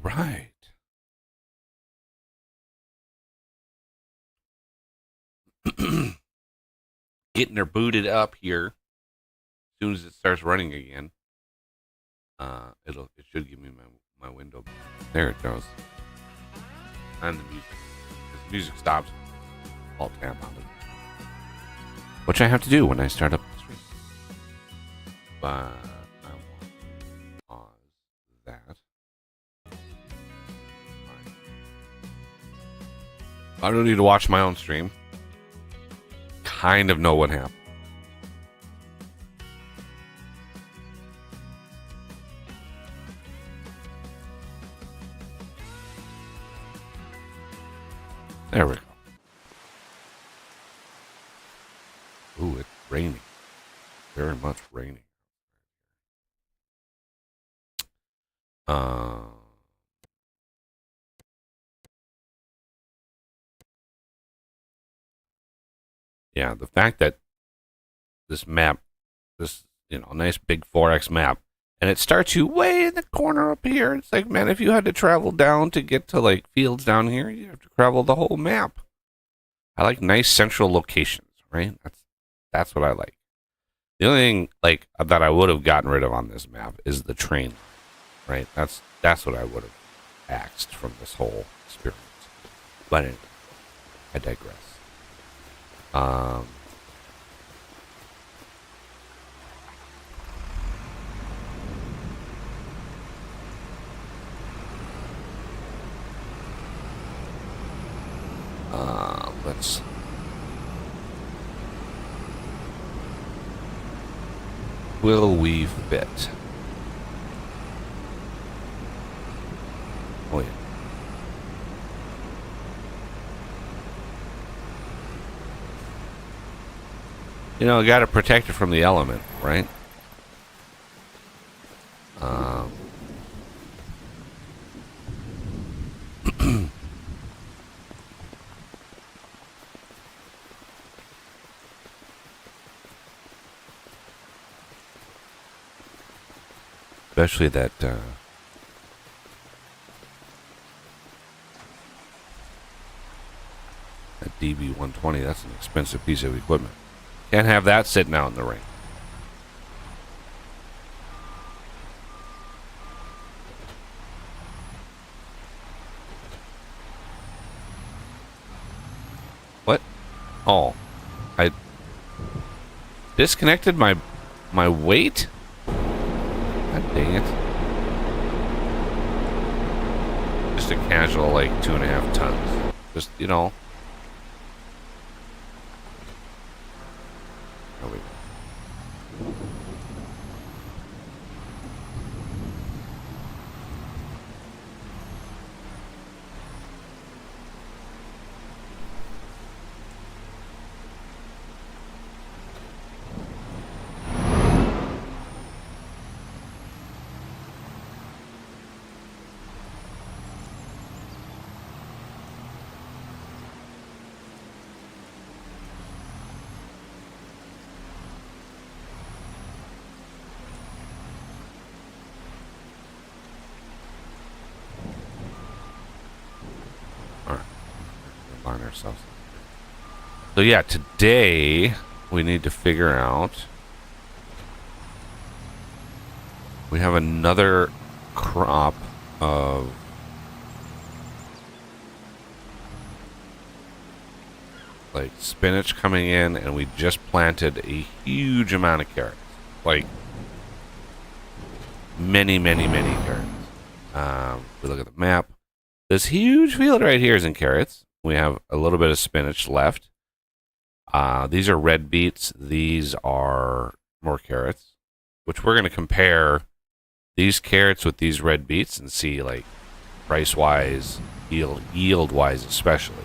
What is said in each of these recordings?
right. Getting her booted up here. As soon as it starts running again, it should give me my window. There it goes. And the music. As the music stops, Alt tab on it. Which I have to do when I start up the stream. But I want to pause that. I don't need to watch my own stream. Kind of know what happened. There we go. Ooh, it's raining. Very much raining. Yeah, the fact that this map, this, nice big 4X map, and it starts you way in the corner up here. It's like, man, if you had to travel down to get to, like, fields down here, you have to travel the whole map. I like nice central locations, right? That's what I like. The only thing, like, that I would have gotten rid of on this map is the train, right? That's what I would have axed from this whole experience. But anyway, I digress. Let's will we fit? Oh yeah. Got to protect it from the element, right? Especially that DB120, that's an expensive piece of equipment. Can't have that sitting out in the rain. What? Oh. I disconnected my weight? God dang it. Just a casual, like, 2.5 tons. Just, There we go. Ourselves. So yeah, today we need to figure out. We have another crop of like spinach coming in, and we just planted a huge amount of carrots, like many carrots. We look at the map. This huge field right here is in carrots. We have a little bit of spinach left. These are red beets. These are more carrots, which we're going to compare these carrots with these red beets and see, like, price-wise, yield-wise especially.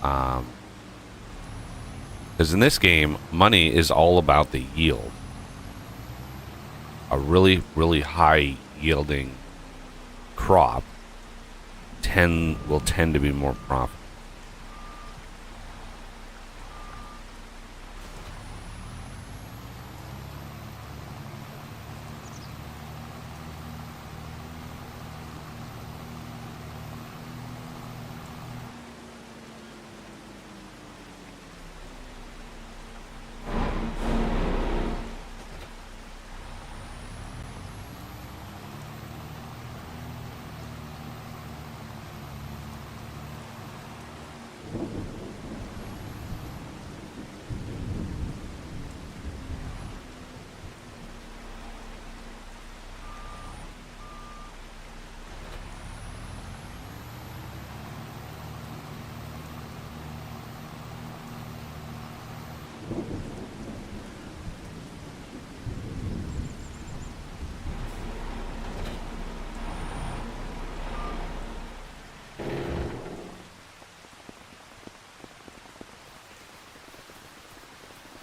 Because in this game, money is all about the yield. A really, really high-yielding crop will tend to be more profitable.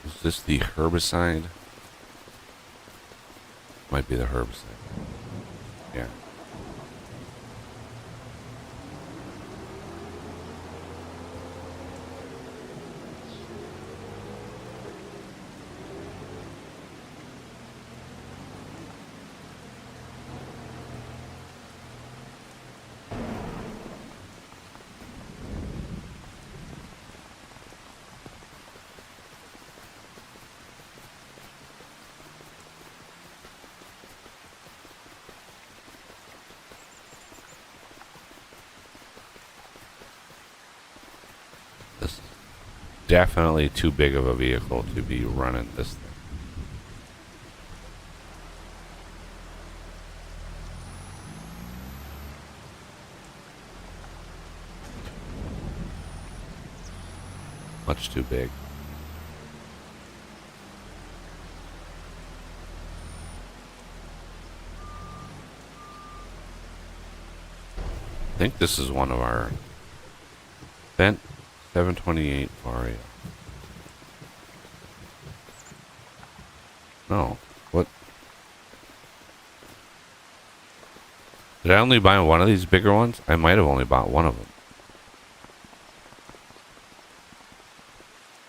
Is this the herbicide? Might be the herbicide. Yeah. This is definitely too big of a vehicle to be running this thing. Much too big. I think this is one of our Bent 728 Vario. No. What? Did I only buy one of these bigger ones? I might have only bought one of them.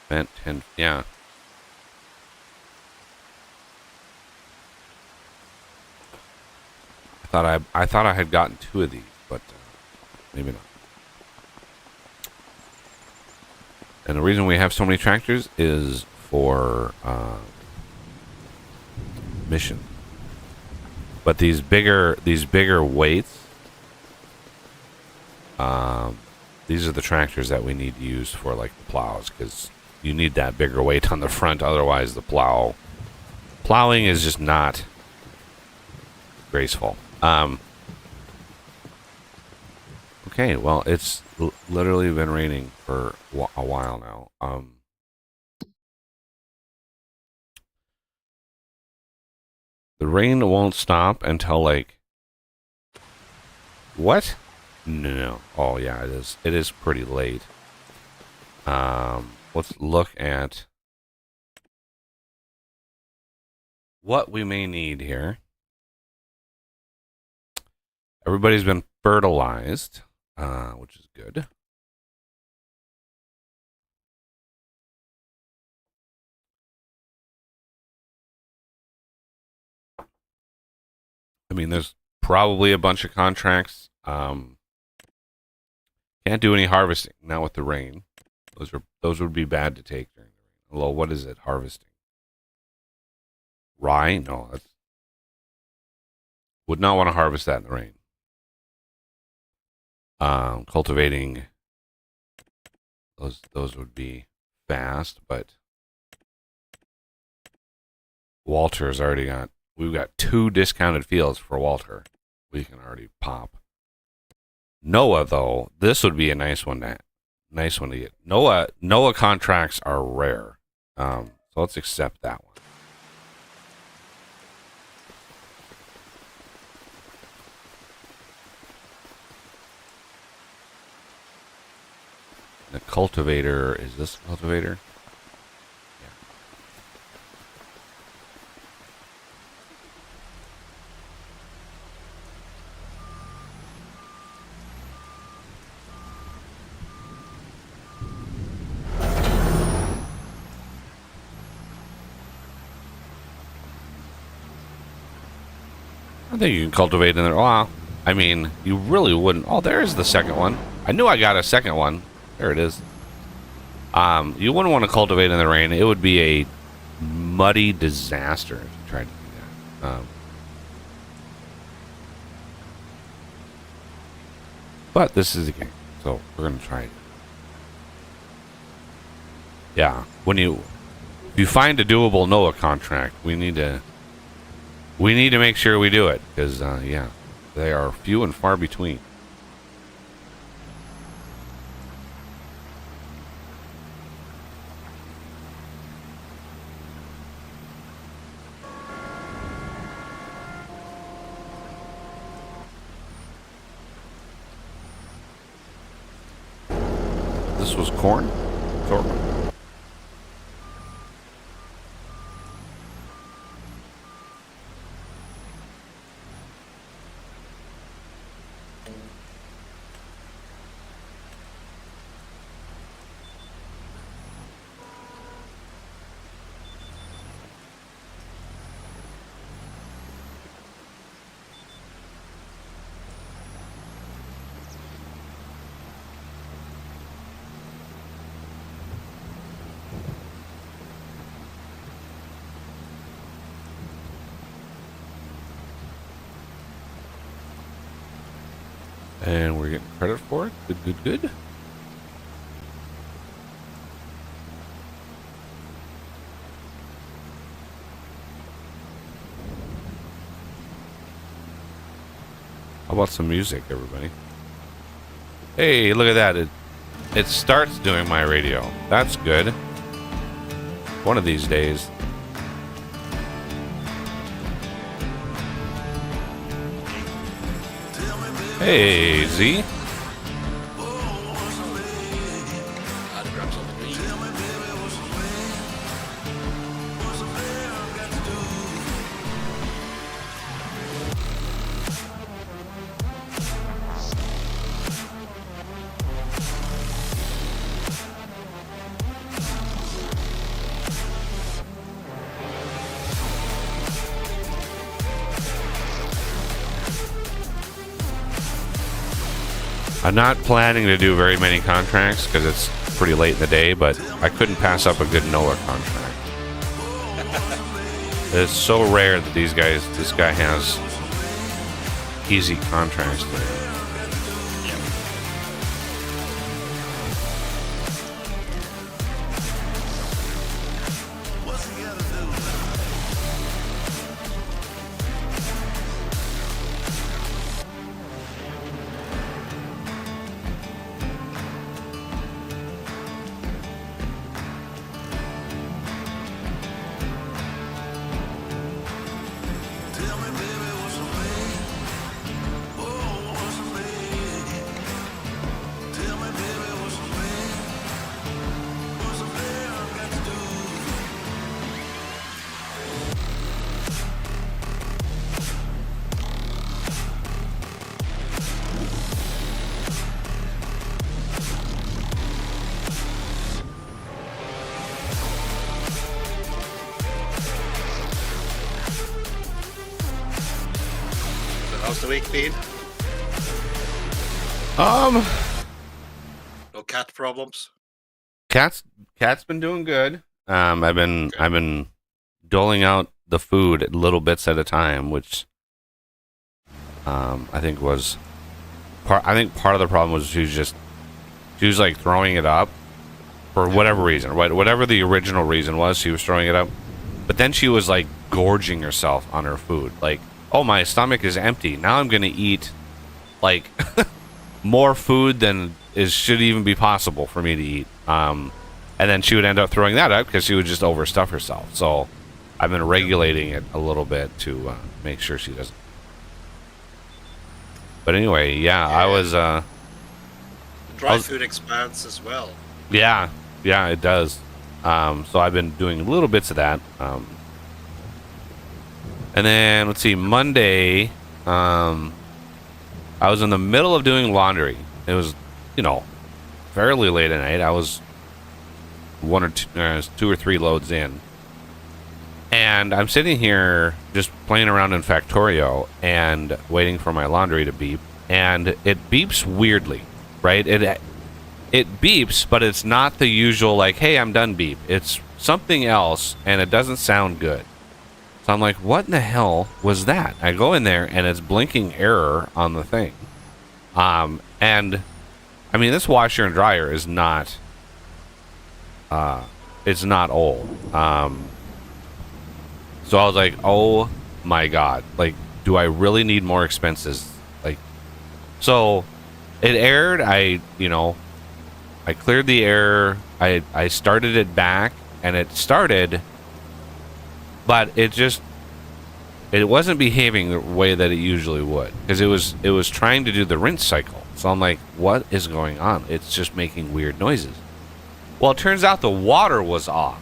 Bent 10. Yeah. I thought I had gotten two of these, but maybe not. And the reason we have so many tractors is for mission. But these bigger weights, these are the tractors that we need to use for like the plows, because you need that bigger weight on the front. Otherwise, the plowing is just not graceful. Okay, well, it's literally been raining for a while now. The rain won't stop until like... What? No. Oh, yeah, it is. It is pretty late. Let's look at what we may need here. Everybody's been fertilized, which is good. I mean, there's probably a bunch of contracts. Can't do any harvesting, not with the rain. Those would be bad to take during the rain. Although, what is it, harvesting? Rye? No, that's... Would not want to harvest that in the rain. Cultivating, those would be fast, but Walter's already got... We've got 2 discounted fields for Walter. We can already pop. Noah, though, this would be a nice one to get. Noah contracts are rare, so let's accept that one. The cultivator, is this a cultivator? I think you can cultivate in there. Wow. I mean, you really wouldn't. Oh, there's the second one. I knew I got a second one. There it is. You wouldn't want to cultivate in the rain. It would be a muddy disaster if you tried to do that. But this is a game, so we're going to try it. Yeah, if you find a doable NOAA contract, we need to make sure we do it, because yeah, they are few and far between. This was corn? Sorghum. And we're getting credit for it. Good, good, good. How about some music, everybody? Hey, look at that. It starts doing my radio. That's good. One of these days. Hey, Z. I'm not planning to do very many contracts because it's pretty late in the day, but I couldn't pass up a good NOAA contract. It's so rare that this guy has easy contracts today. How's the week been? No cat problems. Cat's been doing good. I've been doling out the food at little bits at a time, which I think was part of the problem was she was like throwing it up for whatever reason, right? Whatever the original reason was, she was throwing it up. But then she was like gorging herself on her food. Like, oh, my stomach is empty. Now I'm gonna eat like more food than should even be possible for me to eat. And then she would end up throwing that up because she would just overstuff herself. So I've been regulating it a little bit to make sure she doesn't. But anyway, yeah, I was. Dry food expands as well. Yeah, it does. So I've been doing little bits of that. And then let's see, Monday, I was in the middle of doing laundry. It was, fairly late at night. I was two or three loads in. And I'm sitting here just playing around in Factorio and waiting for my laundry to beep. And it beeps weirdly, right? It beeps, but it's not the usual, like, hey, I'm done beep. It's something else, and it doesn't sound good. So I'm like, what in the hell was that? I go in there, and it's blinking error on the thing. And, I mean, this washer and dryer is not it's not old. So I was like, oh my god, like, do I really need more expenses? Like, so it aired. I cleared the air. I started it back, and it started, but it wasn't behaving the way that it usually would, because it was trying to do the rinse cycle. So I'm like, what is going on? It's just making weird noises. Well, it turns out the water was off.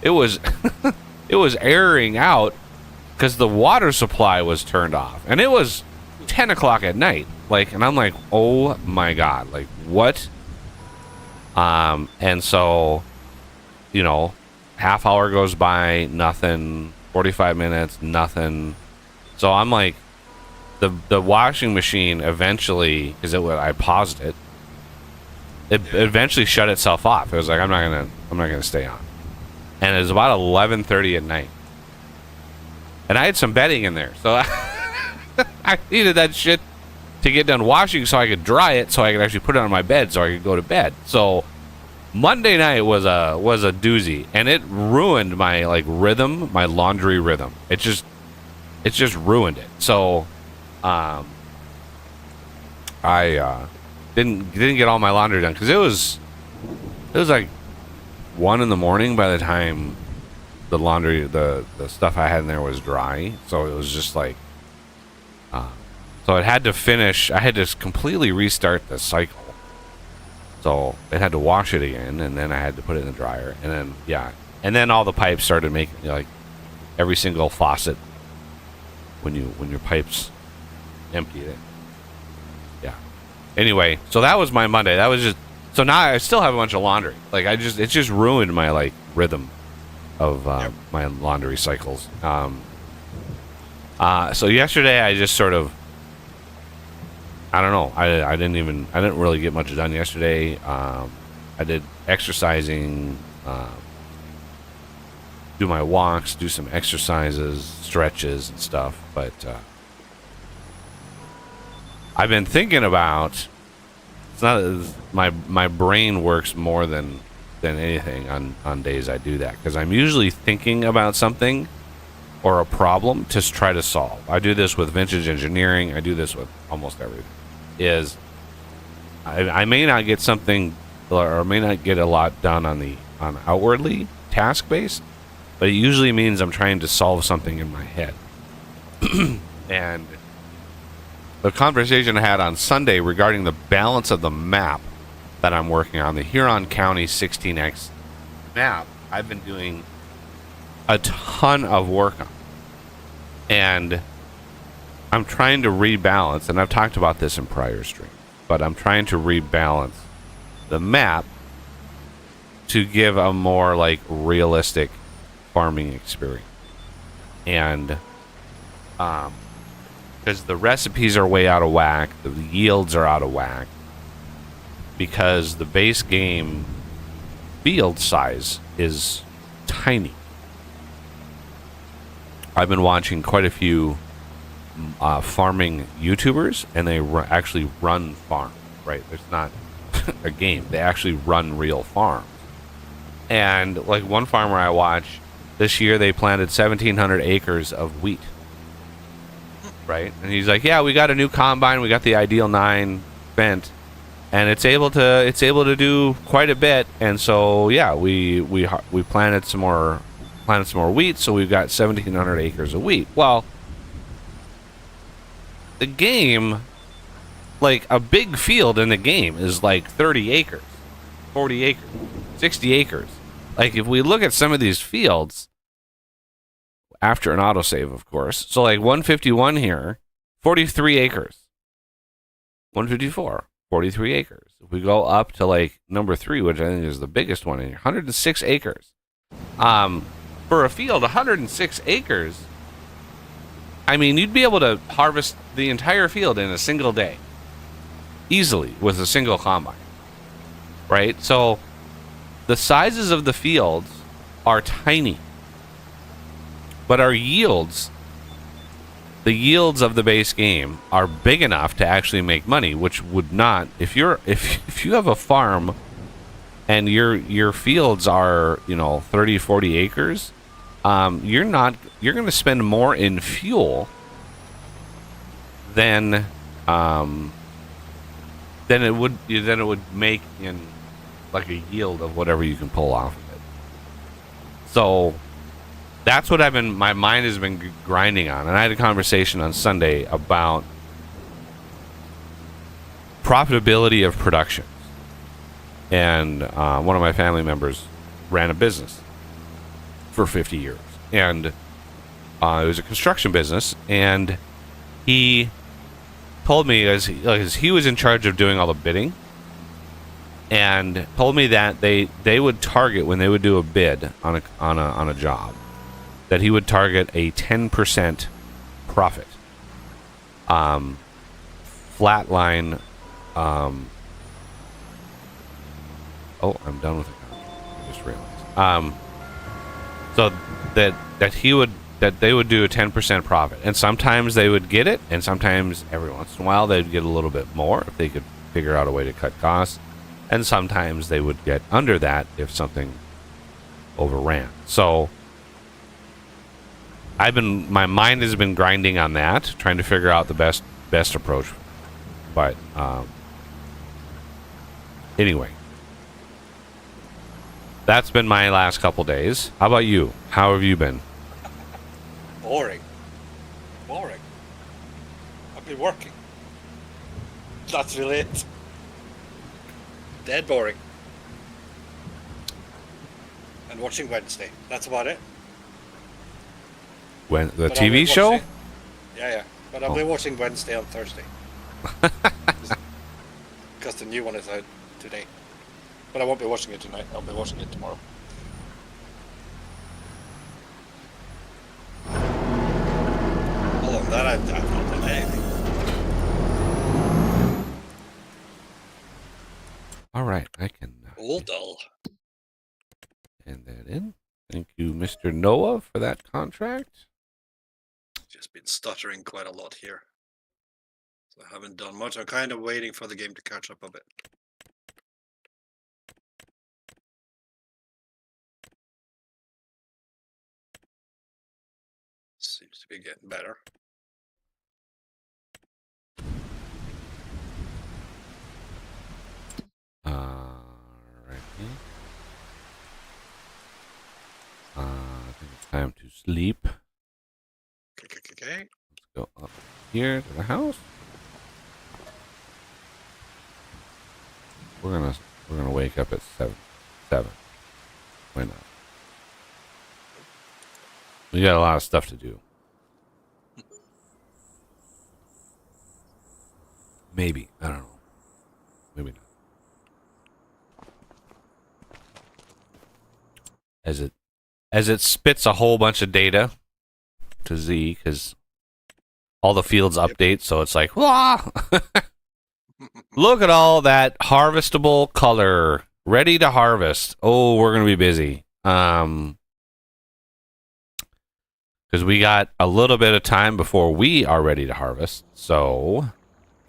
It was it was airing out because the water supply was turned off, and it was 10 o'clock at night. Like, and I'm like, oh my god, like what? And so, half hour goes by, nothing. 45 minutes, nothing. So I'm like, the washing machine eventually, because I paused it. It eventually shut itself off. It was like, I'm not gonna stay on. And it was about 11:30 at night, and I had some bedding in there, so I needed that shit to get done washing so I could dry it, so I could actually put it on my bed so I could go to bed. So Monday night was a doozy, and it ruined my rhythm, my laundry rhythm. It just ruined it. So I didn't get all my laundry done, because it was like 1 a.m. by the time the laundry, the stuff I had in there was dry. So it was just like, so it had to finish. I had to completely restart the cycle. So it had to wash it again, and then I had to put it in the dryer, and then all the pipes started making, like, every single faucet when your pipes empty it. Yeah. Anyway, so that was my Monday. That was just, so now I still have a bunch of laundry. Like, it just ruined my rhythm of my laundry cycles. So yesterday I just sort of, I don't know. I didn't really get much done yesterday. I did exercising, do my walks, do some exercises, stretches and stuff. But I've been thinking about, it's not, my brain works more than anything on days I do that, because I'm usually thinking about something or a problem to try to solve. I do this with vintage engineering. I do this with almost everything. I may not get something, or may not get a lot done on outwardly task based, but it usually means I'm trying to solve something in my head. And the conversation I had on Sunday regarding the balance of the map that I'm working on, the Huron County 16X map, I've been doing a ton of work on, and I'm trying to rebalance, and I've talked about this in prior streams, but I'm trying to rebalance the map to give a more realistic farming experience. And because the recipes are way out of whack, the yields are out of whack, because the base game field size is tiny. I've been watching quite a few farming YouTubers, and they actually run farms, right? It's not a game. They actually run real farms. And one farmer I watch, this year they planted 1,700 acres of wheat, right? And he's like, yeah, we got a new combine, we got the Ideal 9 bent, and it's able to do quite a bit. And so yeah, we planted some more wheat, so we've got 1,700 acres of wheat. Well, the game, a big field in the game is 30 acres, 40 acres, 60 acres. If we look at some of these fields, after an autosave, of course, so 151 here, 43 acres. 154, 43 acres. If we go up to number 3, which I think is the biggest one in here, 106 acres. For a field, 106 acres, I mean, you'd be able to harvest the entire field in a single day, easily, with a single combine, right? So the sizes of the fields are tiny, but our yields, the yields of the base game, are big enough to actually make money, which would not, if you have a farm and your fields are 30, 40 acres, you're going to spend more in fuel than it would make in like a yield of whatever you can pull off of it. So that's what my mind has been grinding on. And I had a conversation on Sunday about profitability of production. And one of my family members ran a business for 50 years. And it was a construction business. And he told me, as he was in charge of doing all the bidding, and told me that they would target, when they would do a bid on a job, that he would target a 10% profit. Flatline. Oh, I'm done with it. I just realized. So that they would do a 10% profit, and sometimes they would get it, and sometimes every once in a while they'd get a little bit more if they could figure out a way to cut costs, and sometimes they would get under that if something overran. So my mind has been grinding on that, trying to figure out the best approach. But anyway, that's been my last couple days. How about you? How have you been? Boring. I've been working. That's really it. Dead boring. And watching Wednesday. That's about it. When the But TV show? Yeah. But I'll be watching Wednesday on Thursday. Because the new one is out today. But I won't be watching it tonight. I'll be watching it tomorrow. Other than that, I've not done anything. All right, I can All dull. hand that in. Thank you, Mr. Noah, for that contract. Just been stuttering quite a lot here. So I haven't done much. I'm kind of waiting for the game to catch up a bit. Seems to be getting better. Alrighty. I think it's time to sleep. Okay. Let's go up here to the house. We're gonna wake up at 7. Why not? We got a lot of stuff to do. Maybe. I don't know. Maybe not. As it spits a whole bunch of data to Z, because all the fields update, so it's like, wah! Look at all that harvestable color. Ready to harvest. Oh, we're gonna be busy. Because we got a little bit of time before we are ready to harvest, so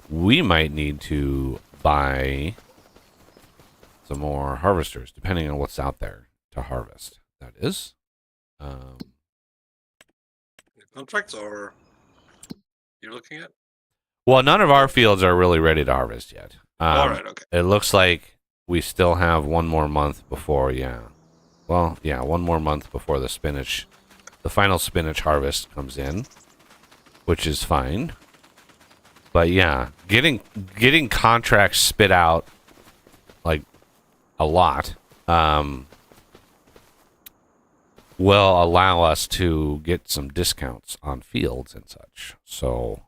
we might need to buy some more harvesters, depending on what's out there to harvest. That is. Contracts or you're looking at? Well, none of our fields are really ready to harvest yet. All right, okay. It looks like we still have one more month before, one more month before the final spinach harvest comes in, which is fine. But yeah, getting contracts spit out like a lot will allow us to get some discounts on fields and such. So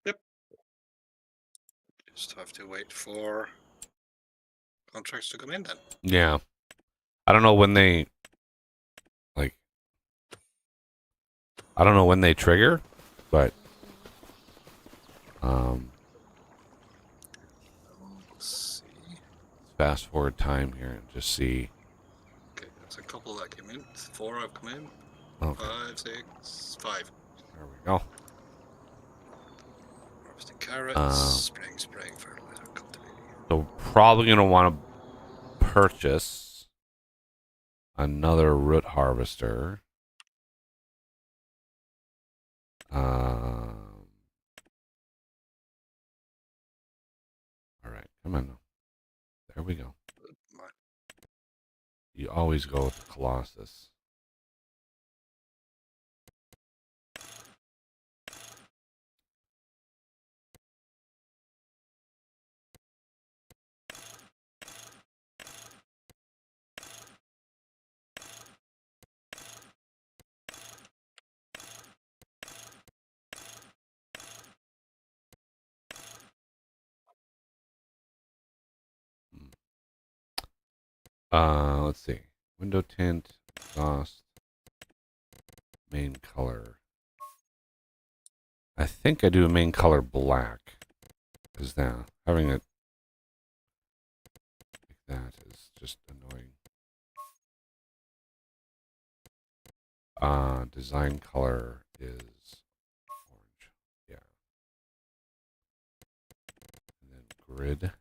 yep. Just have to wait for contracts to come in then. yeah. I don't know when they trigger, but let's see. Fast forward time here and just see. Okay, there's a couple that came in. 4 have come in. Okay. 5, 6, 5. There we go. Harvesting carrots, spraying fertilizer, cultivating. So probably going to want to purchase another root harvester. All right, come on. There we go. You always go with the Colossus. Let's see. Window tint, exhaust, main color. I think I do a main color black. Because now having it like that is just annoying. Design color is orange. Yeah. And then grid.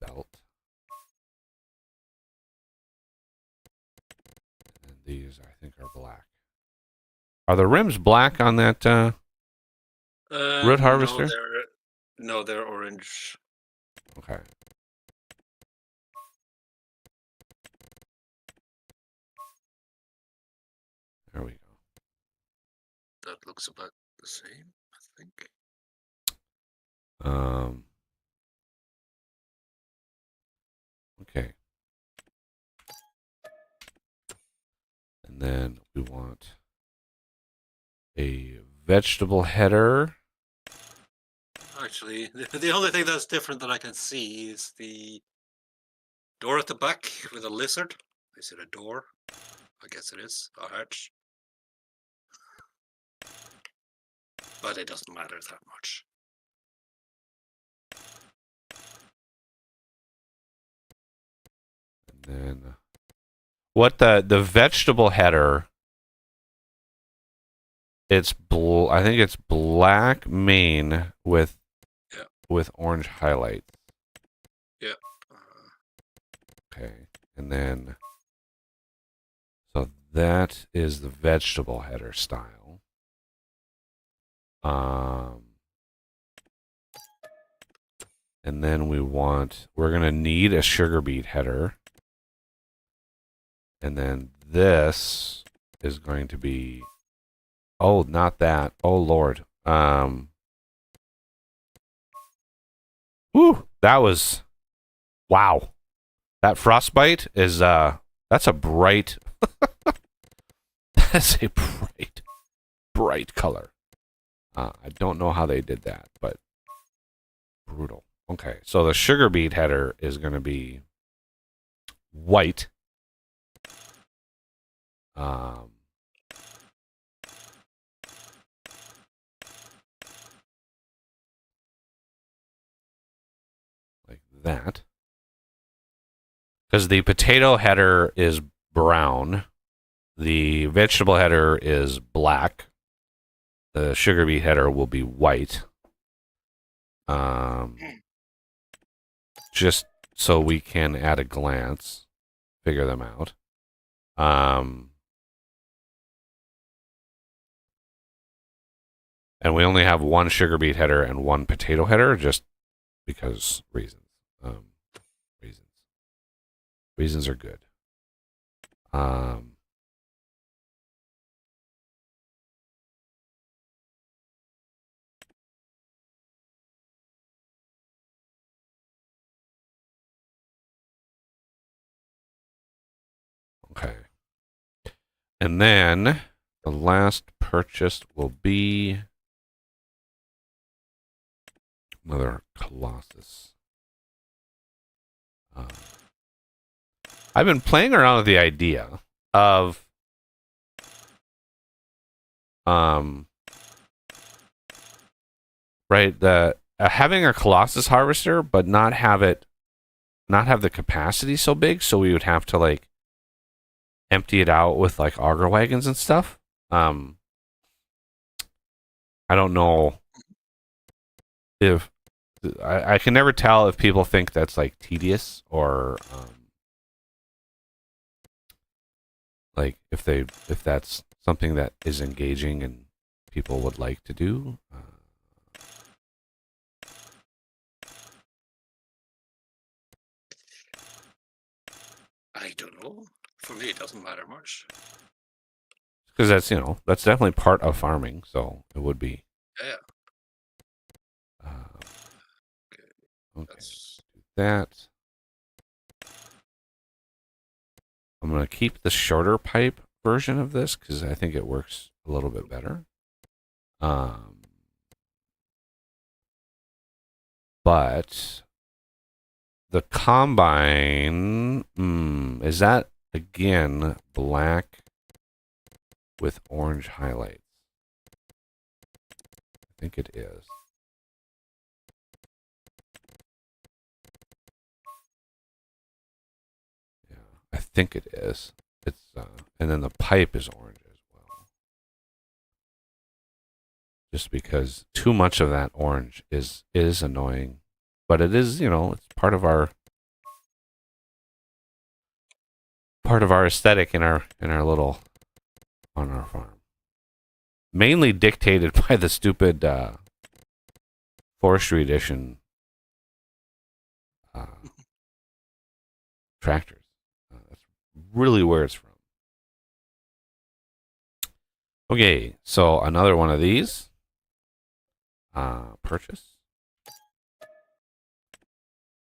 Belt. And these I think are black. Are the rims black on that root harvester? No, they're orange. Okay. There we go. That looks about the same, I think. Okay. And then we want a vegetable header. Actually, the only thing that's different that I can see is the door at the back with a lizard. Is it a door? I guess it is. A hatch. But it doesn't matter that much. And then what the vegetable header, it's I think it's black main with orange highlights. Yeah. Okay. And then so that is the vegetable header style. And then we're going to need a sugar beet header. And then this is going to be, oh, not that. Oh, Lord. Whew, that was, wow. That frostbite is, that's a bright, that's a bright color. I don't know how they did that, but brutal. Okay, so the sugar beet header is going to be white. Like that. Because the potato header is brown. The vegetable header is black. The sugar beet header will be white. Just so we can, at a glance, figure them out. And we only have one sugar beet header and one potato header, just because reasons. Reasons are good. Okay. And then the last purchase will be another Colossus. I've been playing around with the idea of having a Colossus harvester, but not have the capacity so big, so we would have to like empty it out with like auger wagons and stuff. I don't know if I can never tell if people think that's like tedious or like if that's something that is engaging and people would like to do. I don't know. For me, it doesn't matter much. Because that's that's definitely part of farming, so it would be. Yeah. Okay, That's... do that. I'm gonna keep the shorter pipe version of this because I think it works a little bit better. But the combine, is that again black with orange highlights? I think it is. Yeah, I think it is. It's and then the pipe is orange as well. Just because too much of that orange is annoying, but it is, it's part of our aesthetic in our little on our farm. Mainly dictated by the stupid forestry edition tractors. That's really where it's from. Okay, so another one of these. Purchase.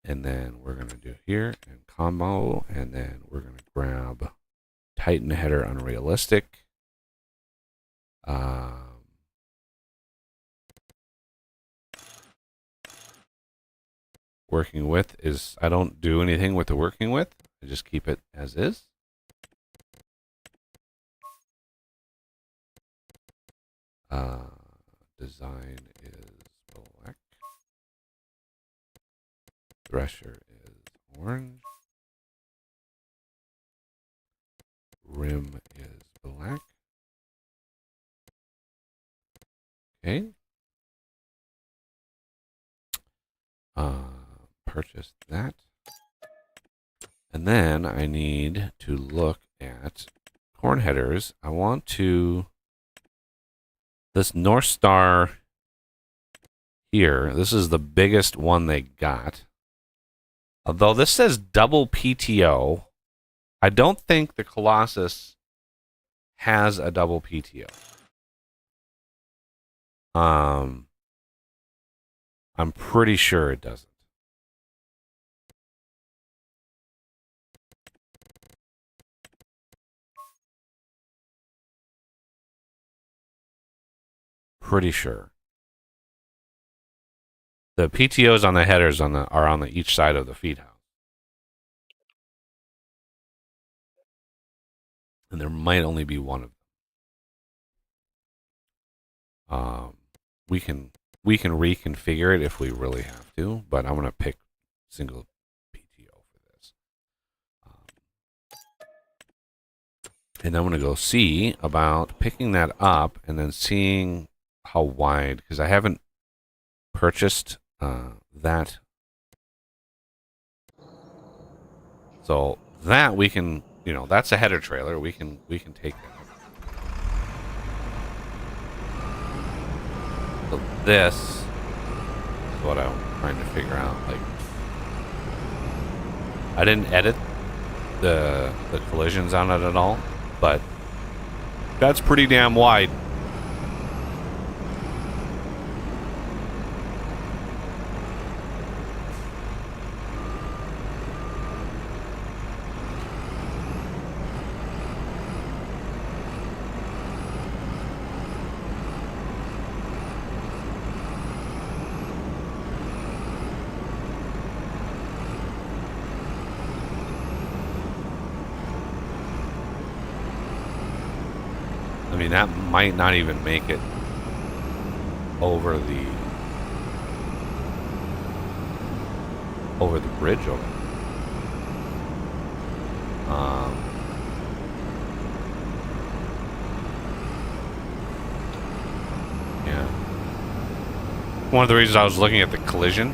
And then we're going to do here and combo. And then we're going to grab Titan header unrealistic. Working with is, I don't do anything with the working with. I just keep it as is. Design is black. Thresher is orange. Rim is black. Okay. Purchase that. And then I need to look at corn headers. I want to, this North Star here, this is the biggest one they got. Although this says double PTO, I don't think the Colossus has a double PTO. I'm pretty sure it doesn't. Pretty sure. The PTOs on the headers are on the each side of the feed house. And there might only be one of them. We can reconfigure it if we really have to, but I'm going to pick single PTO for this. And I'm going to go see about picking that up and then seeing how wide, because I haven't purchased that. So that we can, that's a header trailer. We can take that. So this is what I'm trying to figure out. Like, I didn't edit the collisions on it at all, but that's pretty damn wide. I mean, that might not even make it over the bridge over there. Yeah. One of the reasons I was looking at the collision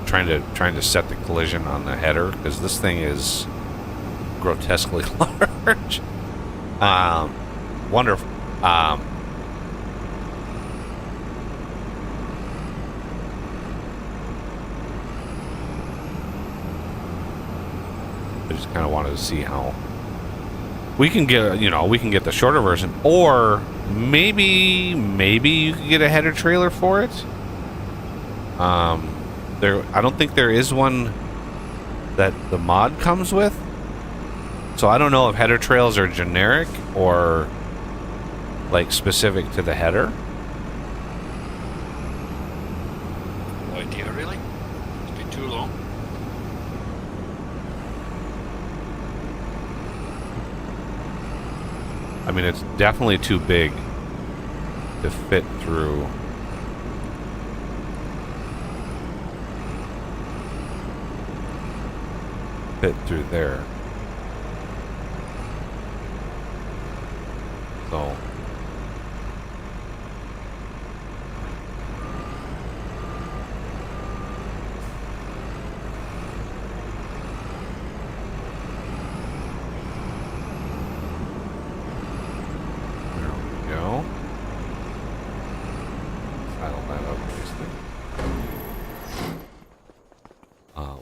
trying to set the collision on the header because this thing is grotesquely large. Wonderful. I just kind of wanted to see how we can get, we can get the shorter version, or maybe you could get a header trailer for it. I don't think there is one that the mod comes with, so I don't know if header trails are generic or like specific to the header. No idea, really. It's been too long. I mean, it's definitely too big to fit through. There. So.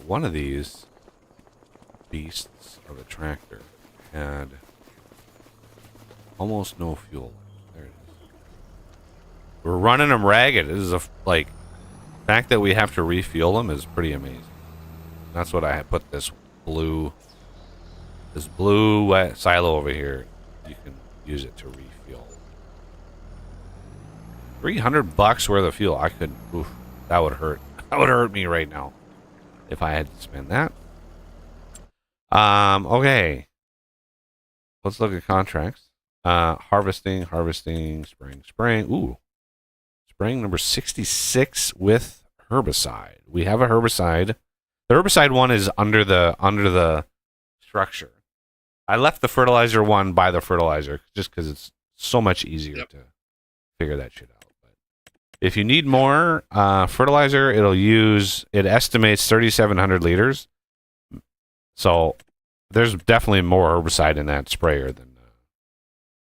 One of these beasts of a tractor had almost no fuel. There it is. We're running them ragged. This is the fact that we have to refuel them is pretty amazing. That's what I had put this blue silo over here. You can use it to refuel. $300 worth of fuel. I could. Oof, that would hurt. That would hurt me right now if I had to spend that. Okay. Let's look at contracts. Harvesting, spraying. Ooh. Spraying number 66 with herbicide. We have a herbicide. The herbicide one is under the structure. I left the fertilizer one by the fertilizer just because it's so much easier to figure that shit out. But if you need more fertilizer, it estimates 3,700 liters. So there's definitely more herbicide in that sprayer than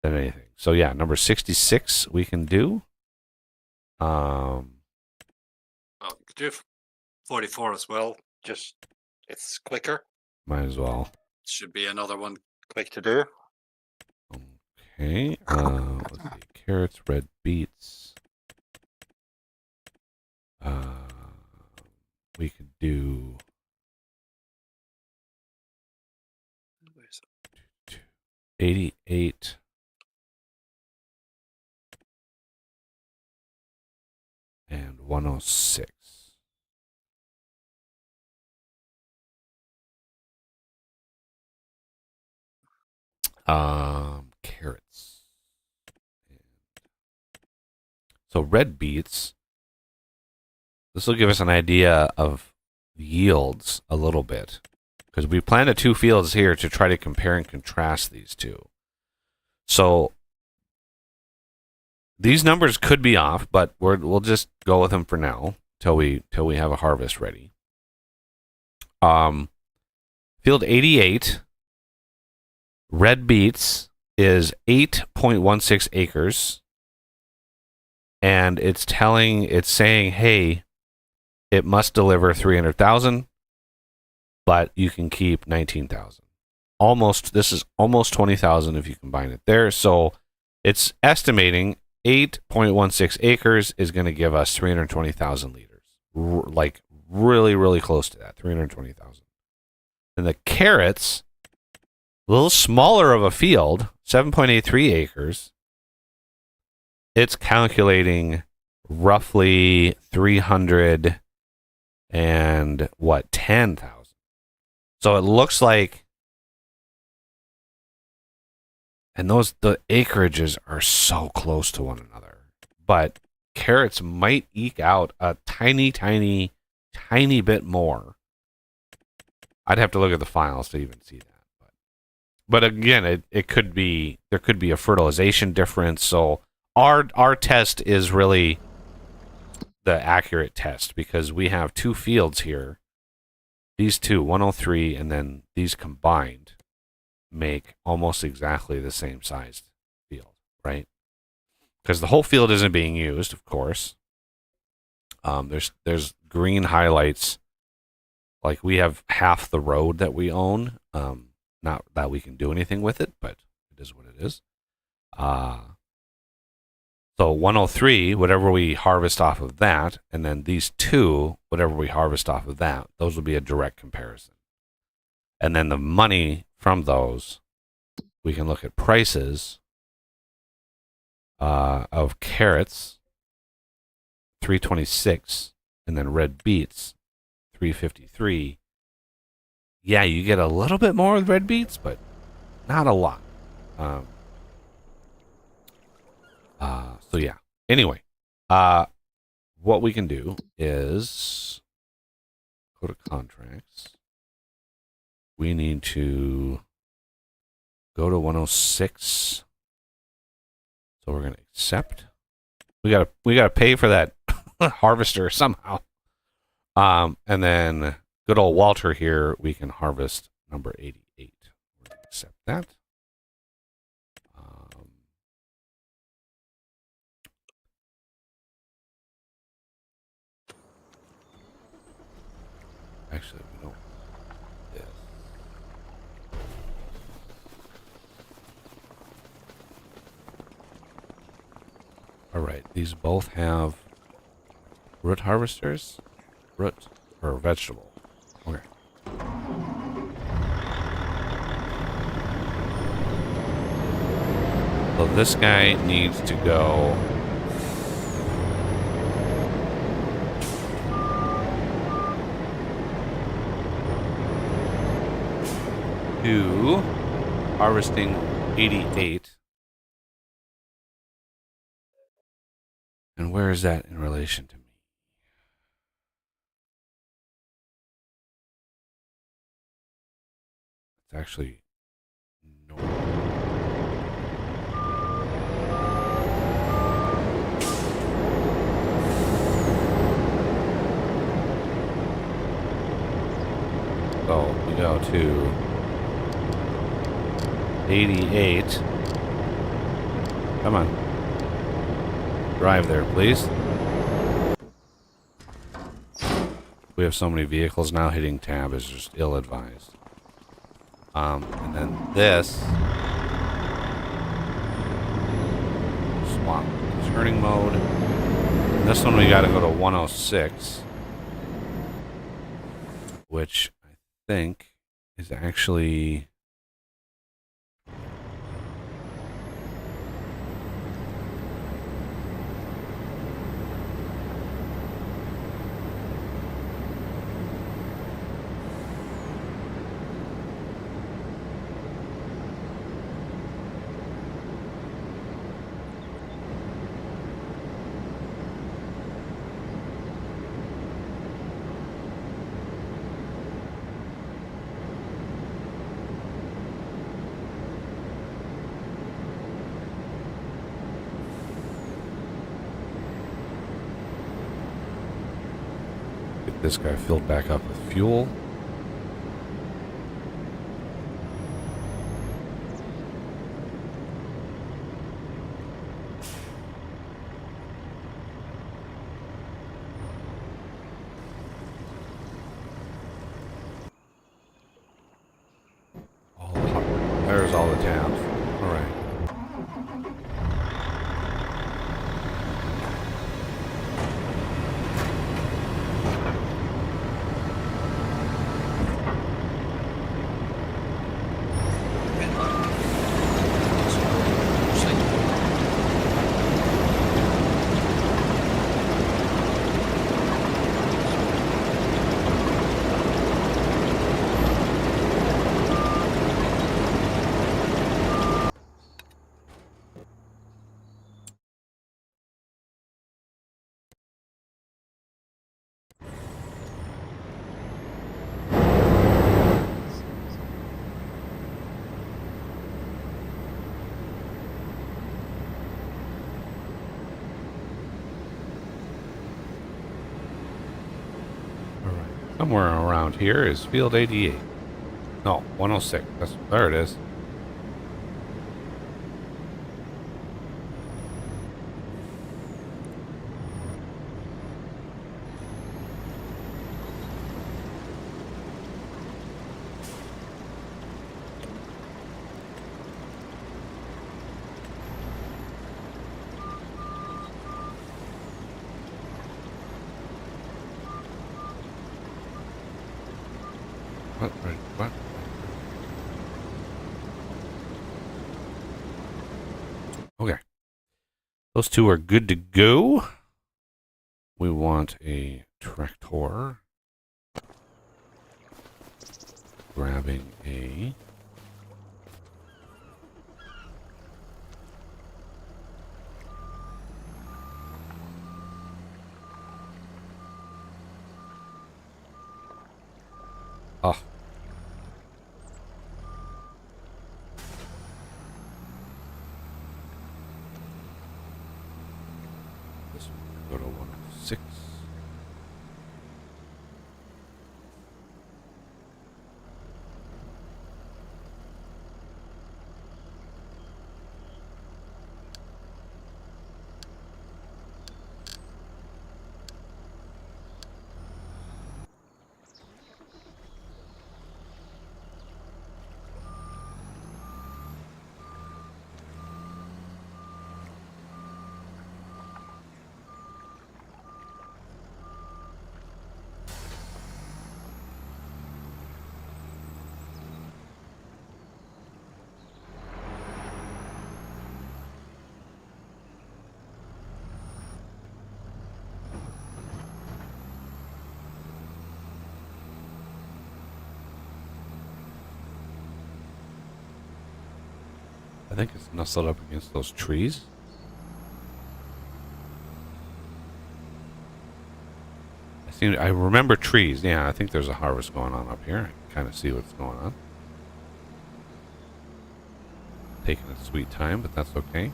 anything. So yeah, number 66 we can do. Well, you could do 44 as well. Just it's quicker. Might as well. Should be another one quick to do. Okay. Let's see. Carrots, red beets. We could do 88 and 106. Carrots. So red beets. This will give us an idea of yields a little bit, because we planted 2 fields here to try to compare and contrast these two. So these numbers could be off, but we'll just go with them for now till we have a harvest ready. Field 88, red beets is 8.16 acres, and it's saying, hey, it must deliver 300,000, but you can keep 19,000. This is almost 20,000 if you combine it there. So it's estimating 8.16 acres is going to give us 320,000 liters. Like really, really close to that, 320,000. And the carrots, a little smaller of a field, 7.83 acres. It's calculating roughly 300 and 10,000. So it looks like, and the acreages are so close to one another, but carrots might eke out a tiny bit more. I'd have to look at the files to even see that. But again, there could be a fertilization difference. So our test is really the accurate test because we have two fields here. These two, 103, and then these combined make almost exactly the same sized field, right? Because the whole field isn't being used, of course. There's green highlights. Like we have half the road that we own. Not that we can do anything with it, but it is what it is. So 103, whatever we harvest off of that, and then these two, whatever we harvest off of that, those will be a direct comparison. And then the money from those, we can look at prices of carrots, 326, and then red beets, 353. Yeah, you get a little bit more with red beets, but not a lot. So yeah. Anyway, what we can do is go to contracts. We need to go to 106. So we're gonna accept. We gotta pay for that harvester somehow. And then good old Walter here, we can harvest number 88. We're gonna accept that. Actually, we don't. Yes. All right, these both have root harvesters, root or vegetable. Okay. So this guy needs to go. To harvesting 88. And where is that in relation to me? It's actually north. So we go to 88. Come on. Drive there, please. We have so many vehicles now, hitting tab is just ill-advised. And then this. Swap turning mode. And this one we gotta go to 106. Which I think is actually... Get this guy filled back up with fuel. There's all the tabs. All right. All right. Somewhere around here is field 88. No, 106. There it is. What? Okay. Those two are good to go. We want a tractor. Grabbing a... Oh. This one go to 106. I think it's nestled up against those trees. I remember trees. Yeah, I think there's a harvest going on up here. I can kind of see what's going on. Taking a sweet time, but that's okay.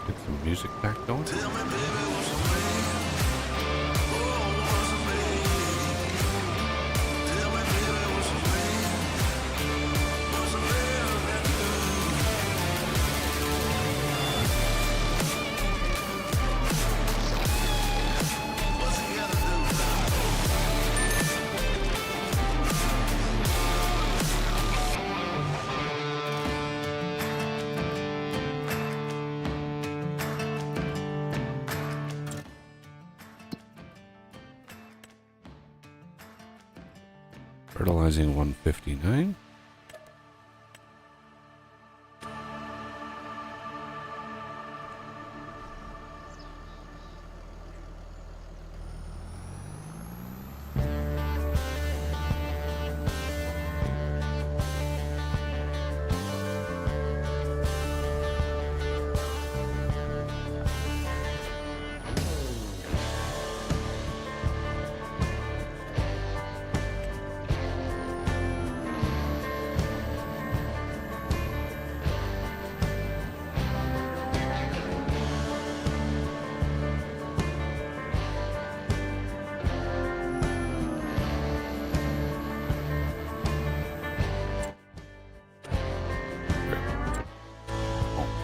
Get some music back going. Fertilizing 159.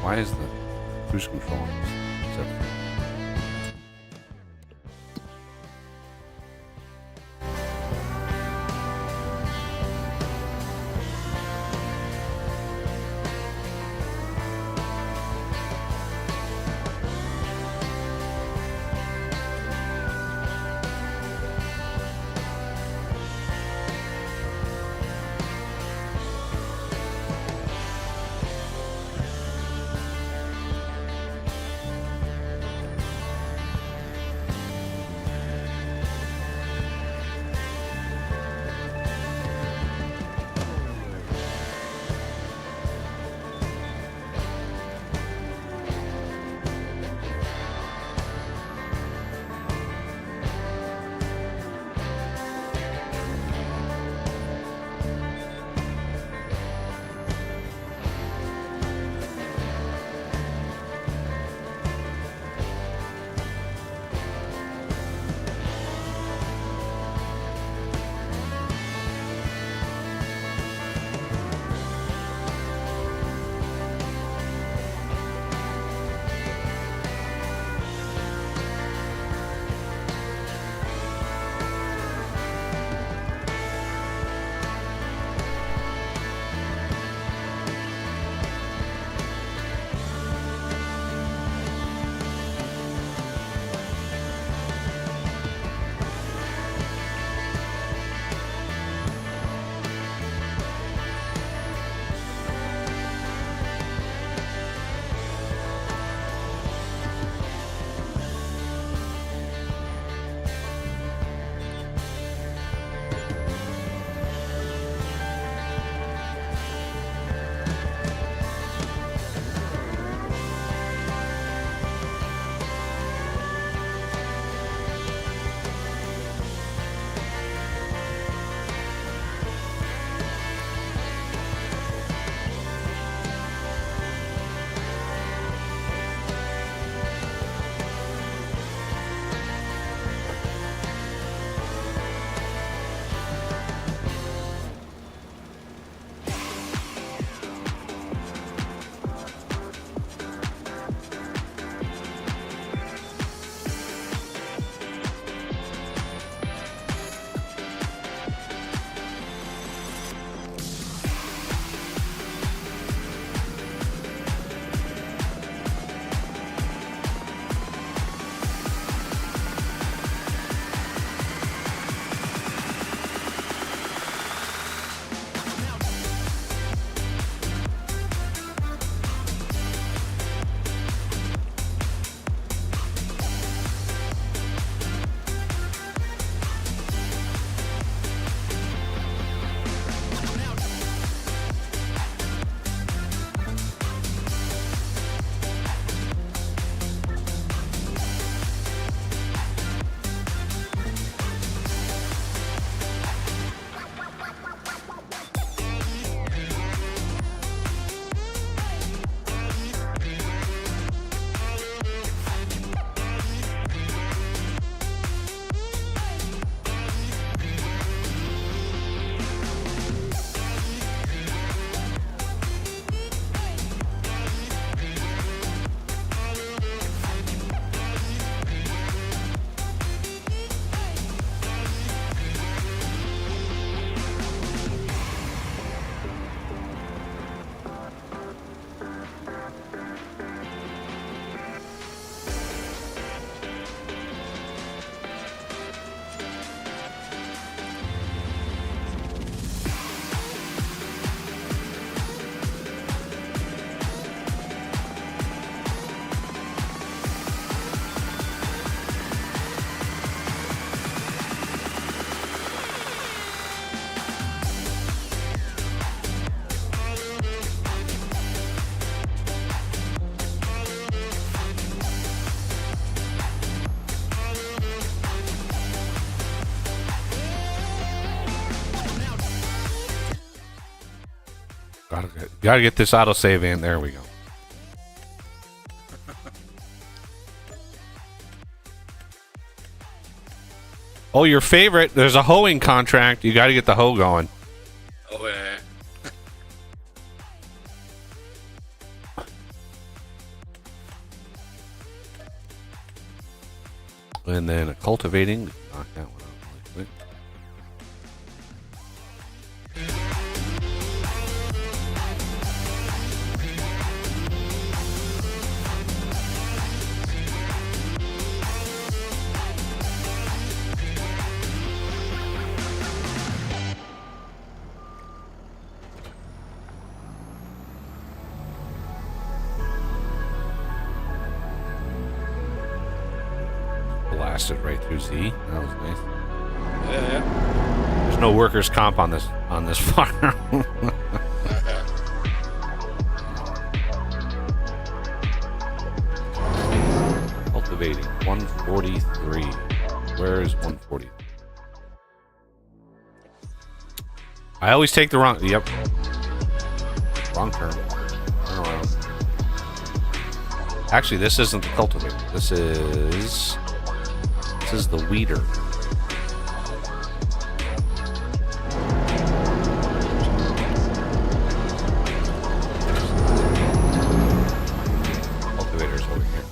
Why is the cruise control on this? Gotta get this autosave in. There we go. Oh, your favorite. There's a hoeing contract. You got to get the hoe going. Oh, yeah. And then a cultivating. Knock that one out really quick. Blasted right through Z. That was nice. Yeah. There's no workers' comp on this farm. Cultivating 143. Where is 140? I always take the wrong. Yep. Wrong turn. Turn around. Actually, this isn't the cultivator. This is the weeder. Cultivator's over here.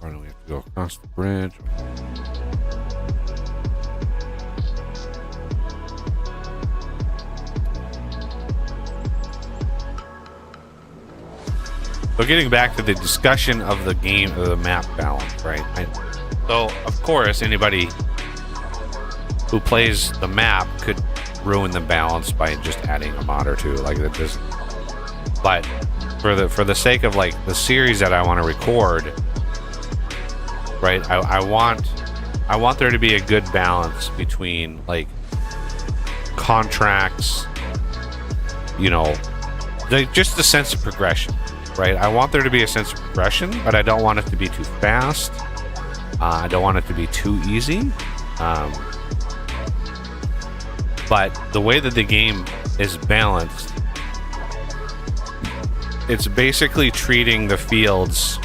Or do we have to go across the bridge? So getting back to the discussion of the game, of the map balance, right? So, of course, anybody who plays the map could ruin the balance by just adding a mod or two, like that. Just, but for the sake of like the series that I want to record, right? I want there to be a good balance between like contracts, you know, just the sense of progression, right? I want there to be a sense of progression, but I don't want it to be too fast. I don't want it to be too easy. But the way that the game is balanced, it's basically treating the fields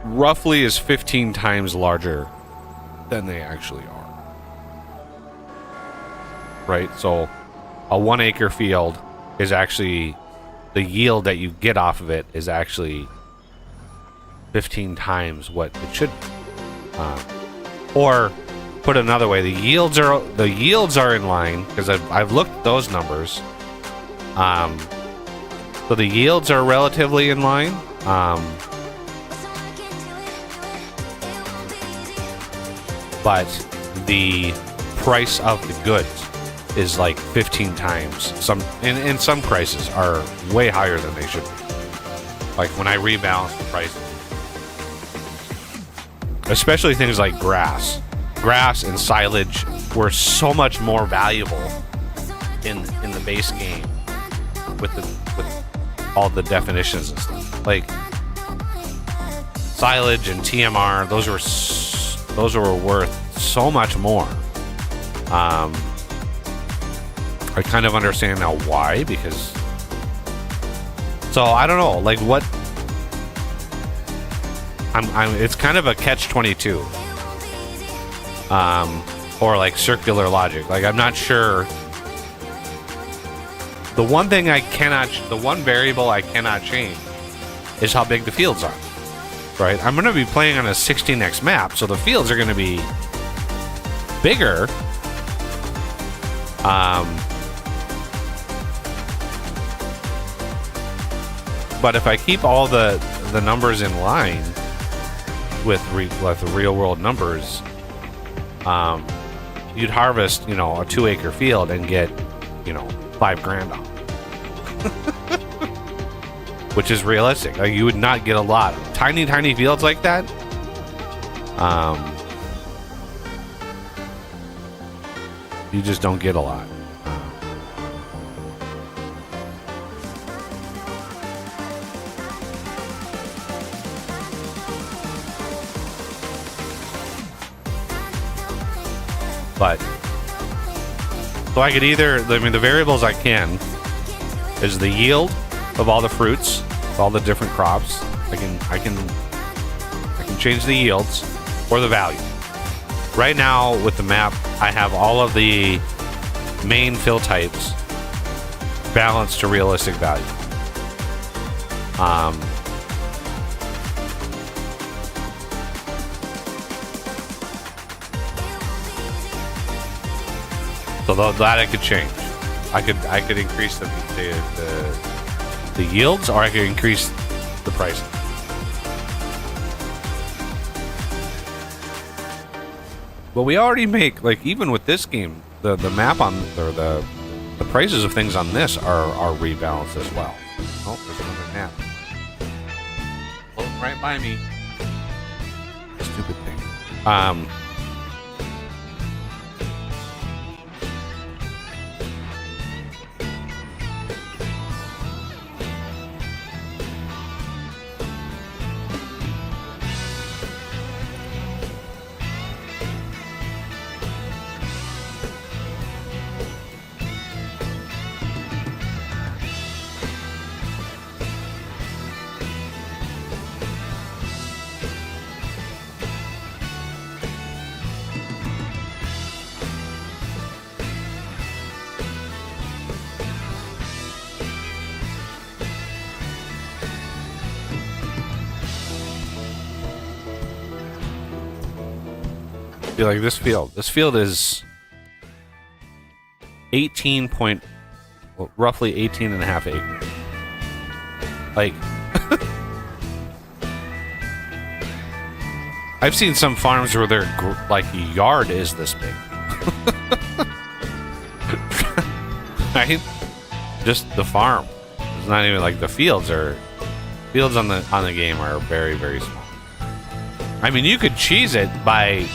roughly as 15 times larger than they actually are. Right? So a 1 acre field is actually, the yield that you get off of it is actually 15 times what it should be. Or put another way, the yields are in line, because I've looked at those numbers. So the yields are relatively in line. But the price of the goods is like 15 times. In some prices are way higher than they should be. Like when I rebalance the prices, especially things like grass and silage were so much more valuable in the base game with all the definitions and stuff. Like silage and TMR, those were worth so much more. I kind of understand now why, because so I don't know, like what it's kind of a catch-22, or like circular logic. Like I'm not sure. The one variable I cannot change is how big the fields are. Right? I'm going to be playing on a 16x map, so the fields are going to be bigger. But if I keep all the numbers in line with the real world numbers, you'd harvest, a 2-acre field and get, $5 grand off. Which is realistic. Like, you would not get a lot. Tiny fields like that. You just don't get a lot. But so I could either, the variables I can is the yield of all the fruits, all the different crops. I can change the yields or the value. Right now with the map, I have all of the main fill types balanced to realistic value. So that I could change. I could increase the yields, or I could increase the price. But we already make, like, even with this game, the map on, or the prices of things on this are rebalanced as well. Oh, there's another map. Floating right by me. Stupid thing. Like this field. This field is roughly 18 and a half acres. Like, I've seen some farms where their yard is this big. Right? Just the farm. It's not even like the fields on the game are very, very small. I mean, you could cheese it by,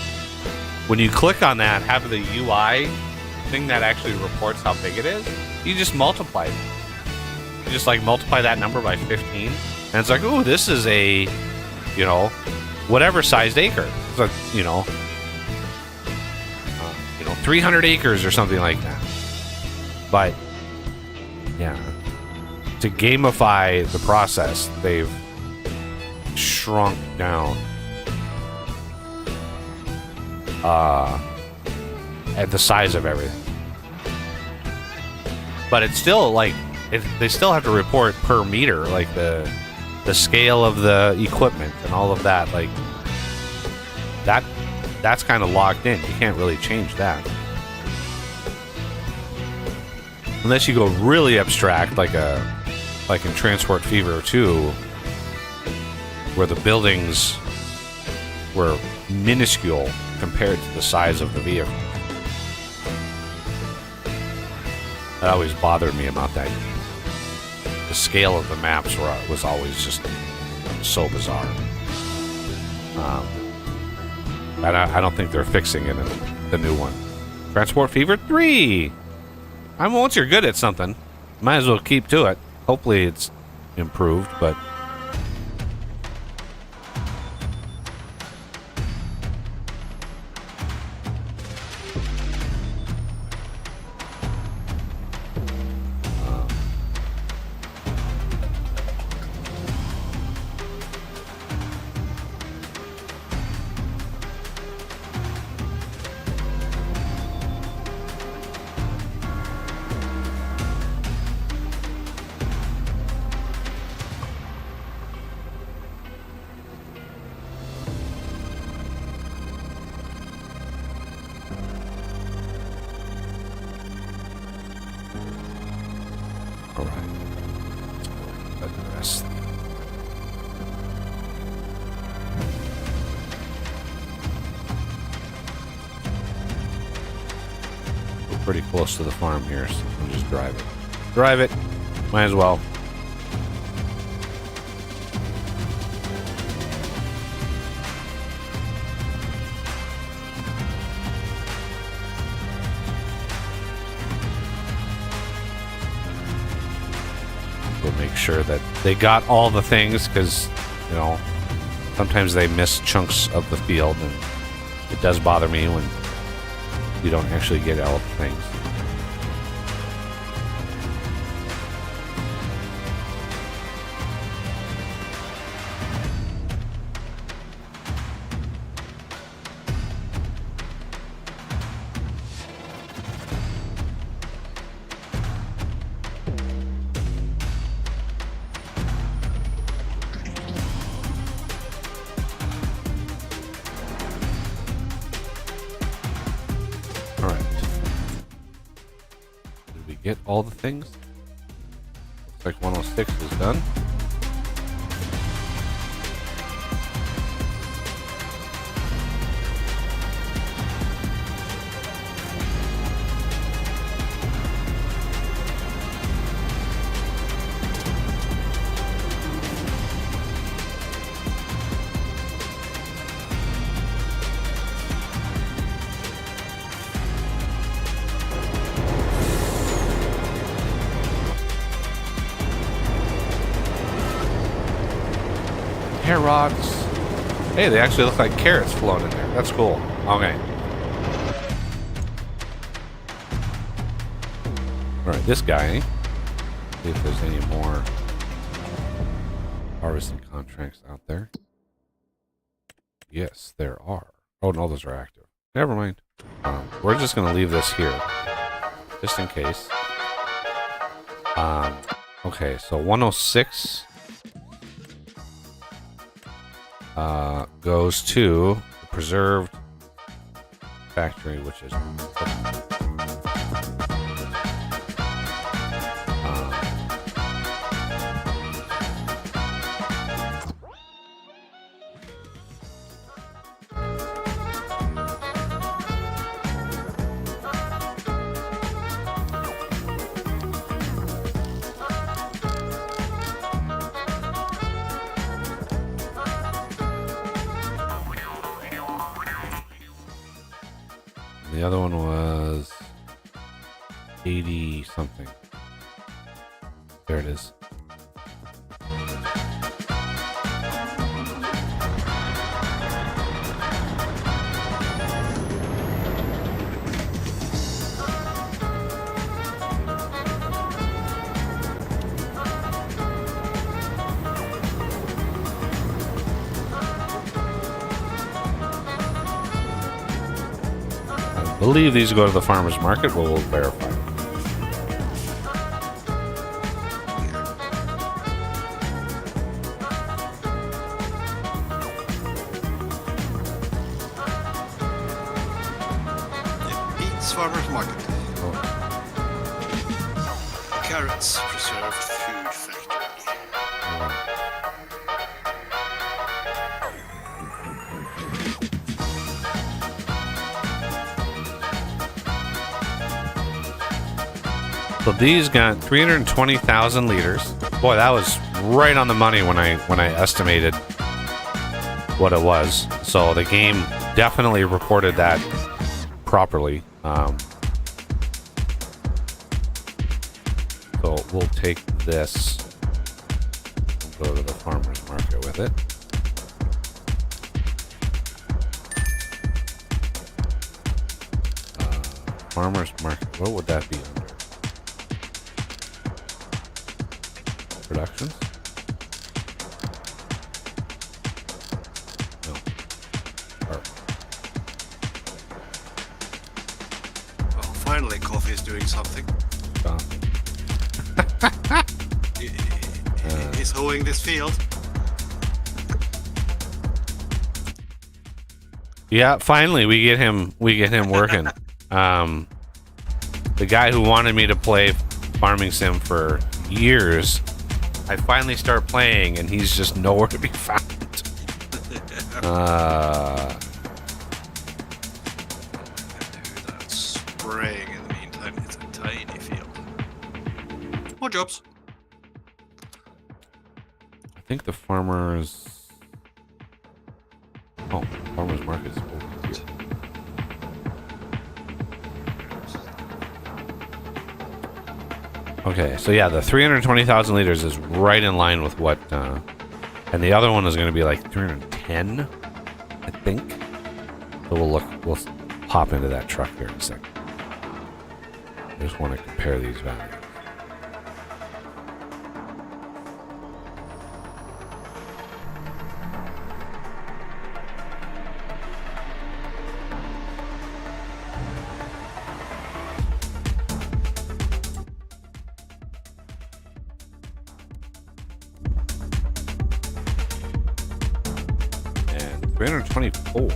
when you click on that, have the UI thing that actually reports how big it is, you just multiply it. You just multiply that number by 15, and it's like, oh, this is a, whatever sized acre. It's like, 300 acres or something like that. But yeah, to gamify the process, they've shrunk down at the size of everything. But it's still they still have to report per meter, like the scale of the equipment and all of that. Like that's kind of locked in. You can't really change that unless you go really abstract, like in Transport Fever 2, where the buildings were minuscule compared to the size of the vehicle. That always bothered me about that. The scale of the maps was always just so bizarre. I don't think they're fixing it in the new one. Transport Fever 3! Once you're good at something, might as well keep to it. Hopefully it's improved, but pretty close to the farm here, so we'll just drive it. Drive it. Might as well. We'll make sure that they got all the things, because, you know, sometimes they miss chunks of the field, and it does bother me when you don't actually get all the things. Get all the things. Looks like 106 is done. Carrots. Hey, they actually look like carrots floating in there. That's cool. Okay. Alright, this guy. See if there's any more harvesting contracts out there. Yes, there are. Oh, no, those are active. Never mind. We're just going to leave this here. Just in case. Okay, so 106... goes to the preserved factory, which is the other one was 80 something. There it is. I believe these go to the farmer's market, but we'll verify. Beets farmer's market. Carrots preserved food factory. So these got 320,000 liters. Boy, that was right on the money when I estimated what it was. So the game definitely reported that properly. So we'll take this and go to the farmer's market with it. Farmer's market, what would that be under? Productions? No. Well, finally coffee is doing something. He's hoeing this field. Yeah, finally we get him working. The guy who wanted me to play Farming Sim for years, I finally start playing, and he's just nowhere to be found. Spraying in the meantime. More jobs. I think the farmers. Oh, farmers market is over here. Okay, so yeah, the 320,000 liters is right in line with what, and the other one is going to be like 310, I think. So we'll hop into that truck here in a second. I just want to compare these values. And 324.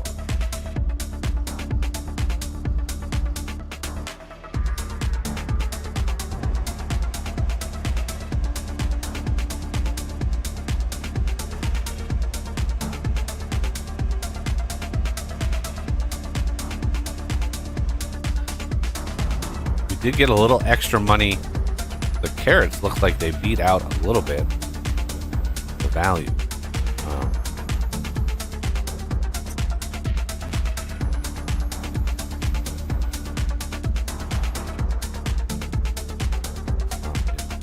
Did get a little extra money. The carrots look like they beat out a little bit the value.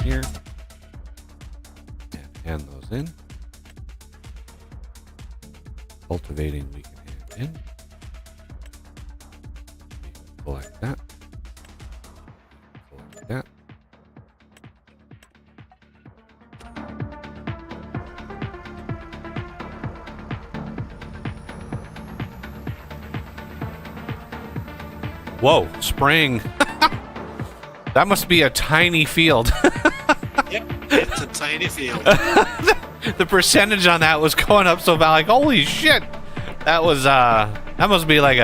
Here and hand those in. Cultivating, we can hand in. We can collect that. That. Whoa, spraying. That must be a tiny field. Yep, it's a tiny field. The percentage on that was going up so bad, like, holy shit. That was, that must be like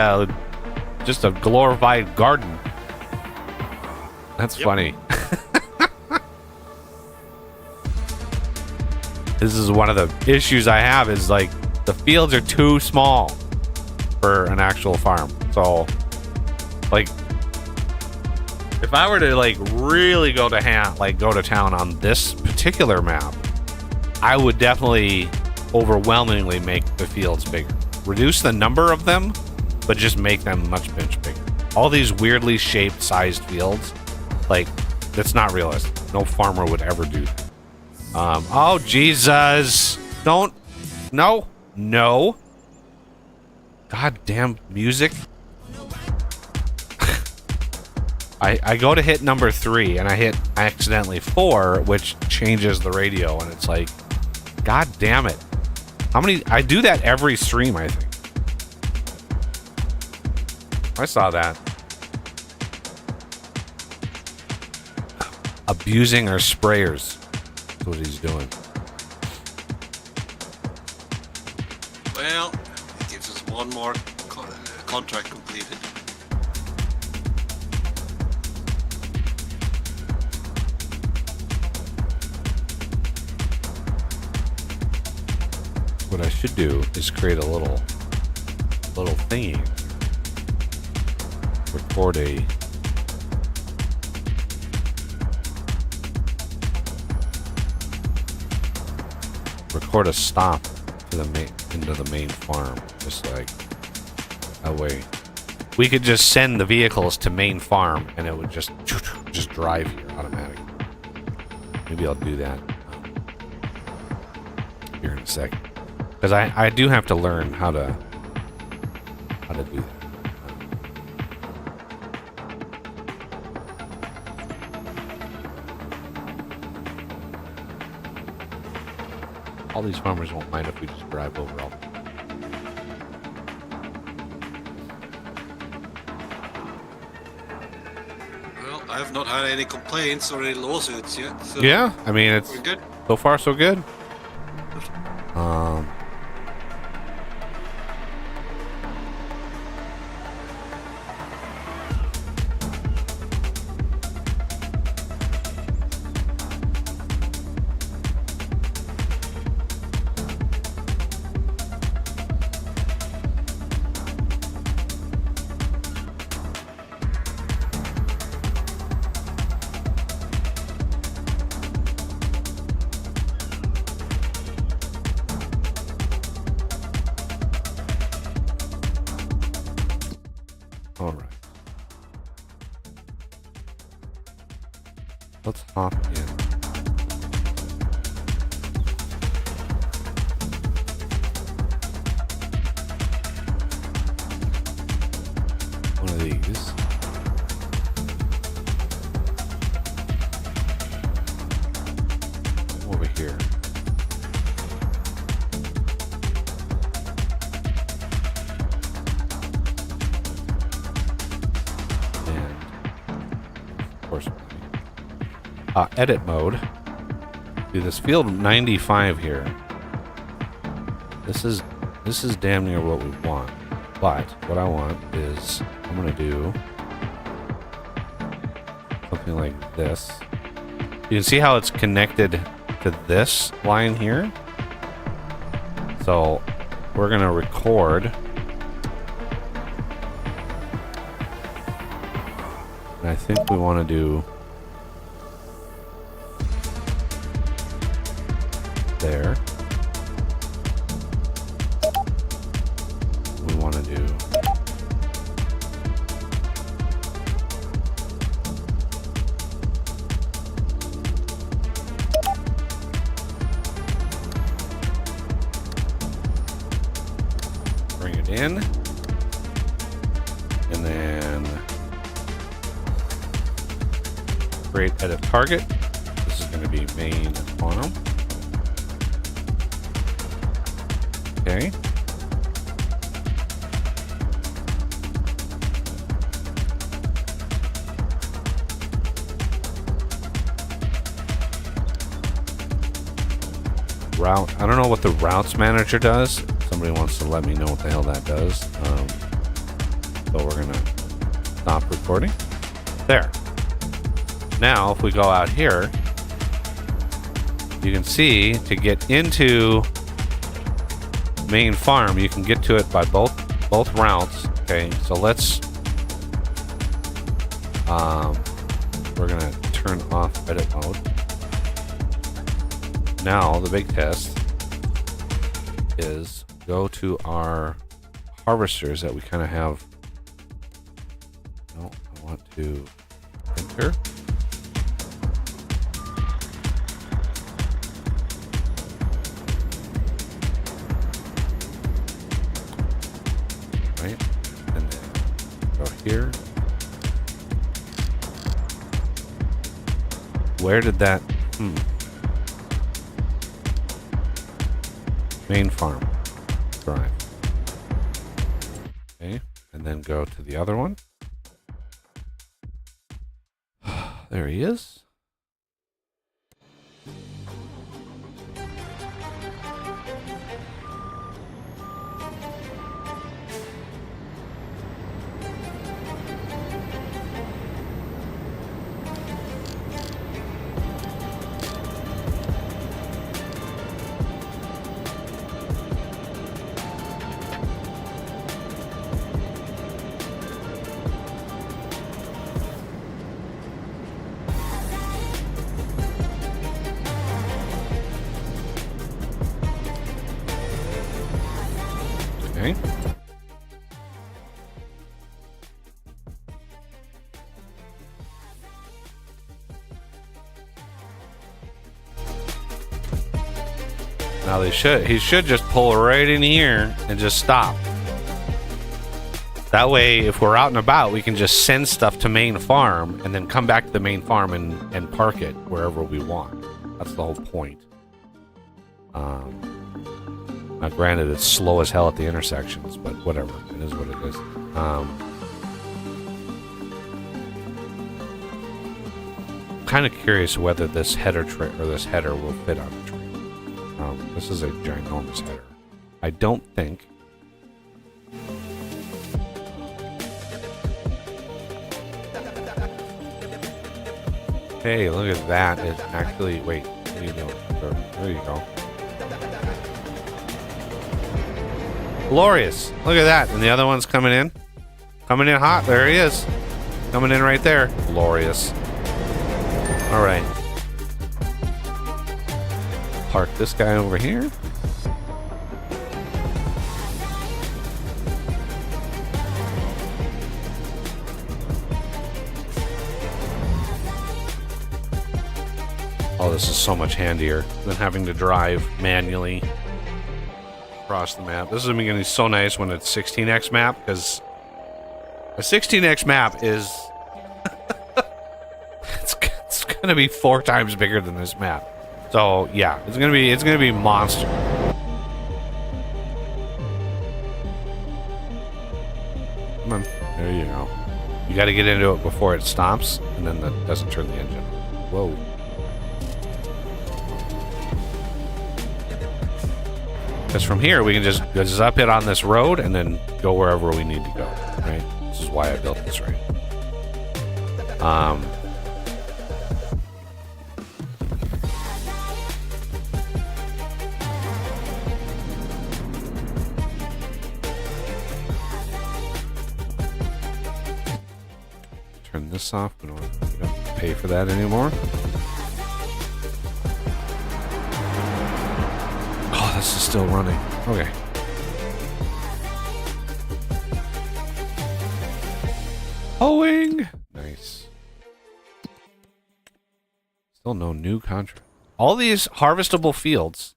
just a glorified garden. That's funny. This is one of the issues I have is like the fields are too small for an actual farm. So like if I were to like really go to town on this particular map, I would definitely overwhelmingly make the fields bigger. Reduce the number of them, but just make them much bigger. All these weirdly shaped sized fields, like, that's not realistic. No farmer would ever do that. Oh, Jesus. Don't. No. Goddamn music. I go to hit number 3, and I hit accidentally 4, which changes the radio, and it's like, God damn it. How many? I do that every stream, I think. I saw that. Abusing our sprayers. That's what he's doing. Well, it gives us one more contract completed. What I should do is create a little thingy. Record a stop to into the main farm, just like that way. We could just send the vehicles to main farm, and it would just drive here automatically. Maybe I'll do that here in a second, because I do have to learn how to do that. All these farmers won't mind if we just drive over all. Well, I have not had any complaints or any lawsuits yet. So Yeah, I mean, it's we're good. so far so good. All right. Let's hop in. One of these. Over here. Edit mode. Do this field 95 here. This is damn near what we want. But what I want is I'm gonna do something like this. You can see how it's connected to this line here. So we're gonna record. And I think we want to do there. We want to do bring it in, and then create edit target. This is going to be main quantum. Okay. Route. I don't know what the routes manager does. Somebody wants to let me know what the hell that does. So we're gonna stop recording. There. Now, if we go out here, you can see to get into main farm, you can get to it by both routes. Okay, so let's we're gonna turn off edit mode. Now the big test is go to our harvesters that we kind of have. No, I want to enter. Here. Where did that main farm drive? Okay, and then go to the other one. There he is. Okay. Now he should just pull right in here and just stop. That way, if we're out and about, we can just send stuff to main farm and then come back to the main farm and park it wherever we want. That's the whole point. Now, granted, it's slow as hell at the intersections, but whatever. It is what it is. Kind of curious whether this header will fit on the train. This is a ginormous header. I don't think. Hey, look at that. It actually, wait, what are you doing? There you go. Glorious. Look at that. And the other one's coming in. Coming in hot. There he is. Coming in right there. Glorious. All right. Park this guy over here. this is so much handier than having to drive manually across the map. This is going to be so nice when it's 16x map, because a 16x map is it's going to be 4 times bigger than this map. So yeah, it's going to be monster. Come on, there you go. You got to get into it before it stops, and then that doesn't turn the engine on. Whoa. Because from here, we can just up it on this road and then go wherever we need to go, right? This is why I built this, right? Turn this off. We don't have to pay for that anymore. This is still running. Okay. Hoeing! Nice. Still no new contract. All these harvestable fields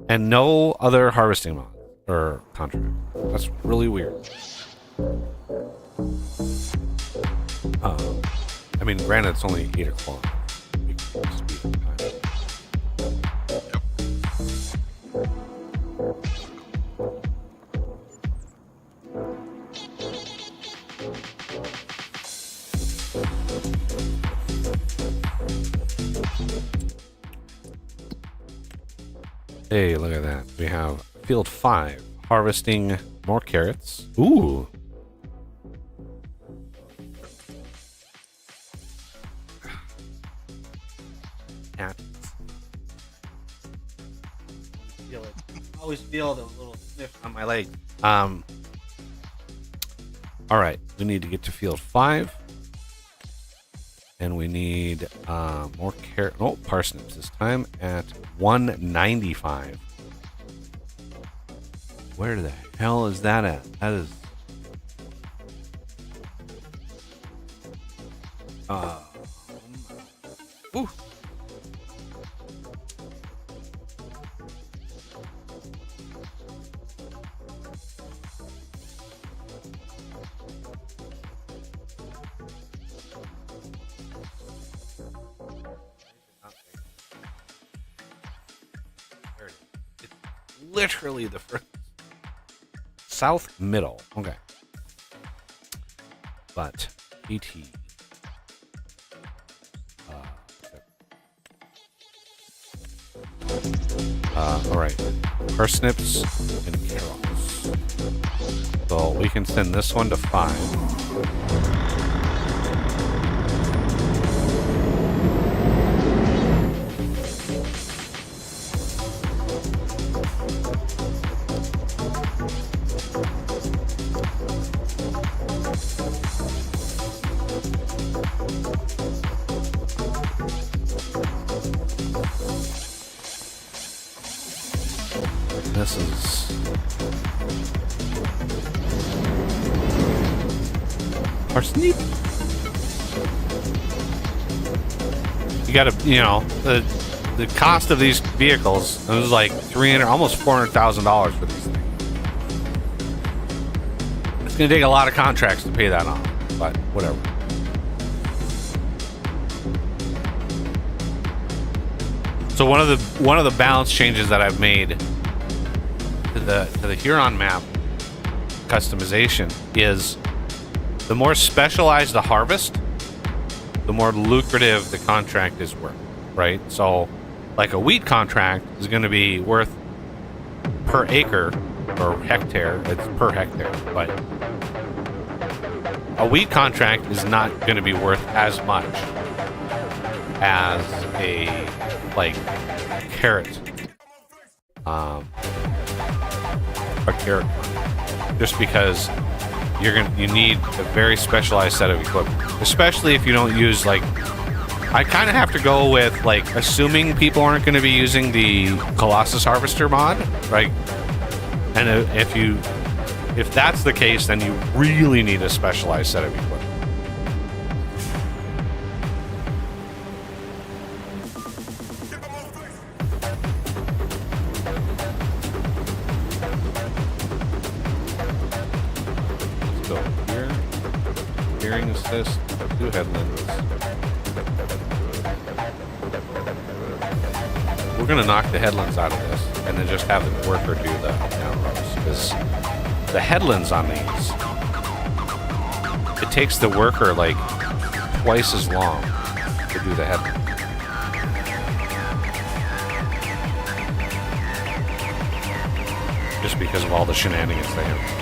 and no other harvesting mod or contract. That's really weird. I mean, granted, it's only 8 o'clock. We can just beat the time. Hey, look at that. We have field 5, harvesting more carrots. Ooh. Cats. Feel it. I always feel the little sniff on my leg. All right, we need to get to field 5. And we need more carrot. Oh, parsnips this time at 195. Where the hell is that at? That is. Ooh. Literally the first south middle. Okay. But ET. All right. Parsnips and carrots. So we can send this one to 5. This is parsnip. You gotta, the cost of these vehicles, it was like almost $400,000 for these things. It's gonna take a lot of contracts to pay that off, but whatever. So one of the balance changes that I've made to the Huron map customization is the more specialized the harvest, the more lucrative the contract is worth, right? So like a wheat contract is going to be worth per acre or hectare, it's per hectare, but a wheat contract is not going to be worth as much as a carrot a carrot farm, just because you need a very specialized set of equipment, especially if you don't use I kind of have to go with assuming people aren't going to be using the Colossus Harvester mod, right? And if that's the case, then you really need a specialized set of equipment. steering assist, 2 headlands. We're gonna knock the headlands out of this, and then just have the worker do the up-down rows. Because the headlands on these, it takes the worker like twice as long to do the headland. Just because of all the shenanigans they have.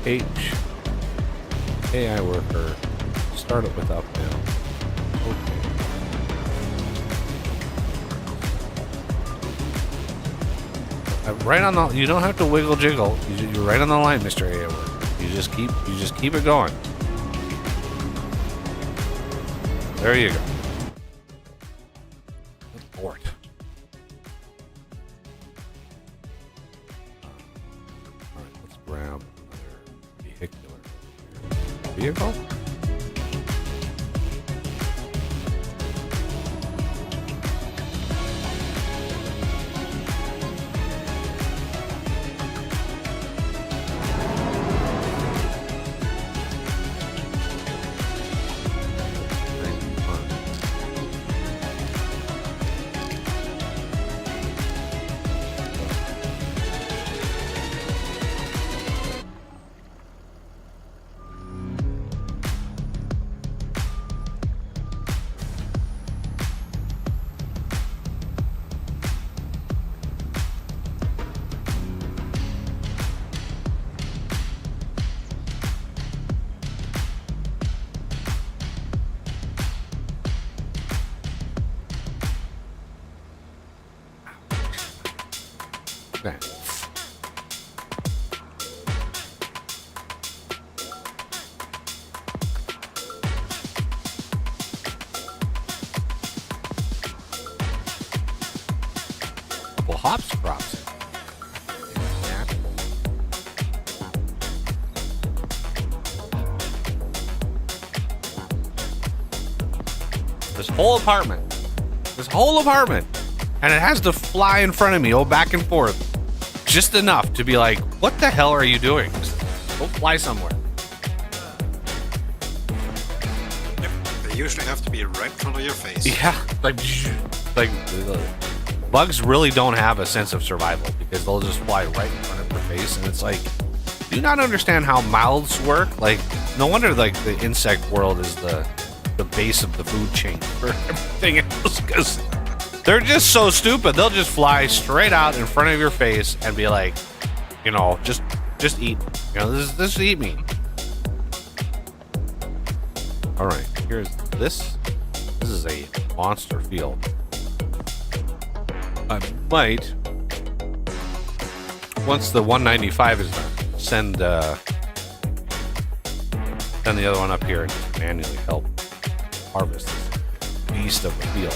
H, AI worker, start it with up now. Okay. Right on the, you don't have to wiggle jiggle. You're right on the line, Mr. AI worker. You just keep it going. There you go. Abort. Alright, let's grab another vehicle. Okay. Couple hops crops. This whole apartment, and it has to fly in front of me, back and forth, just enough to be like, what the hell are you doing? Just go fly somewhere. Yep. They usually have to be right in front of your face. Yeah, like bugs really don't have a sense of survival because they'll just fly right in front of your face, and it's like, do you not understand how mouths work? Like, no wonder like the insect world is the base of the food chain for everything else, because they're just so stupid. They'll just fly straight out in front of your face and be like, you know, just eat. You know, this eat me. All right, here's this. This is a monster field. I might, once the 195 is done, send the other one up here and just manually help harvest this beast of the field.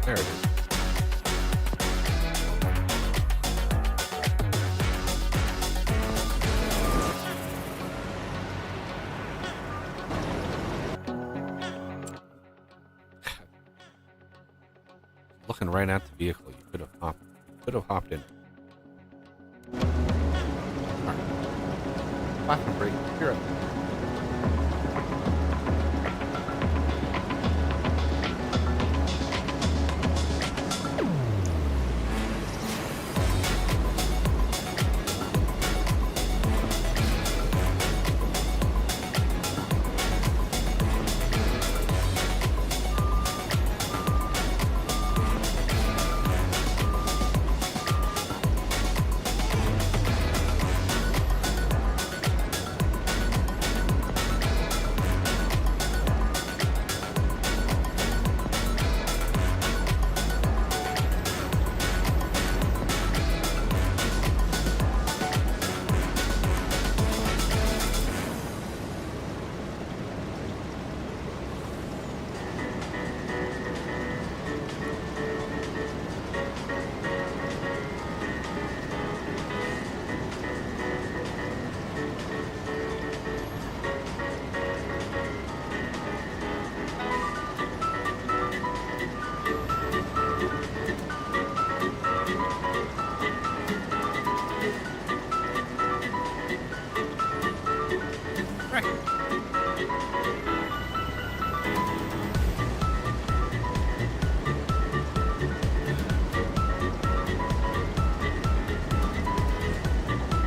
There it is. Looking right at the vehicle, you could have hopped in. All right. Bathroom break. Here.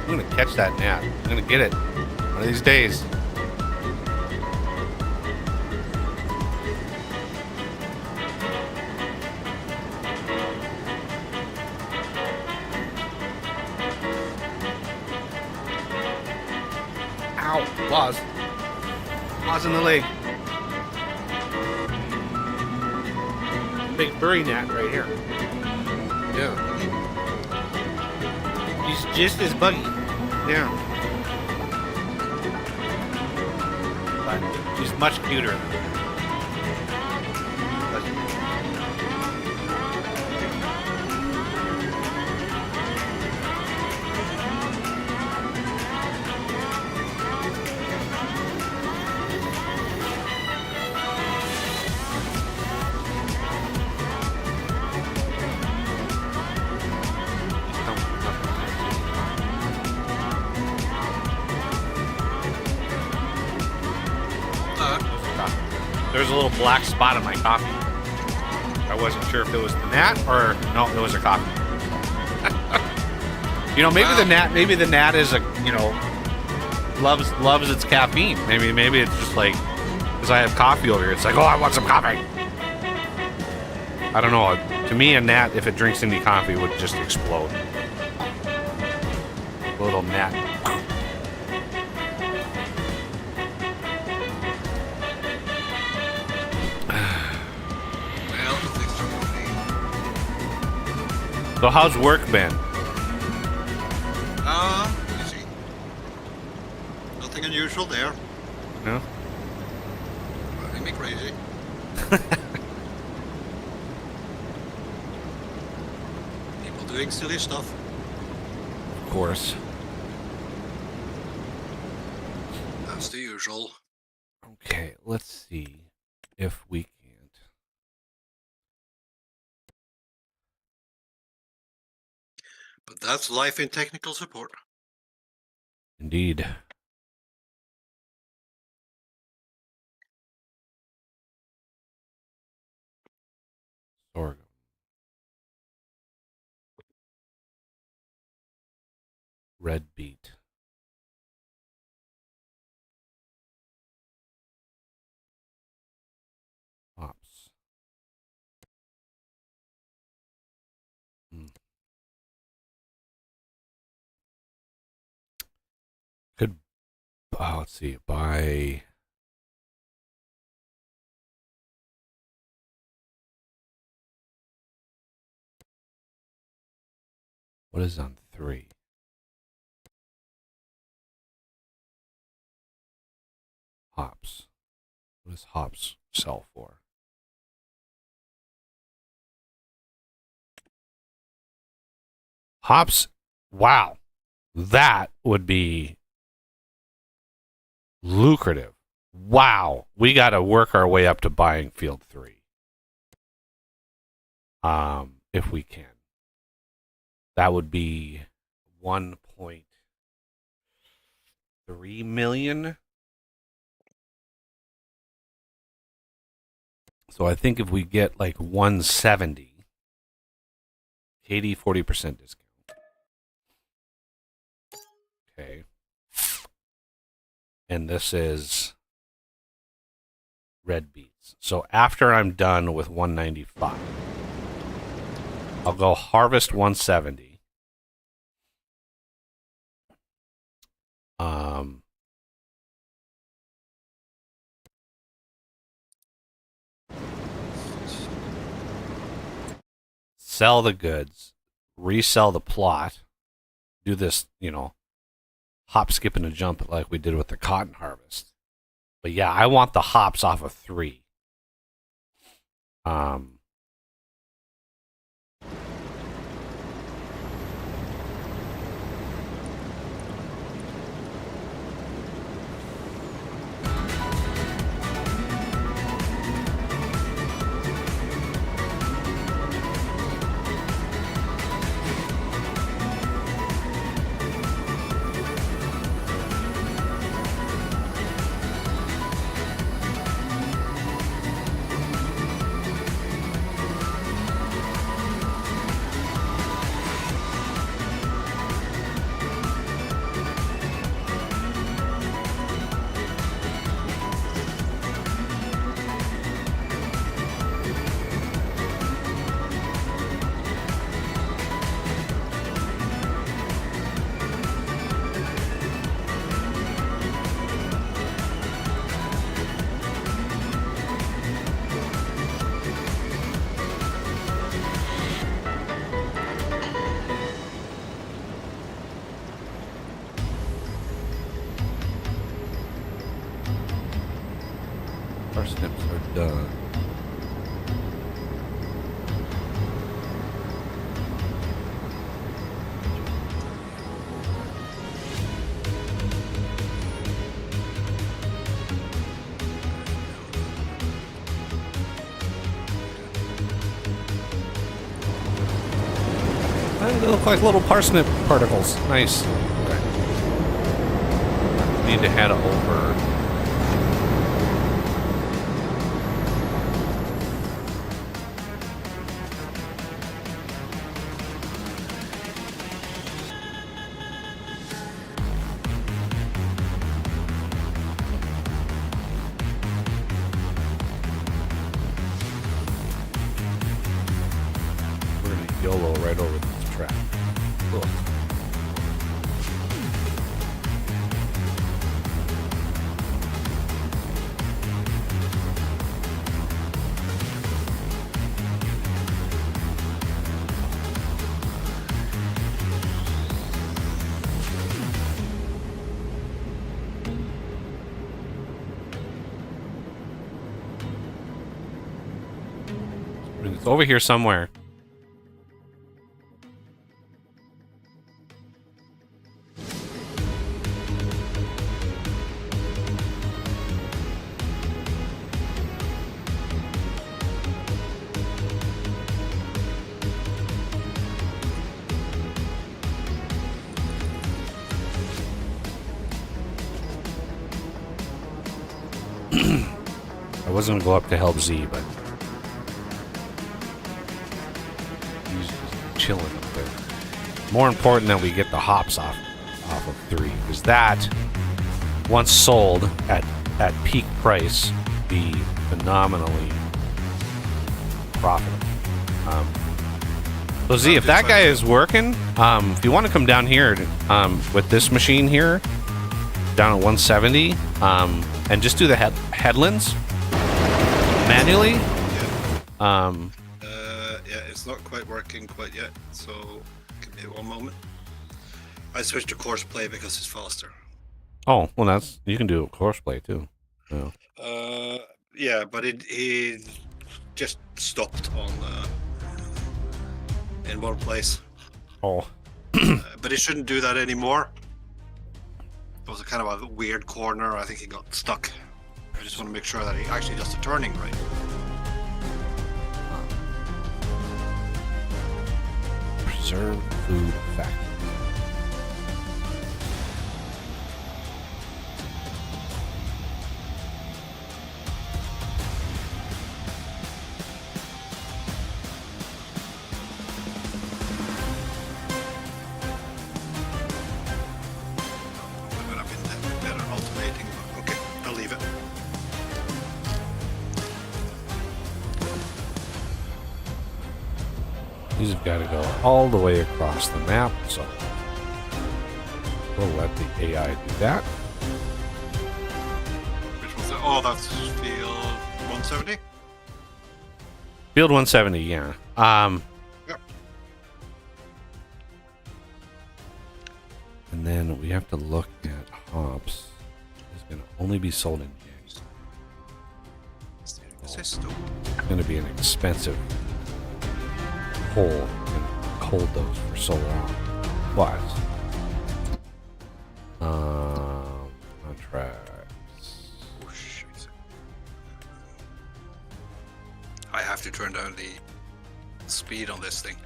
I'm gonna catch that gnat. I'm gonna get it one of these days. Ow, claws. Claws in the leg. Big furry gnat right here. Yeah. He's just as buggy. Yeah. But she's much cuter. There's a little black spot on my coffee. I wasn't sure if it was the gnat or no, it was a coffee. You know, maybe the gnat is loves its caffeine. Maybe it's just like, because I have coffee over here. It's like, oh, I want some coffee. I don't know. To me, a gnat, if it drinks any coffee, would just explode. A little gnat. Well, the fixture will be. So how's work been? Easy. Nothing unusual there. No? Driving me crazy. People doing silly stuff. Of course. That's the usual. Okay, let's see if we can't. But that's life in technical support. Indeed. Sorghum. Red beet. Hops. Could, let's see, buy. What is on 3? Hops. What does hops sell for? Hops, wow. That would be lucrative. Wow. We got to work our way up to buying field 3. If we can. That would be 1.3 million. So I think if we get like 170, Katie 40% discount. Okay. And this is red beets. So after I'm done with 195, I'll go harvest 170. Sell the goods, resell the plot, do this, hop, skip, and a jump like we did with the cotton harvest. But yeah, I want the hops off of 3. Parsnips are done. They look like little parsnip particles. Nice. Okay. Need to head over. right over this track. Cool. It's over here somewhere. I was gonna go up to help Z, but he's just chilling up there. More important that we get the hops off of 3, because that, once sold at peak price, be phenomenally profitable. So Z, if that guy is working, if you want to come down here with this machine here, down at 170, and just do the headlands manually. Yeah, it's not quite working quite yet, so give me one moment. I switched to course play because it's faster. Oh, well, you can do a course play too. Yeah. Yeah, but it just stopped on in one place. Oh. But it shouldn't do that anymore. It was a kind of a weird corner. I think he got stuck. I just want to make sure that he actually does the turning right. Preserve food factor. I would have been better alternating, but okay, I'll leave it. These have got to go all the way across the map, so we'll let the AI do that. Which was it? Oh, that's field 170? Field 170, yeah. Yep. And then we have to look at hops. It's going to only be sold in James. It's going to be an expensive hole and hold those for so long. But contracts. Oh, shit. I have to turn down the speed on this thing.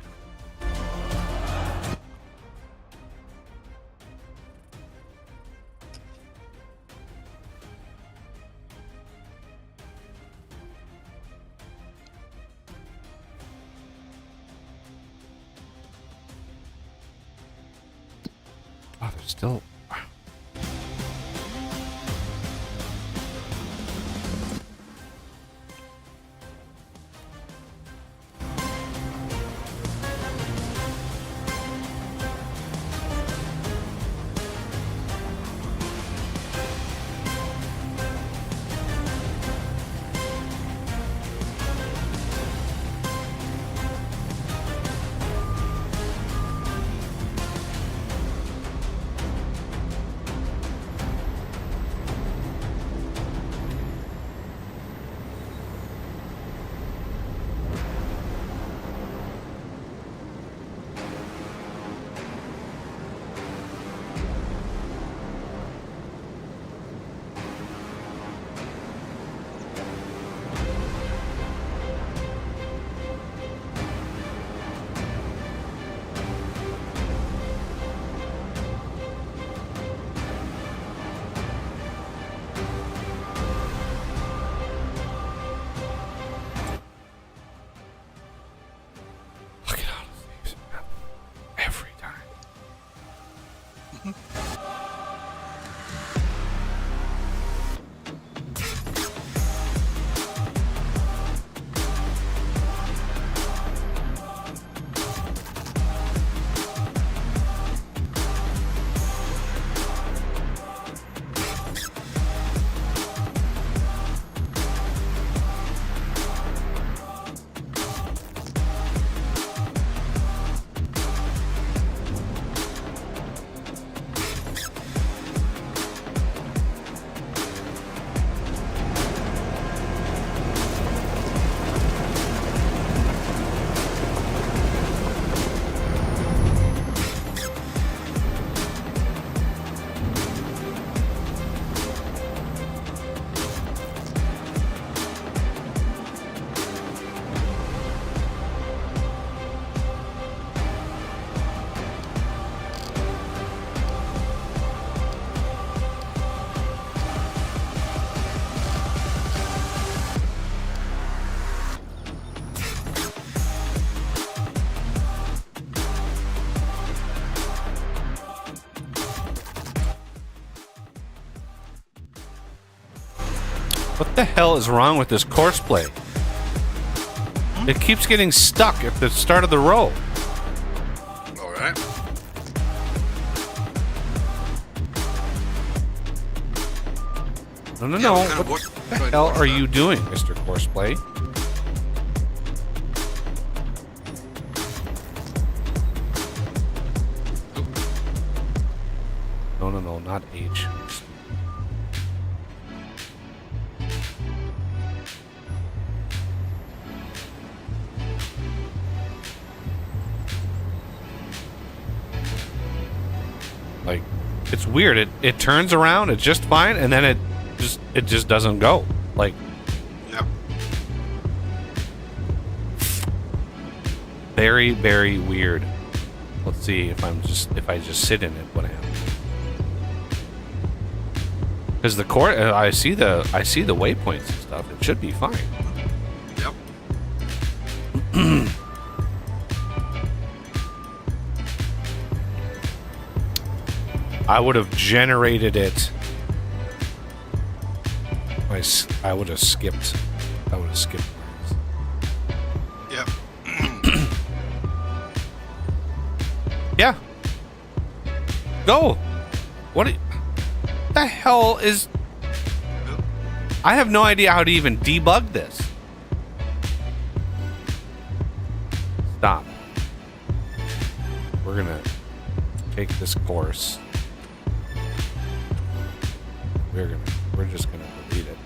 Oh, there's still. What the hell is wrong with this course play? It keeps getting stuck at the start of the row. All right. No, no, Yeah, no. we're kind of What the trying to hell watch are that. you doing, Mr. Courseplay? No, no, no, not H. Like, it's weird. It turns around, it's just fine, and then it just doesn't go. Like, Yeah. very, very weird. Let's see if I just sit in it, what happens? Because the court, I see the waypoints and stuff. It should be fine. Yep. I would have generated it. I would have skipped. I would have skipped. Yep. Yeah. Go. What the hell is... I have no idea how to even debug this. Stop. We're gonna take this course. We're just gonna delete it.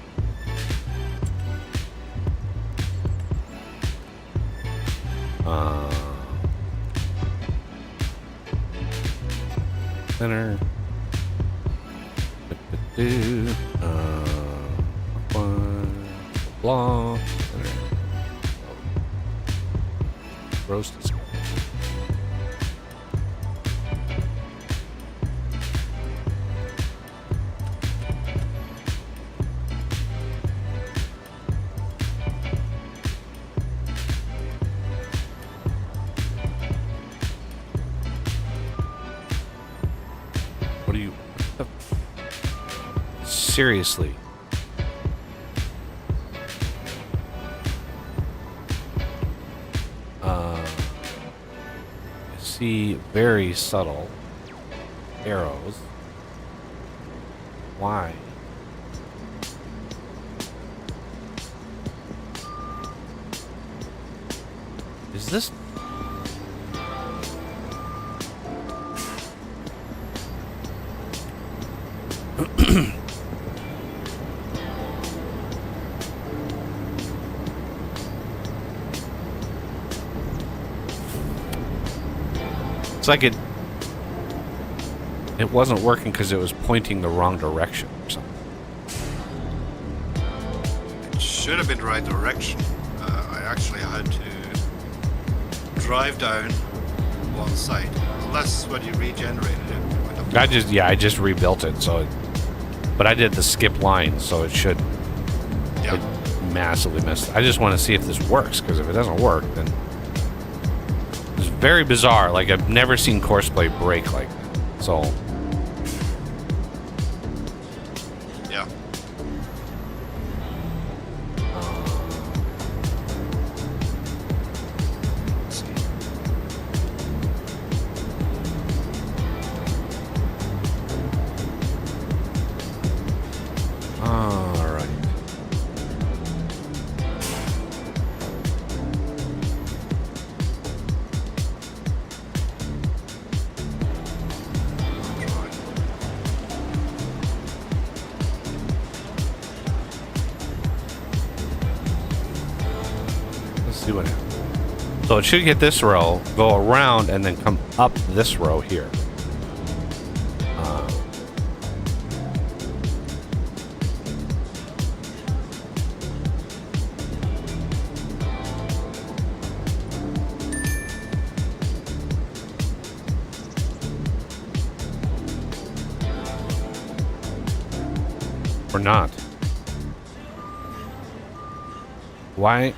Center. Blah. Center. Roast is. What are you... What the, seriously. I see very subtle arrows. Why? Is this... It's like it wasn't working because it was pointing the wrong direction or something. It should have been the right direction. I actually had to drive down one side. Unless when you regenerated it, it went up. I just rebuilt it, so but I did the skip line, so it should Yeah. it massively missed. I just want to see if this works, because if it doesn't work, then it's very bizarre. Like, I've never seen Courseplay break like that. So Yeah. Let's see. all right. Let's see what happens. So it should hit this row, go around, and then come up this row here. Or not. Why?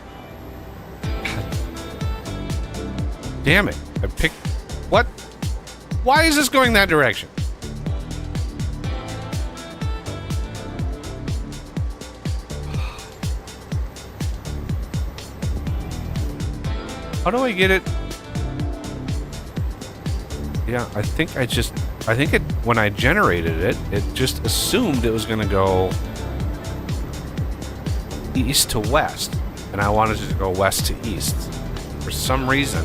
Damn it. I picked... What? Why is this going that direction? How do I get it? Yeah, I think it, when I generated it, it just assumed it was going to go east to west, and I wanted it to go west to east. For some reason.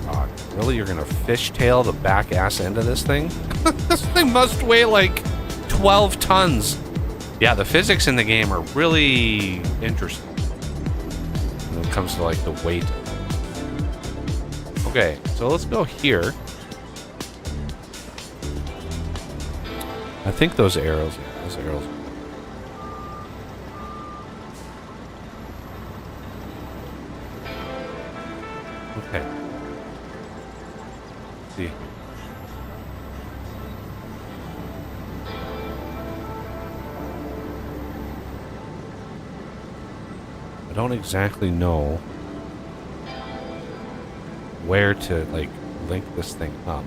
God, really? You're going to fishtail the back ass end of this thing? This thing must weigh like 12 tons. Yeah, the physics in the game are really interesting when it comes to like the weight. Okay, so let's go here. I think those arrows. Okay. Let's see. I don't exactly know where to like link this thing up.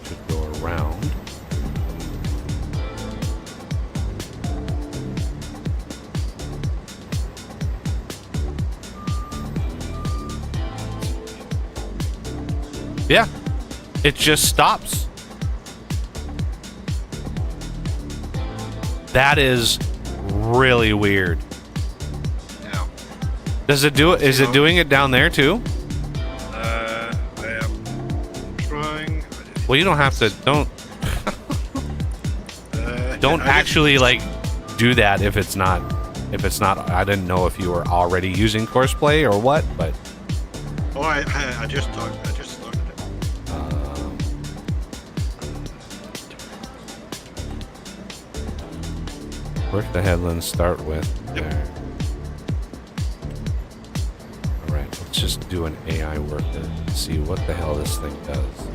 Should go around. Yeah, it just stops. That is really weird. Yeah. Does it do it? Is it doing it down there too? I am trying. Well, you don't have to. Don't actually like do that if it's not. If it's not, I didn't know if you were already using Courseplay or what, but. Oh, I just started it. Where the headlands start with? Yep. There. All right, let's just do an AI work to see what the hell this thing does.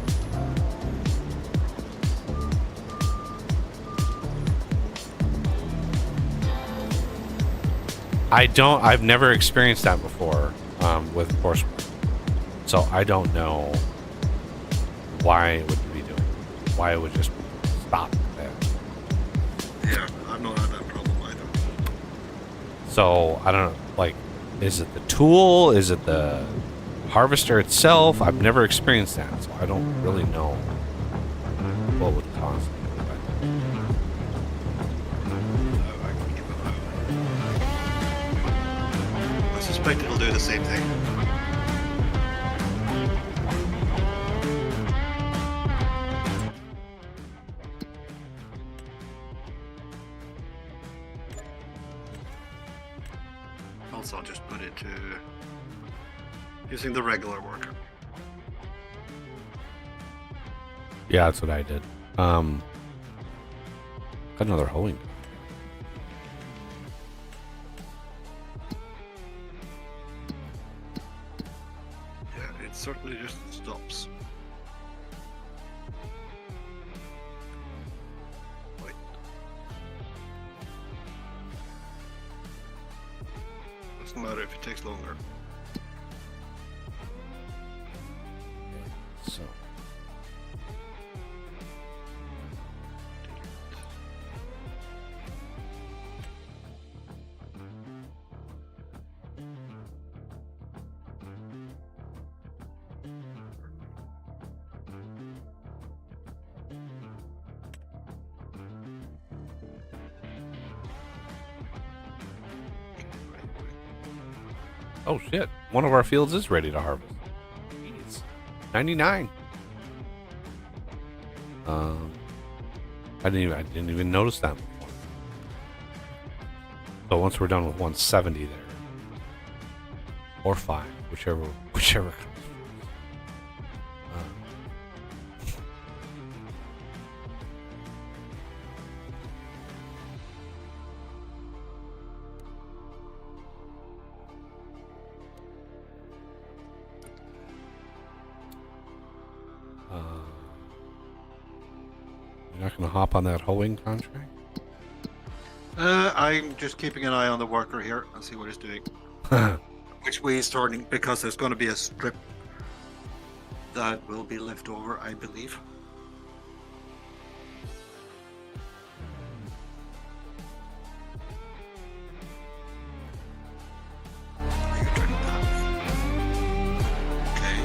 I've never experienced that before with Courseplay, so I don't know why it would be doing it. Why it would just stop there. Yeah, I've not had that problem either. So I don't know, like, is it the tool? Is it the harvester itself? I've never experienced that, so I don't really know what would cause it. I suspect it'll do the same thing. Also, I'll just put it to using the regular work. Yeah, that's what I did. Got another hoeing. Yeah, it certainly just stops. Wait. Doesn't matter if it takes longer. So. Oh shit! One of our fields is ready to harvest. Jeez. 99. I didn't even notice that before. So once we're done with 170 there, or 5, whichever comes first. You're not going to hop on that hoeing contract? I'm just keeping an eye on the worker here and see what he's doing. Which way he's turning, because there's going to be a strip that will be left over, I believe. Are you turning that? Okay.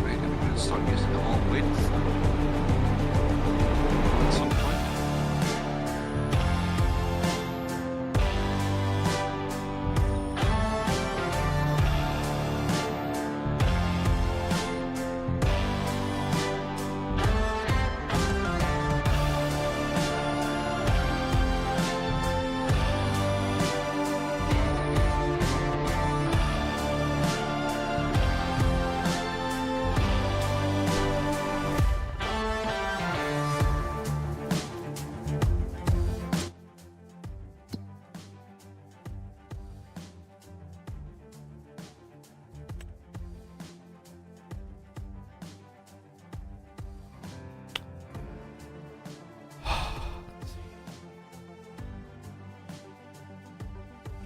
Right, I'm going to start using the whole width at some point.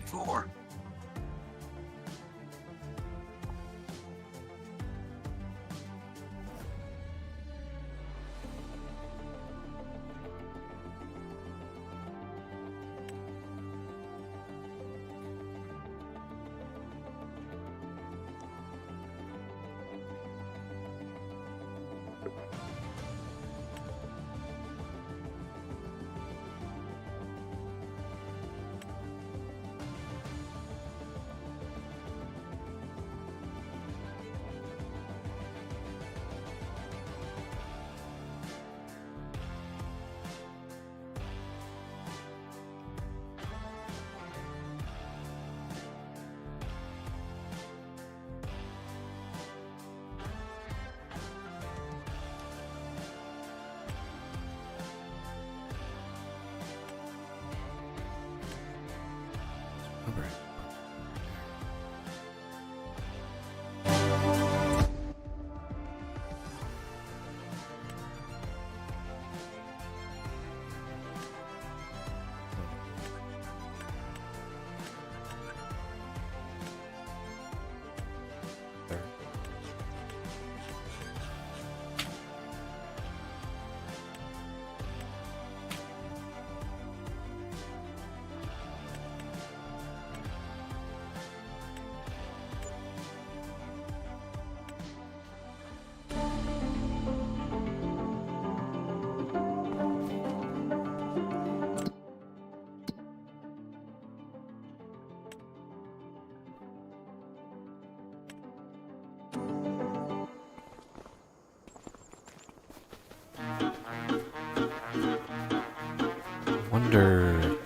Four. Wonder.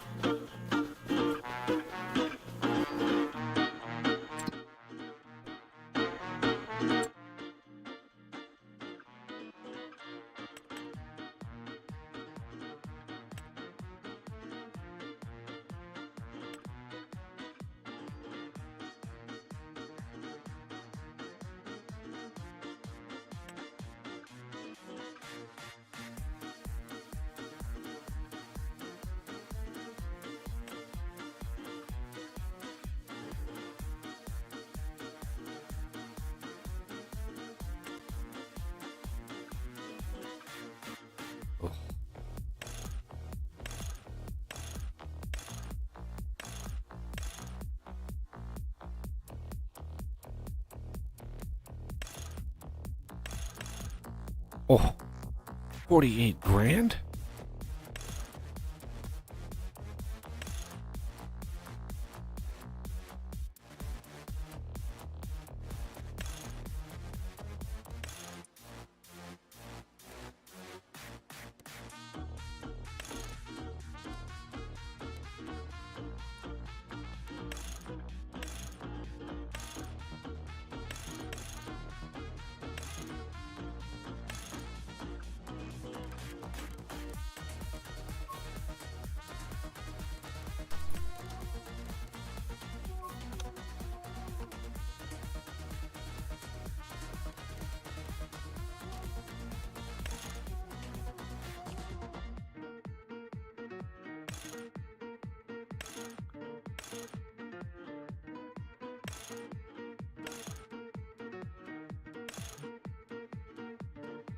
Oh, 48 grand?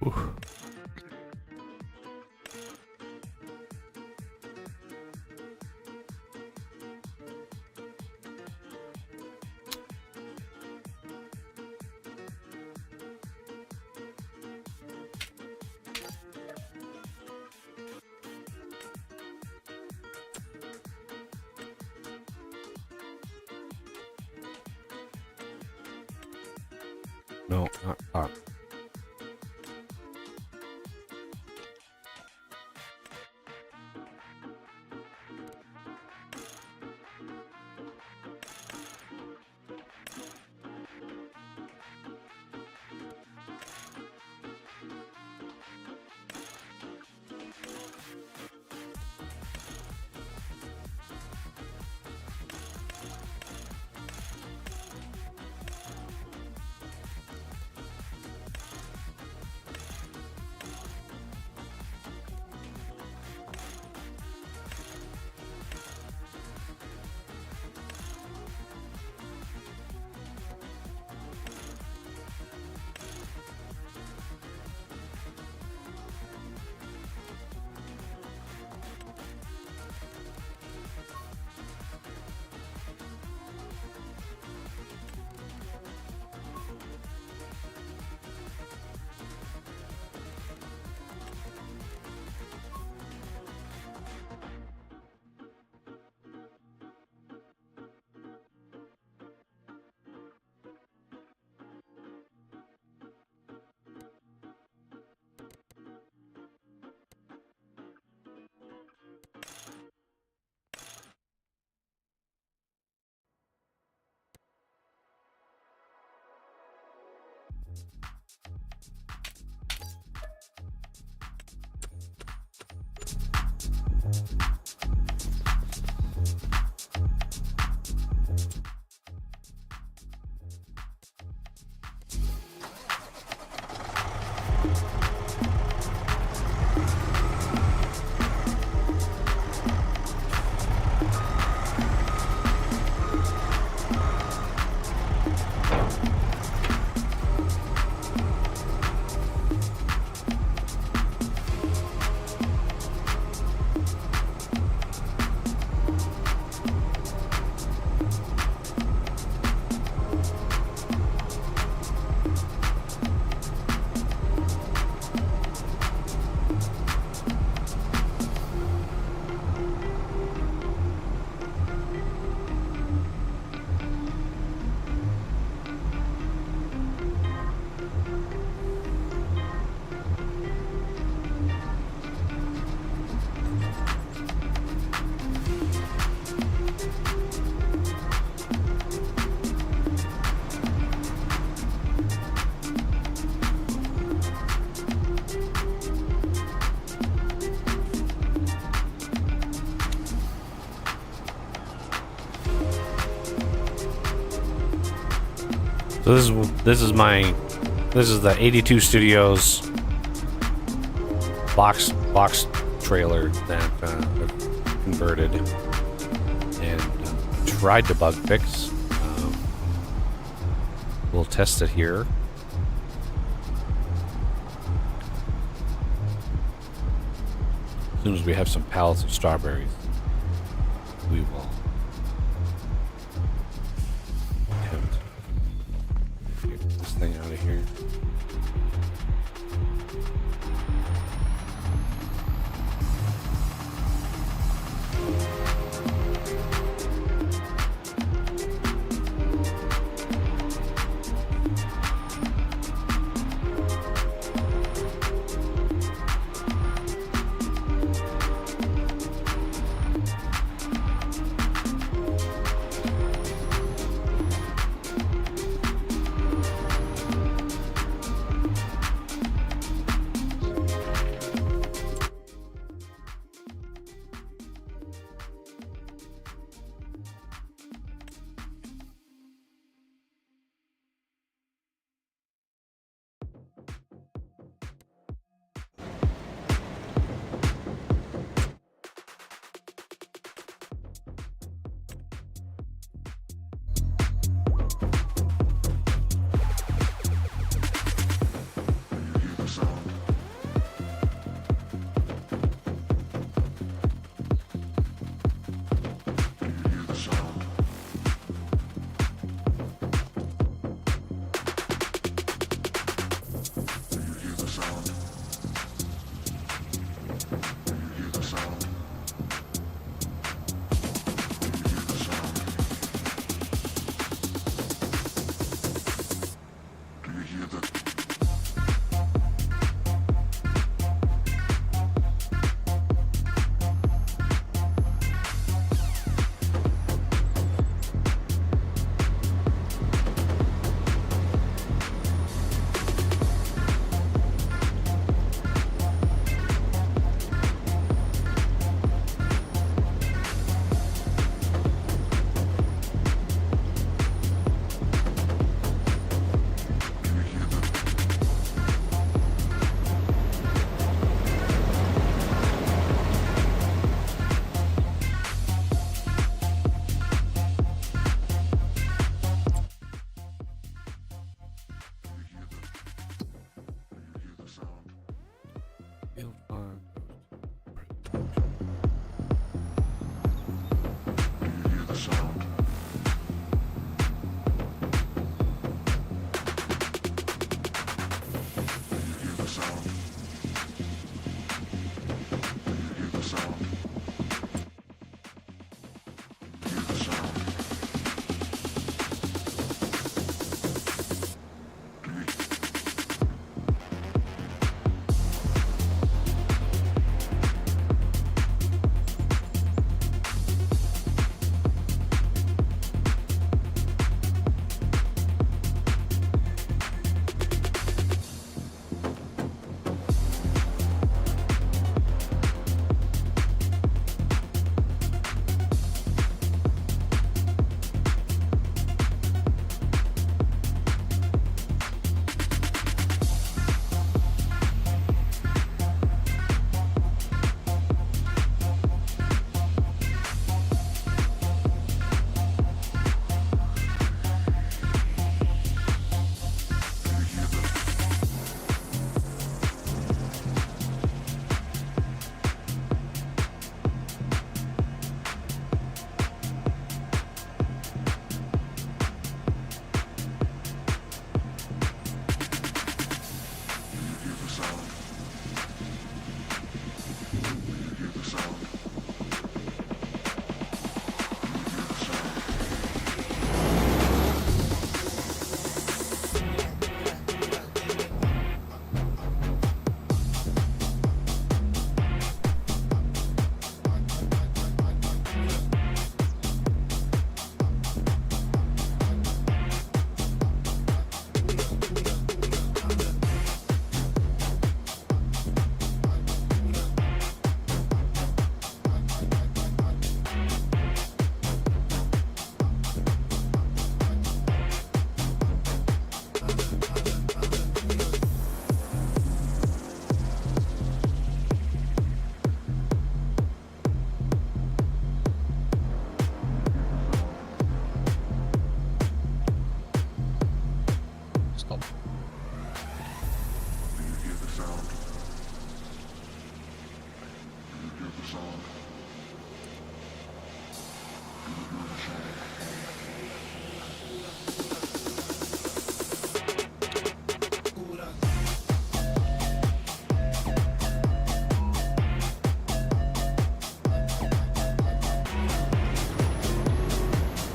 Ooh. No, not up. So this is the 82 Studios box trailer that I've converted and tried to bug fix. We'll test it here. As soon as we have some pallets of strawberries, we will attempt to get this thing out of here.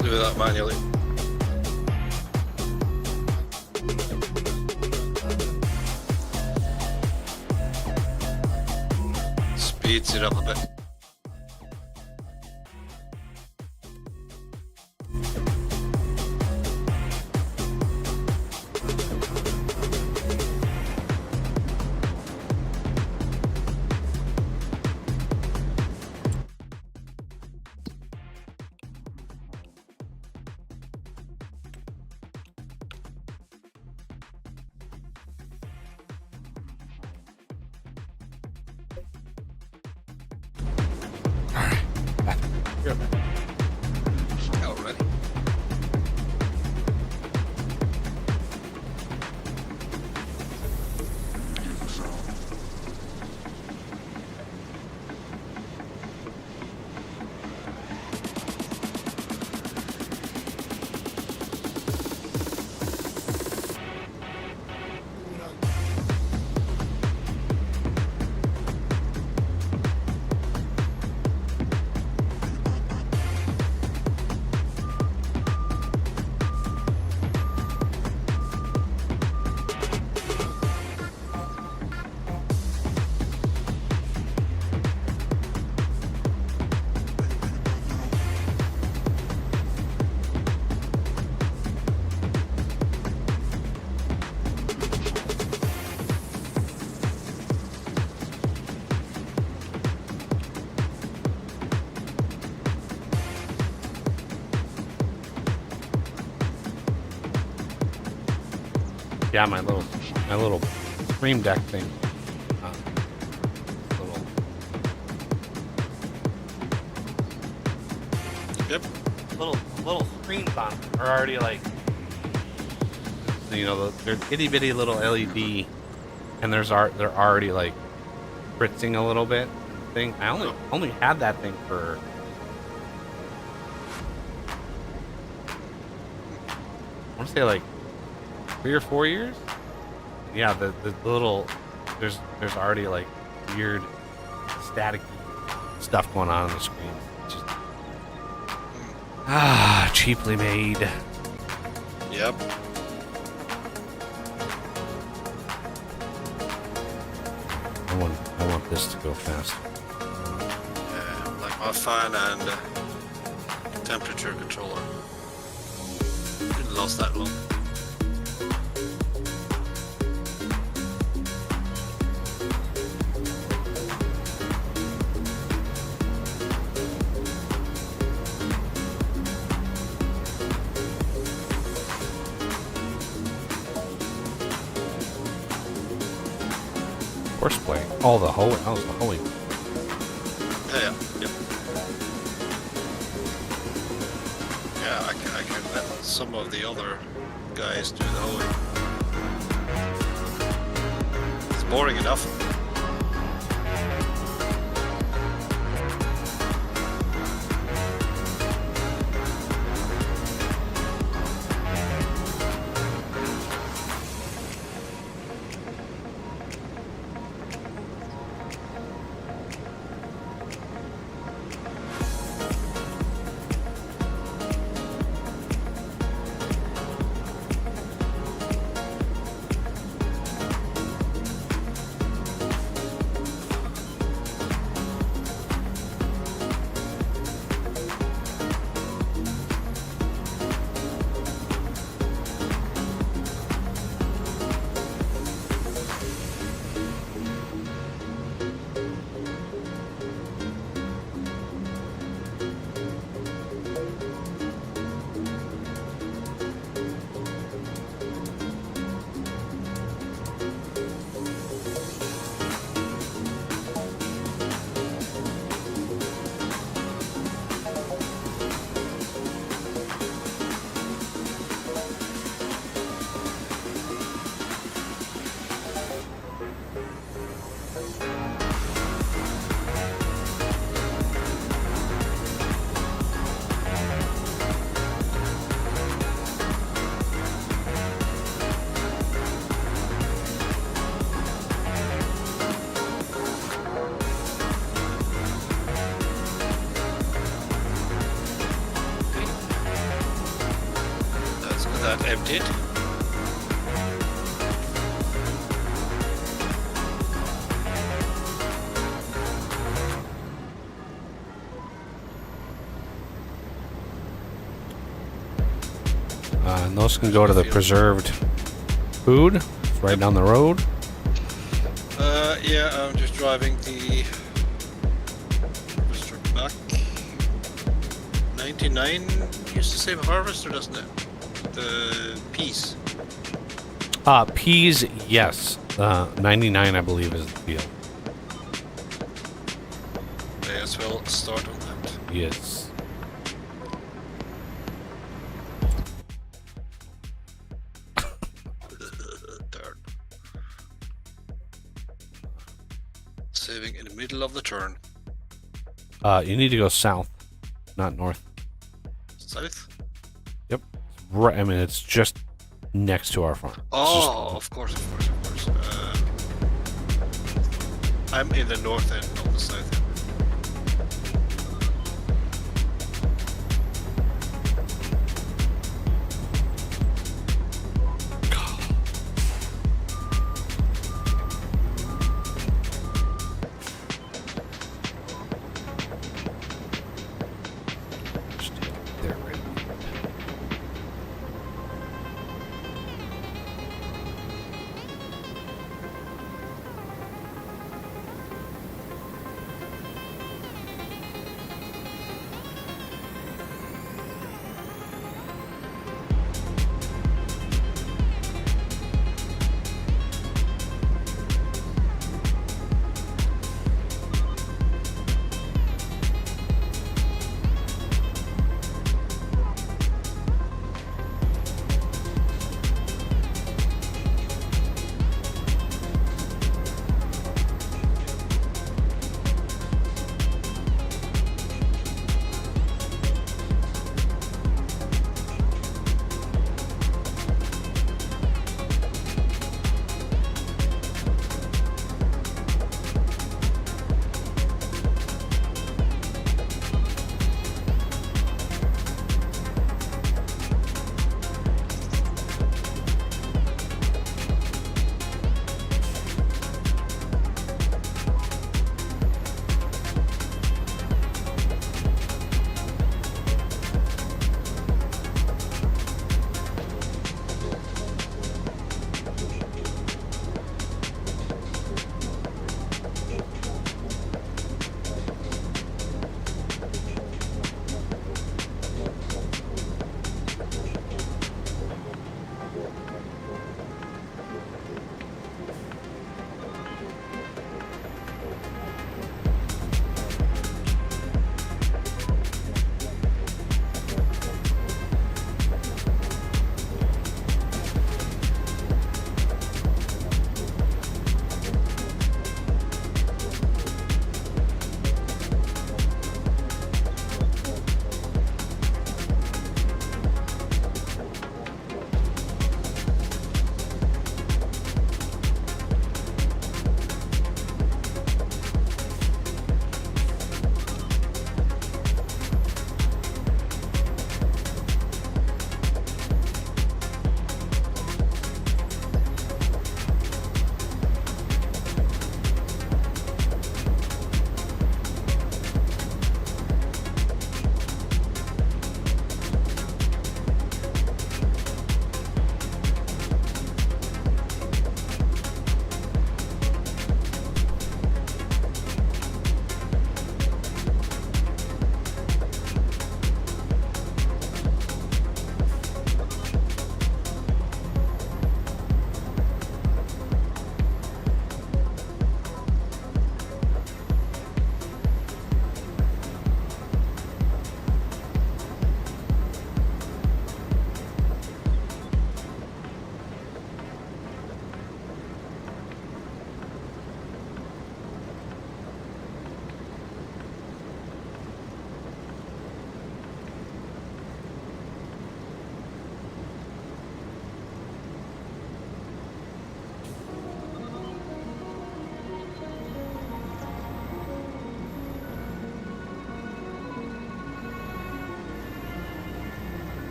Do that manually. Speeds it up a bit. Already. Yeah, my little stream deck thing. Little, Yep. little screens on it are already like, you know, they're itty bitty little LED, and they're already like fritzing a little bit. Thing I only had that thing for I want to say like 3 or 4 years. Yeah, the little there's already like weird staticky stuff going on the screen. Just, cheaply made. Yep. I want this to go fast. Like my fan and temperature controller. Didn't last that long. Horseplay. Oh, the hoe. That was the hoeing. Yeah. Yeah, I can let some of the other guys do the hoeing. It's boring enough. That emptied. And those can go to the preserved food. It's right down the road. Yeah, I'm just driving the harvester back. 99 used to save a harvester, doesn't it? The peas. Peas, yes. 99, I believe, is the field. May as well start on that. Yes. Darn. Saving in the middle of the turn. You need to go south, not north. South? Yep. Right. I mean, it's just next to our farm. Oh, of course. I'm in the north end, not the south end. There, right.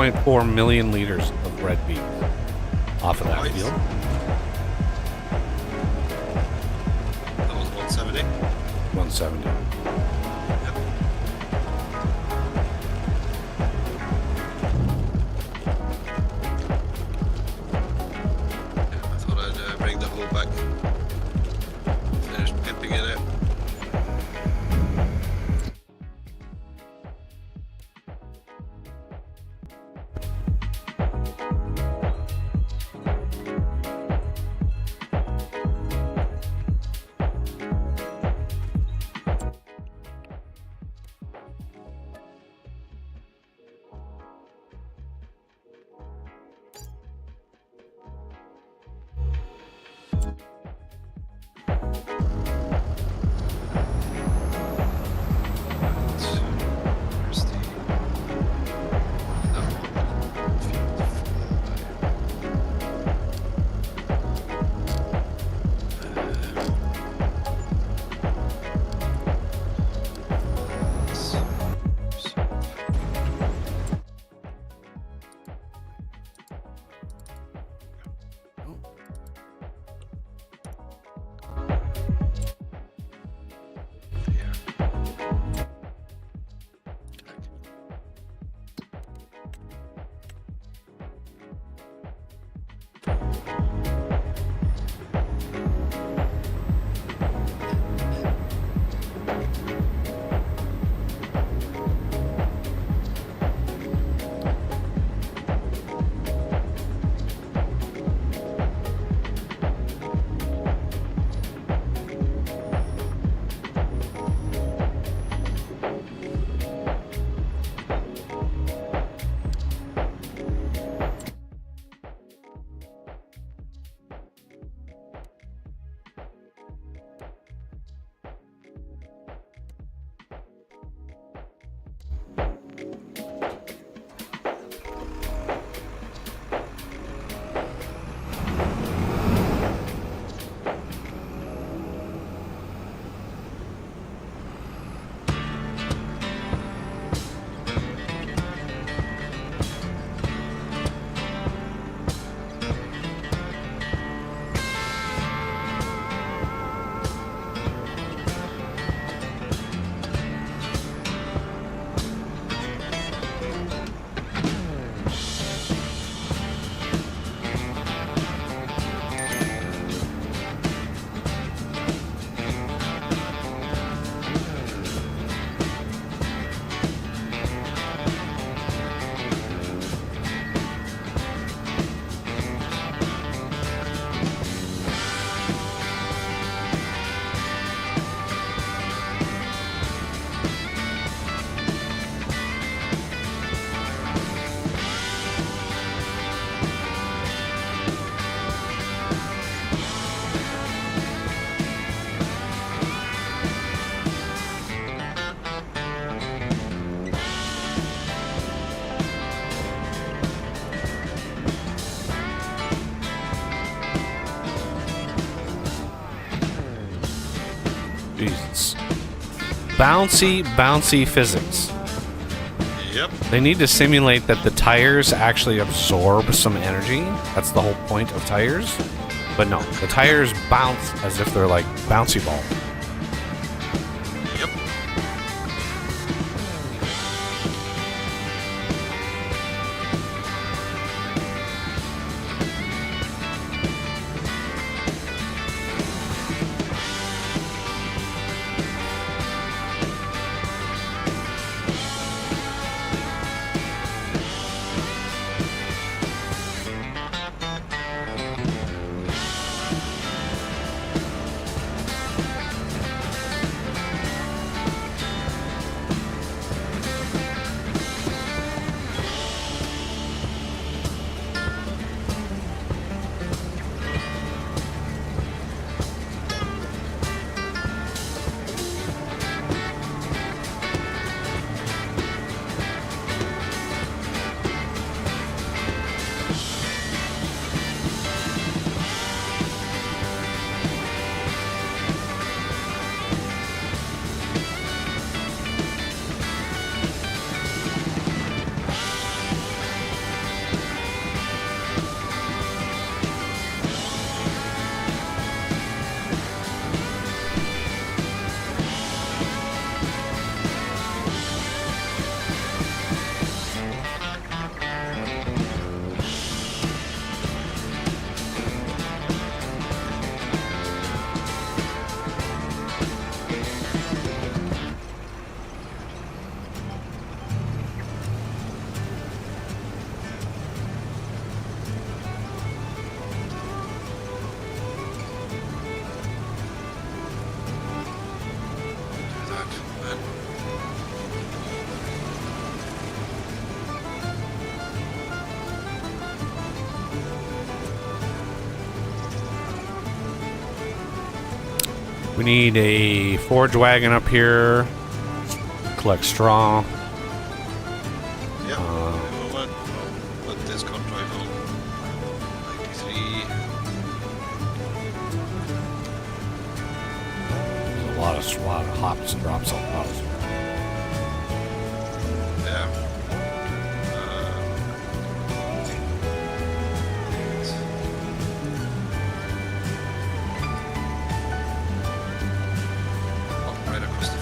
$1.4 million liters of red beans off of that Nice. field. That was 170. 170. Yep. I thought I'd bring the whole back. Finish pimping it out. Where's the... that one? Jesus. Bouncy physics. Yep. They need to simulate that the tires actually absorb some energy. That's the whole point of tires. But no, the tires bounce as if they're like bouncy ball. Yep. We need a forge wagon up here. Collect straw. Yeah. We'll put this contract on 93. There's a lot of hops and drops on those. Yeah. Right across the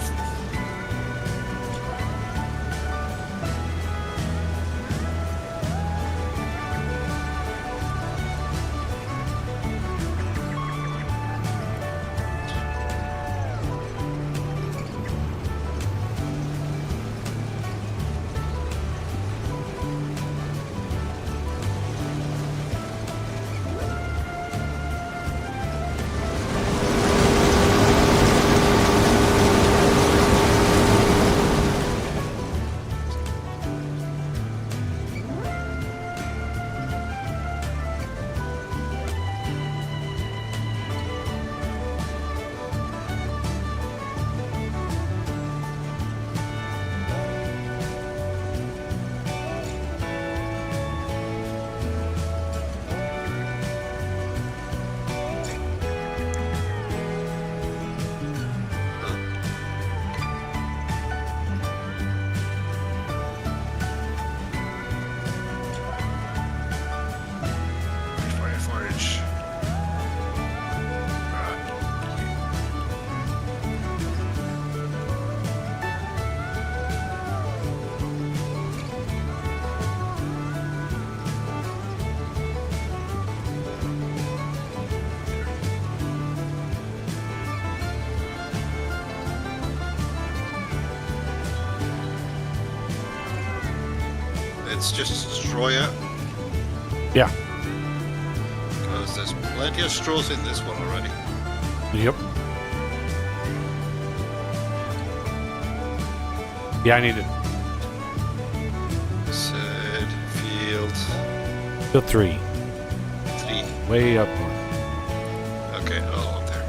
forage. Let's just destroy it, Yeah. because there's plenty of straws in this one already. Yep. Yeah, I need it. Said field The 3. 3. Way up. Okay, oh, up there.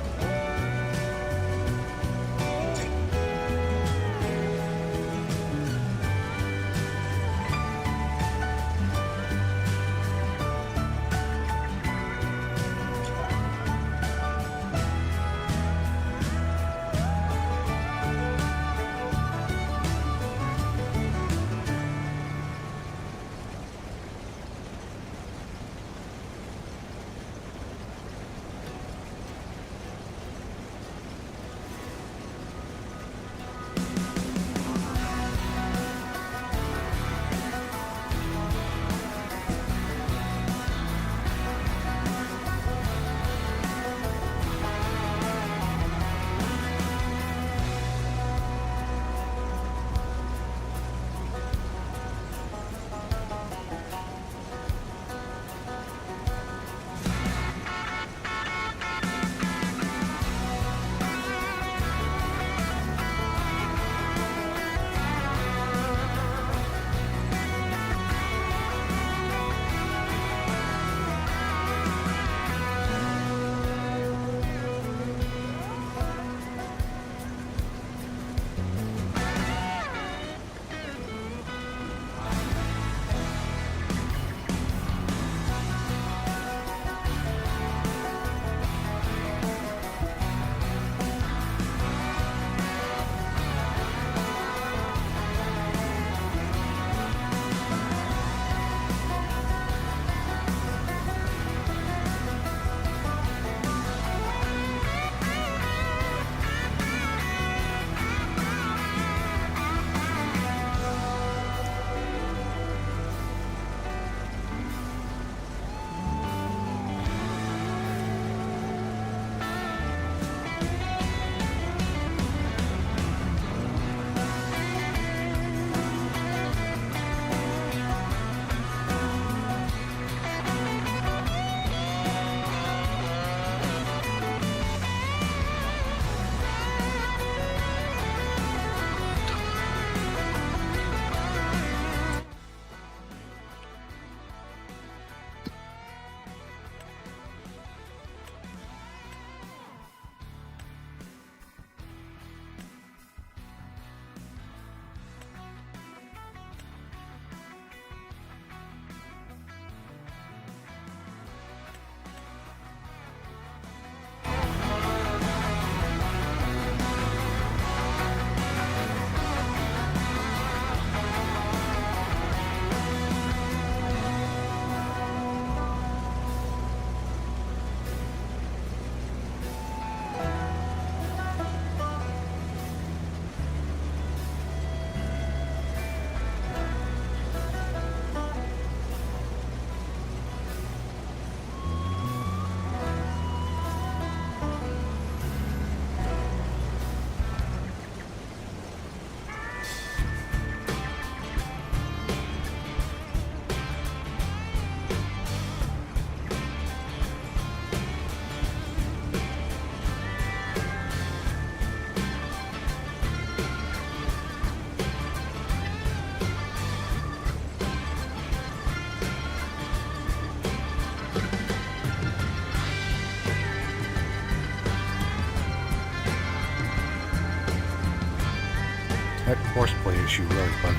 horseplay issue, really, but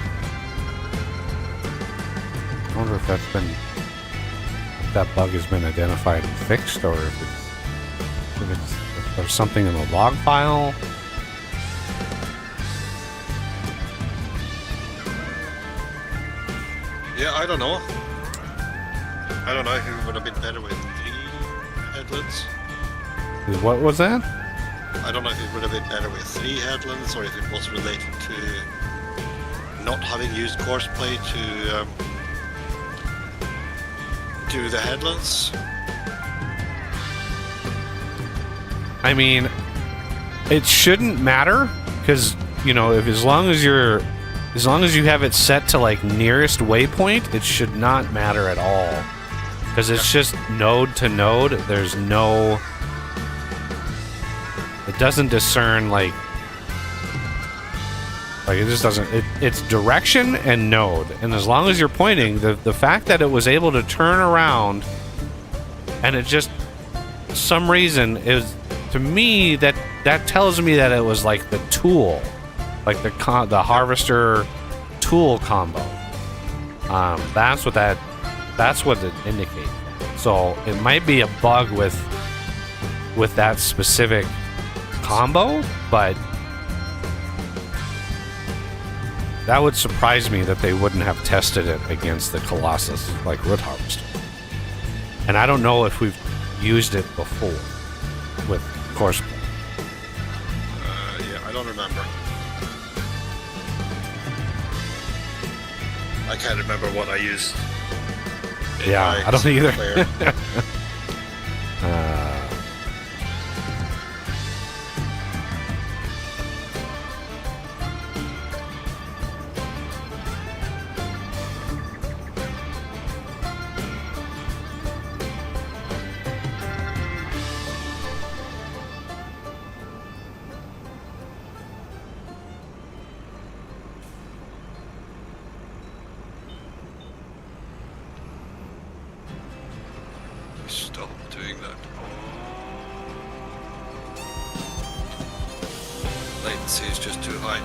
I wonder if that's been, if that bug has been identified and fixed, or if there's something in the log file. Yeah, I don't know. I don't know if it would have been better with 3 headlands. What was that? I don't know if it would have been better with 3 headlands, or if it was related to not having used courseplay to do the headlands. I mean, it shouldn't matter, because, you know, if as long as you have it set to like nearest waypoint, it should not matter at all, because it's just node to node. There's no, it doesn't discern like it just doesn't. It's direction and node, and as long as you're pointing, the fact that it was able to turn around, and it just, some reason is, to me, that tells me that it was like the tool, like the harvester tool combo. That's what it indicates. So it might be a bug with that specific combo, but that would surprise me that they wouldn't have tested it against the Colossus like root harvester. And I don't know if we've used it before with courseplay. Yeah, I don't remember. I can't remember what I used. Yeah, I don't either. Stop doing that. Latency is just too high.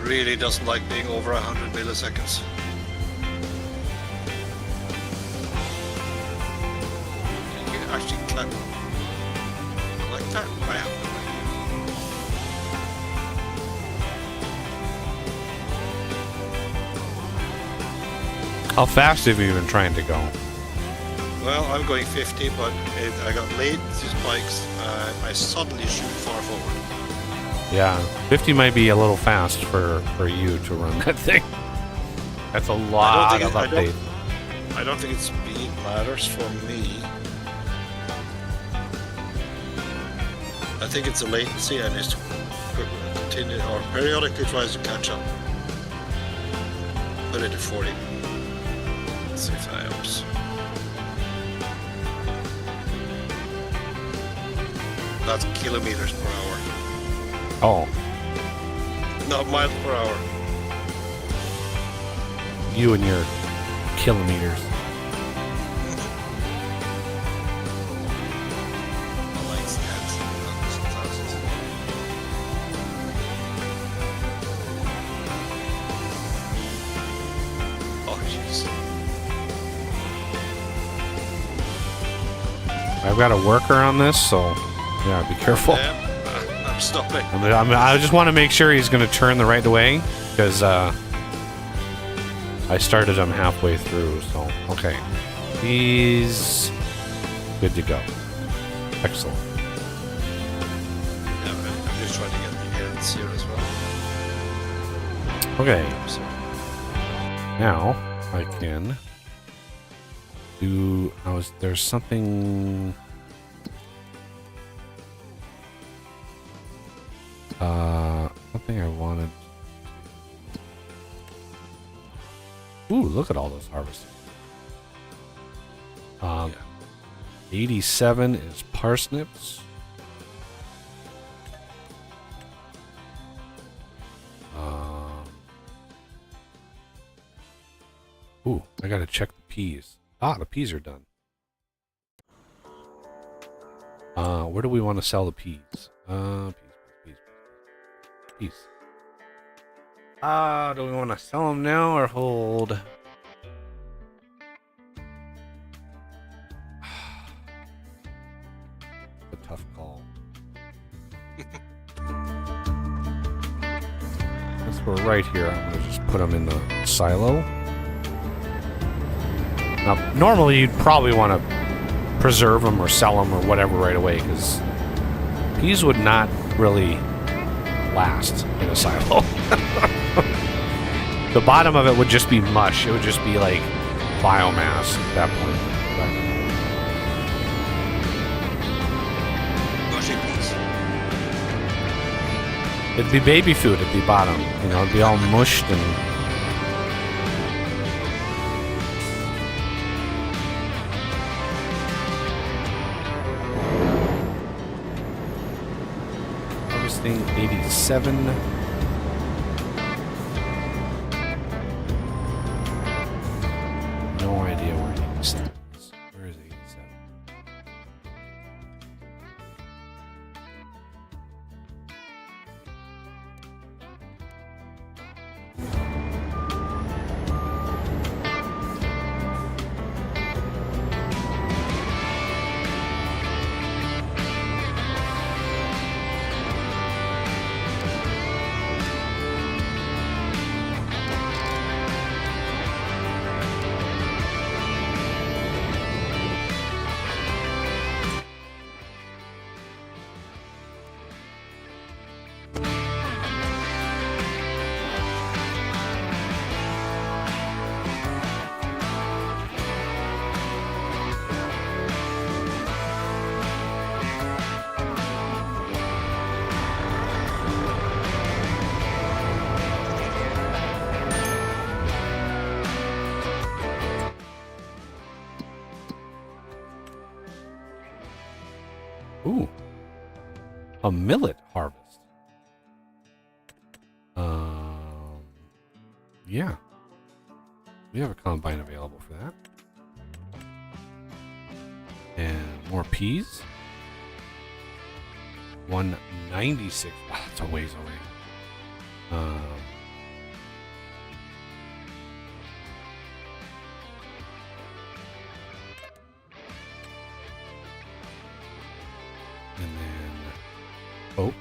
Really doesn't like being over 100 milliseconds. Can you actually collect that? I have no idea. How fast have you been trying to go? Well, I'm going 50, but I got latency spikes. I suddenly shoot far forward. Yeah, 50 might be a little fast for you to run that thing. That's a lot of update. I don't think its speed matters for me. I think it's a latency, and it's continue or periodically tries to catch up. Put it at 40. 6 amps. That's kilometers per hour. Oh, Not miles per hour. you and your kilometers. I like stats. Oh, jeez. I've got a worker on this, so yeah, be careful. Yeah, I'm stopping. I just want to make sure he's going to turn the right way, because I started him halfway through, so okay. He's good to go. Excellent. Yeah, I'm just trying to get the ends here as well. Okay, So, now I can do. There's something. One thing I wanted. Ooh, look at all those harvests. 87 is parsnips. Ooh, I gotta check the peas. Ah, the peas are done. Where do we want to sell the peas? Peas. Do we want to sell them now or hold? A tough call. Since we're right here, I'm gonna just put them in the silo. Now, normally you'd probably want to preserve them or sell them or whatever right away, because peas would not really last in a silo. The bottom of it would just be mush. It would just be like biomass at that point. Mushy peas. It'd be baby food at the bottom. You know, it'd be all mushed and... Harvesting 87. No idea where 87 is. Where is 87? Ooh. A millet harvest. Yeah. We have a combine available for that. And more peas. 196. Wow, that's a ways away. And then oat.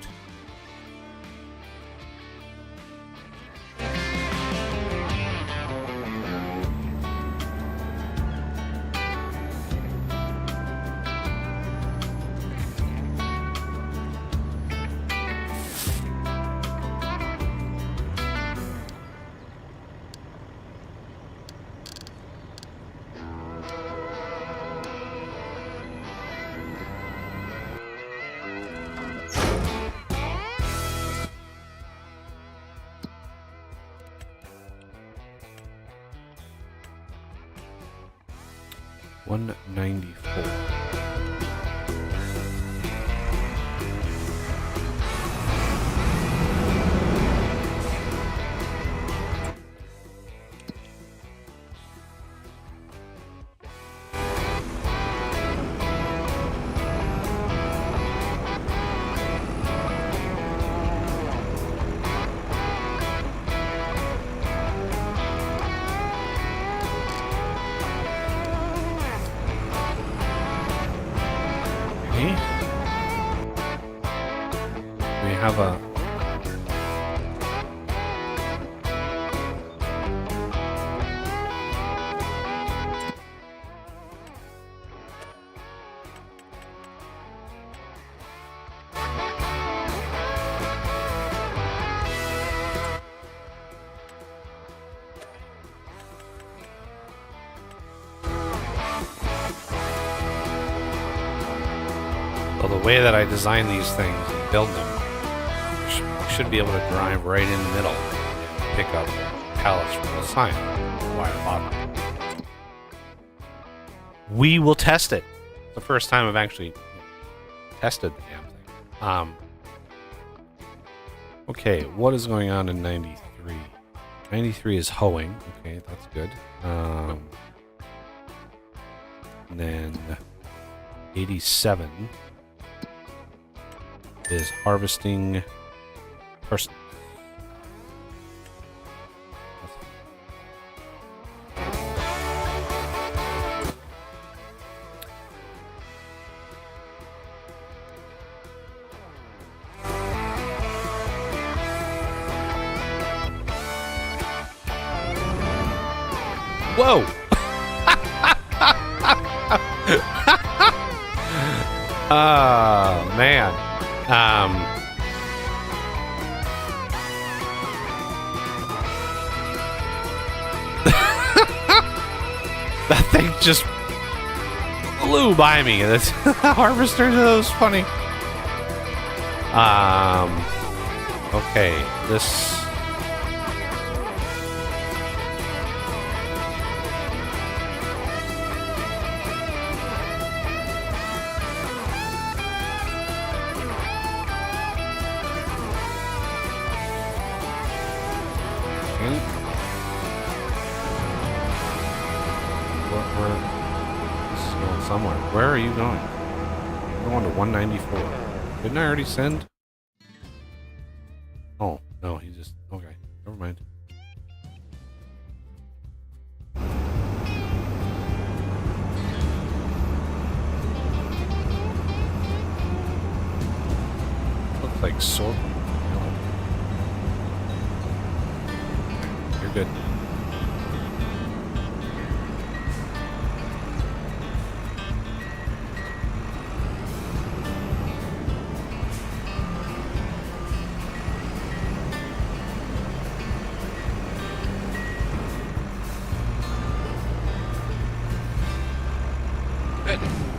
$194. We have a well, the way that I design these things and build them, should be able to drive right in the middle and pick up pallets from the sign. Wire bottom. We will test it. It's the first time I've actually tested the damn thing. Okay, what is going on in 93? 93 is hoeing. Okay, that's good. And then 87 is harvesting person. Whoa! Oh, man. That thing just flew by me. This harvester, that was funny. Okay, this. This is going somewhere. Where are you going? I'm going to 194. Didn't I already send? Oh, no, he just... Okay, never mind. Looks like sorghum. You're good.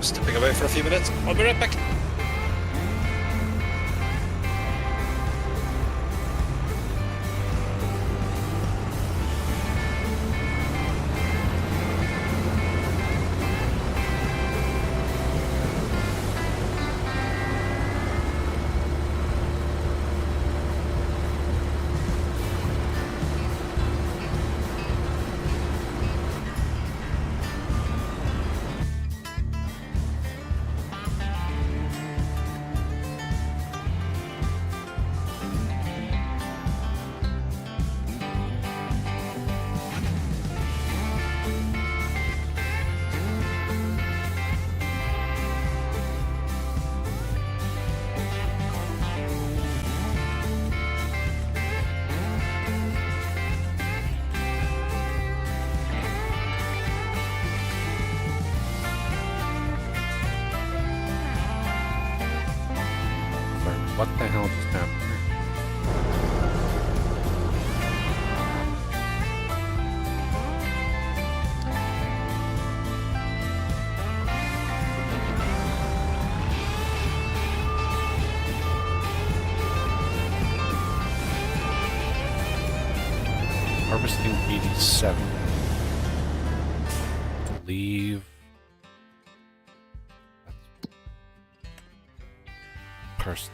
Stepping away for a few minutes. I'll be right back. What the hell just happened here? Harvesting 87. Leave. That's person.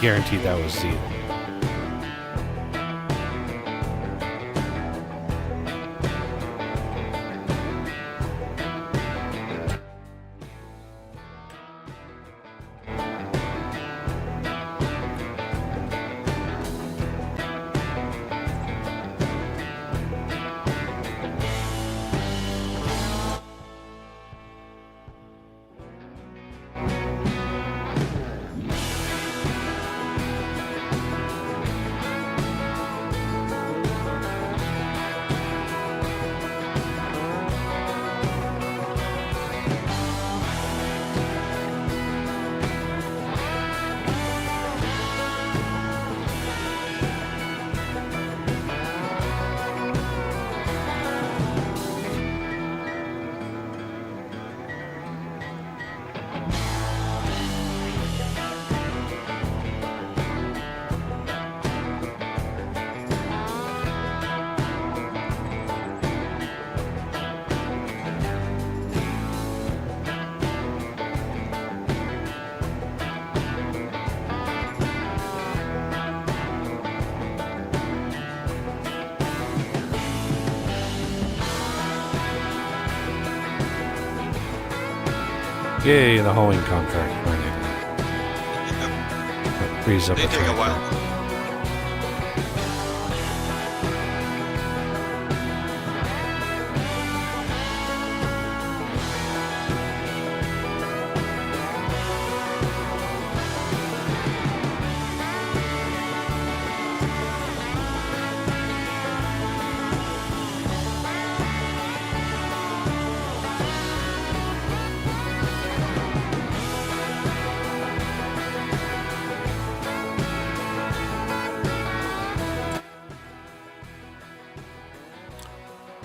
Guaranteed that was seed. Yay, the hoeing contract finally. That frees up They a take a tractor. while.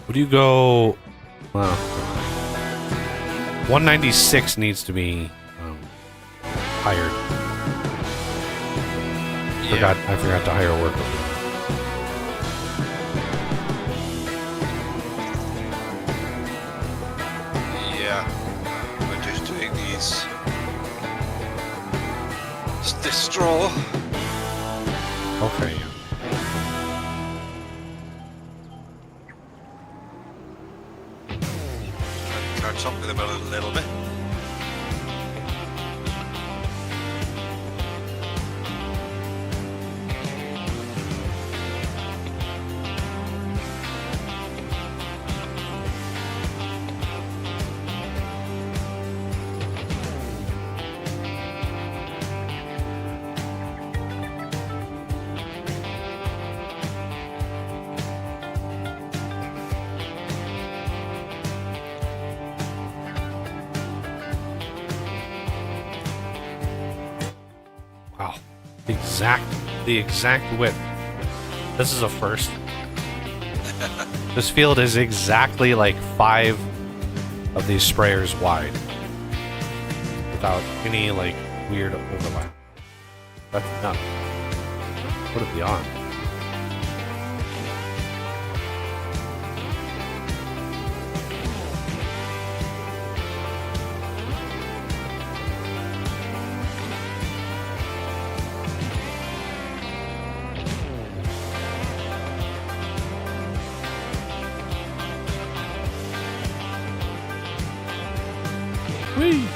Would you go? Well, 196 needs to be hired. I forgot to hire a worker. Yeah, we're just doing these. This straw. Okay. Catch up with them a little bit. Wow. The exact width. This is a first. This field is exactly like 5 of these sprayers wide. Without any like weird overlap. That's nuts. Put it beyond. Whee!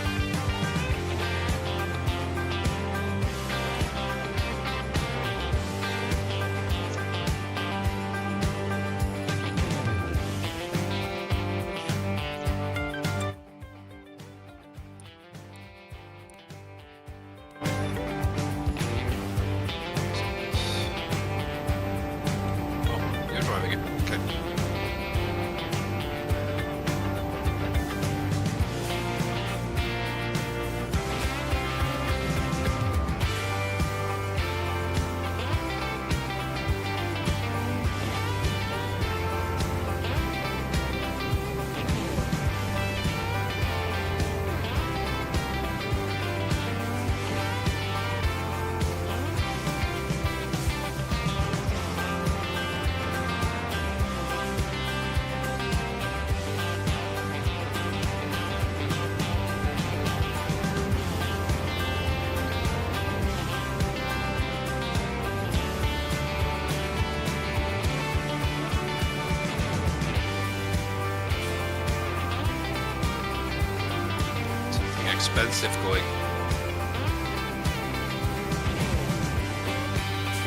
expensive going.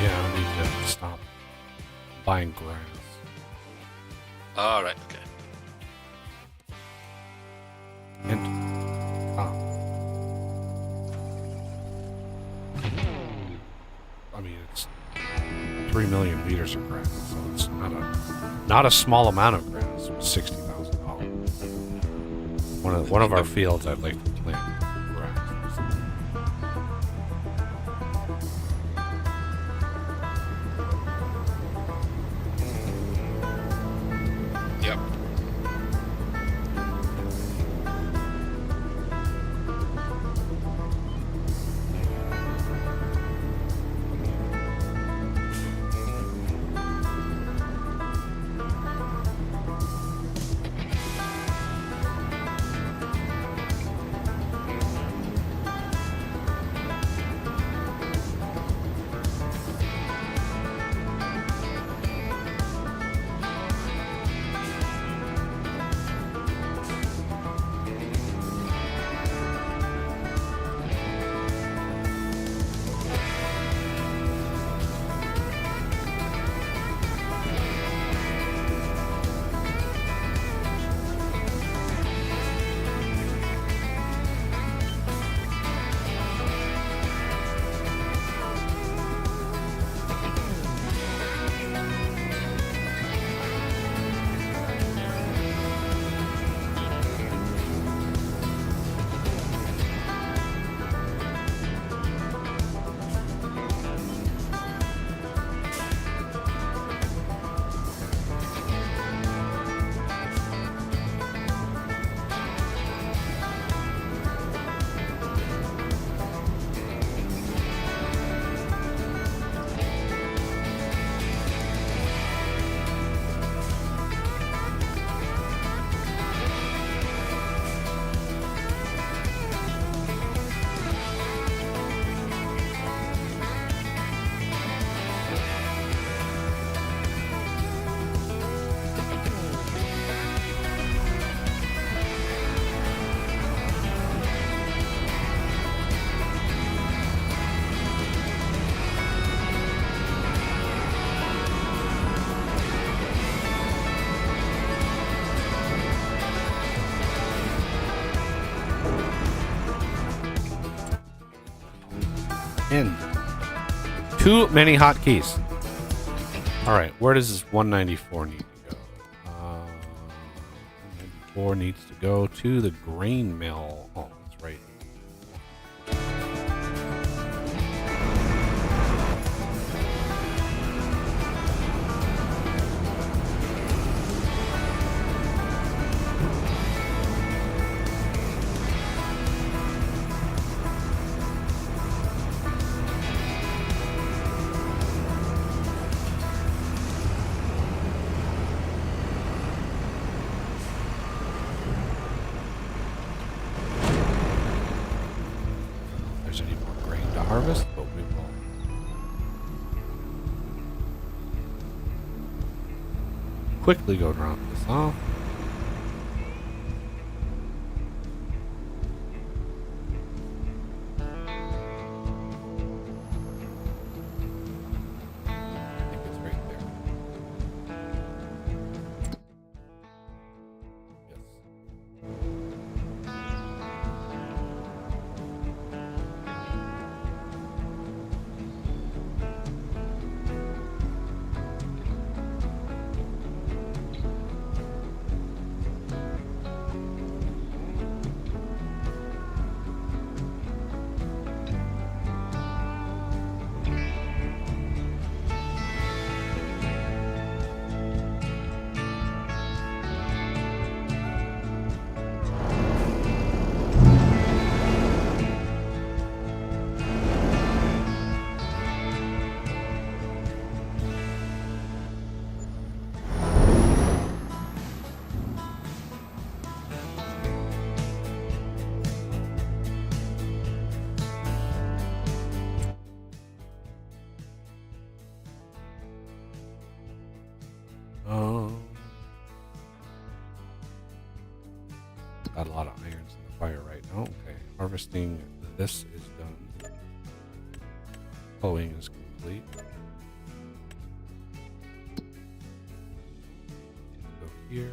Yeah, I need to stop buying grass. All right. Okay. And I mean, it's 3 million meters of grass, so it's not a small amount of grass. It was $60,000. One of our fields, I'd like to plant grass. Yep. In. Too many hotkeys. All right, where does this 194 need to go? 194 needs to go to the grain mill. Oh, that's right. There's any more grain to harvest, but we will. Quickly go drop this off. I think it's right there. Yes. Got a lot of irons in the fire right now. Okay. Harvesting this is done. Hoeing is complete. Go here.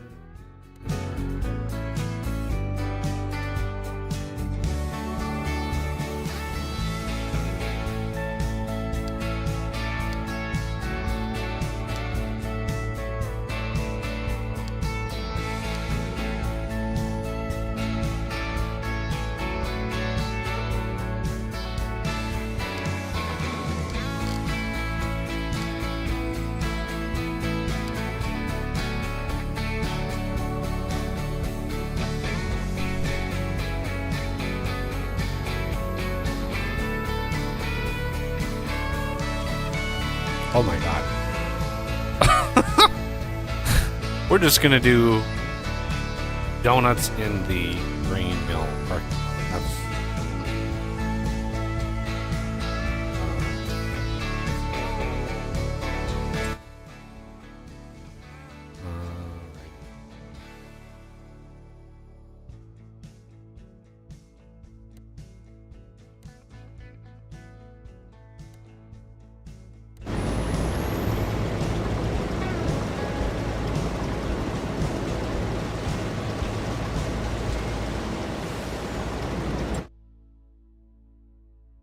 Oh my god. We're just gonna do donuts in the grain mill. That's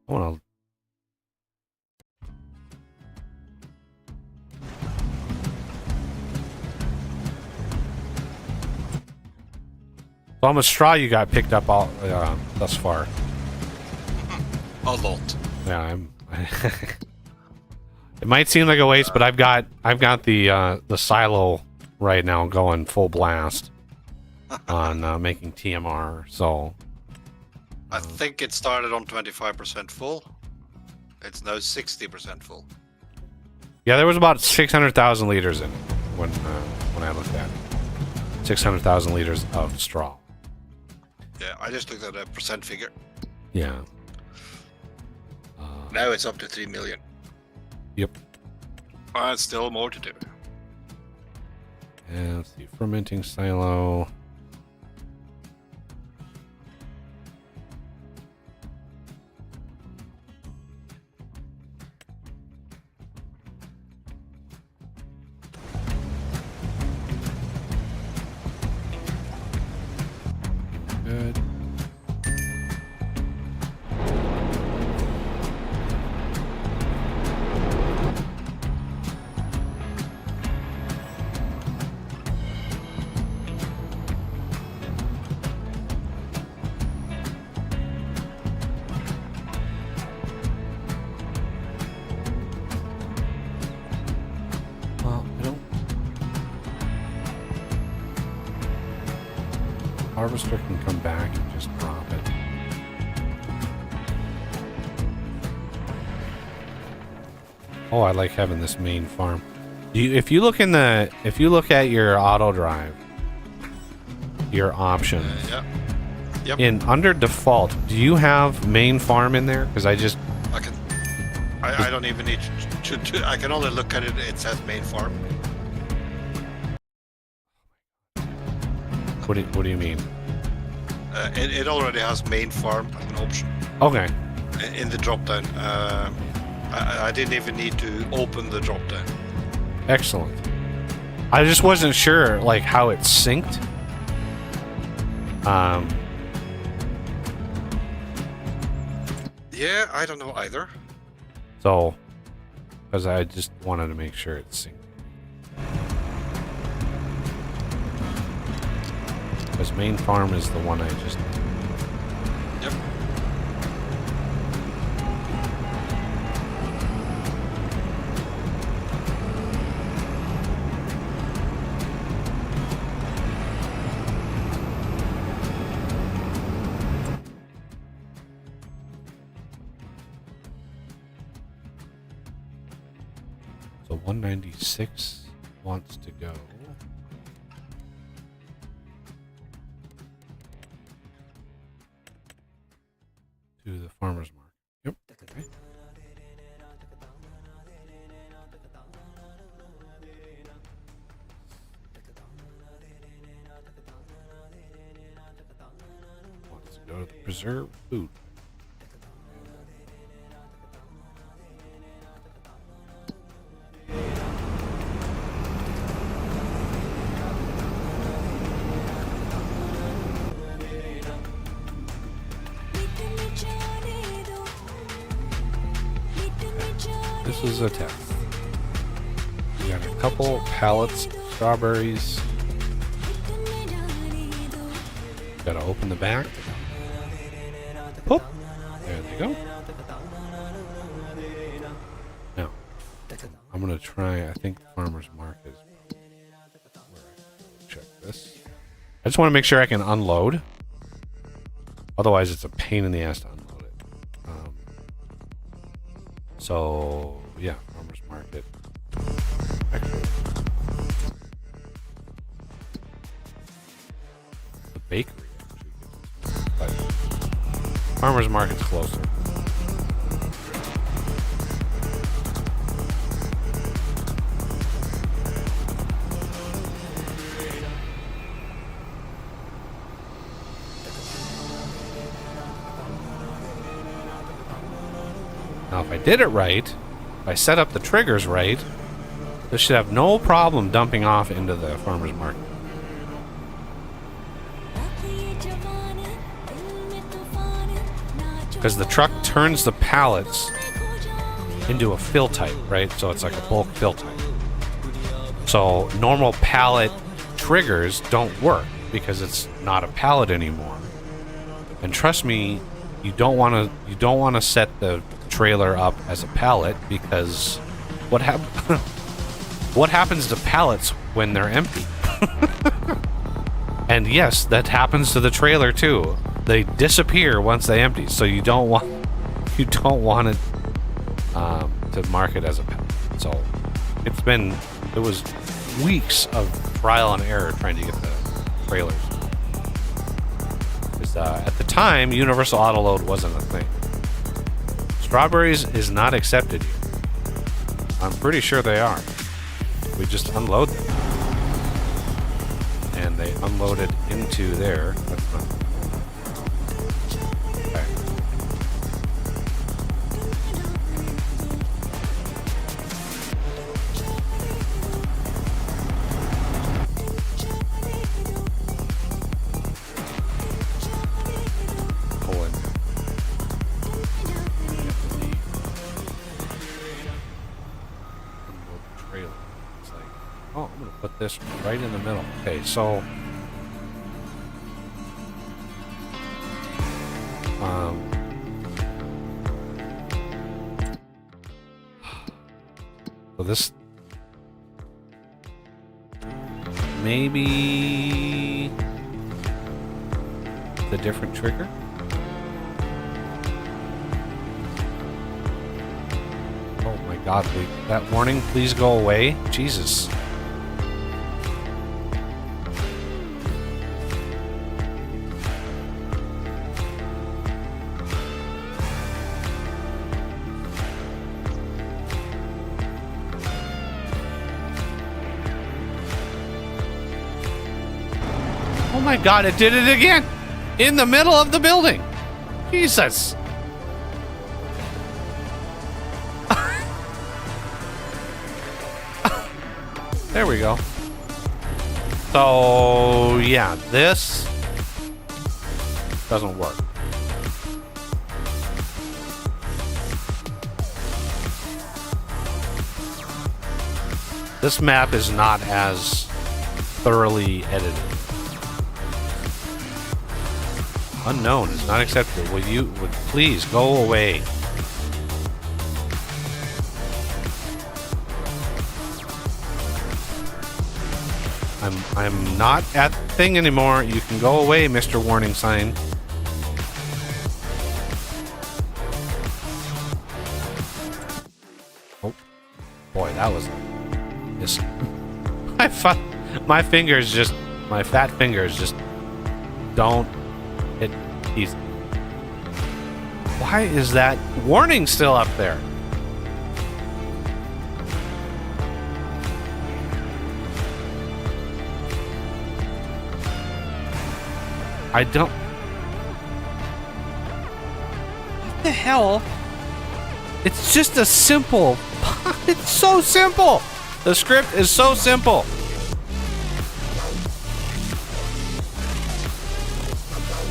I wanna. So how much straw you got picked up all thus far? A lot. Yeah, I'm. It might seem like a waste, but I've got the silo right now going full blast on making TMR. So I think it started on 25% full. It's now 60% full. yeah, there was about 600,000 liters in it when I looked at it. 600,000 liters of straw. Yeah, I just looked at a percent figure. Yeah. Now it's up to 3 million. Yep. Still more to do. And let's see, fermenting silo. Good. Well, I don't. Harvester can come back and just drop it. Oh, I like having this main farm. If you look at your auto drive, your options, Yeah. Yep. in under default, do you have main farm in there? Because I just I don't even need to. I can only look at it. It says main farm. what do you mean? It already has main farm as an option Okay, in the drop down. I didn't even need to open the drop down. excellent. I just wasn't sure like how it's synced. Yeah, I don't know either. So, because I just wanted to make sure it's synced. Because main farm is the one I just. Yep. So 196 wants to go. To the farmer's market. Yep. Okay. Wants to go to the preserved food. This is a test. We got a couple pallets of strawberries. Gotta open the back. Poop. There they go. Now, I'm gonna try, I think Farmer's Market is where I can check this. I just want to make sure I can unload. Otherwise, it's a pain in the ass to unload it. So, yeah, Farmer's Market. Actually, the bakery actually gives it, but Farmer's Market's closer. Now, if I did it right, if I set up the triggers right, this should have no problem dumping off into the Farmer's Market. Because the truck turns the pallets into a fill type, right? So it's like a bulk fill type. So normal pallet triggers don't work because it's not a pallet anymore. And trust me, you don't want to set the trailer up as a pallet, because what happens to pallets when they're empty? And yes, that happens to the trailer too. They disappear once they empty, so you don't want it to mark it as a pallet. So it was weeks of trial and error trying to get the trailers. Because at the time, universal auto load wasn't a thing. Strawberries is not accepted here. I'm pretty sure they are. We just unload them. And they unloaded into there. That's not. Okay. Pull in. Oh, I'm going to put this right in the middle. Okay, so this maybe the different trigger. Oh my God, that warning, please go away. Jesus. Oh my God, it did it again! In the middle of the building! Jesus! There we go. So, yeah, this doesn't work. This map is not as thoroughly edited. Unknown is not acceptable. Would please go away? I'm not at the thing anymore. You can go away, Mr. Warning Sign. Oh boy, that was just my fingers just, my fat fingers just don't hit easy. Why is that warning still up there? the hell? It's just a simple. It's so simple. The script is so simple.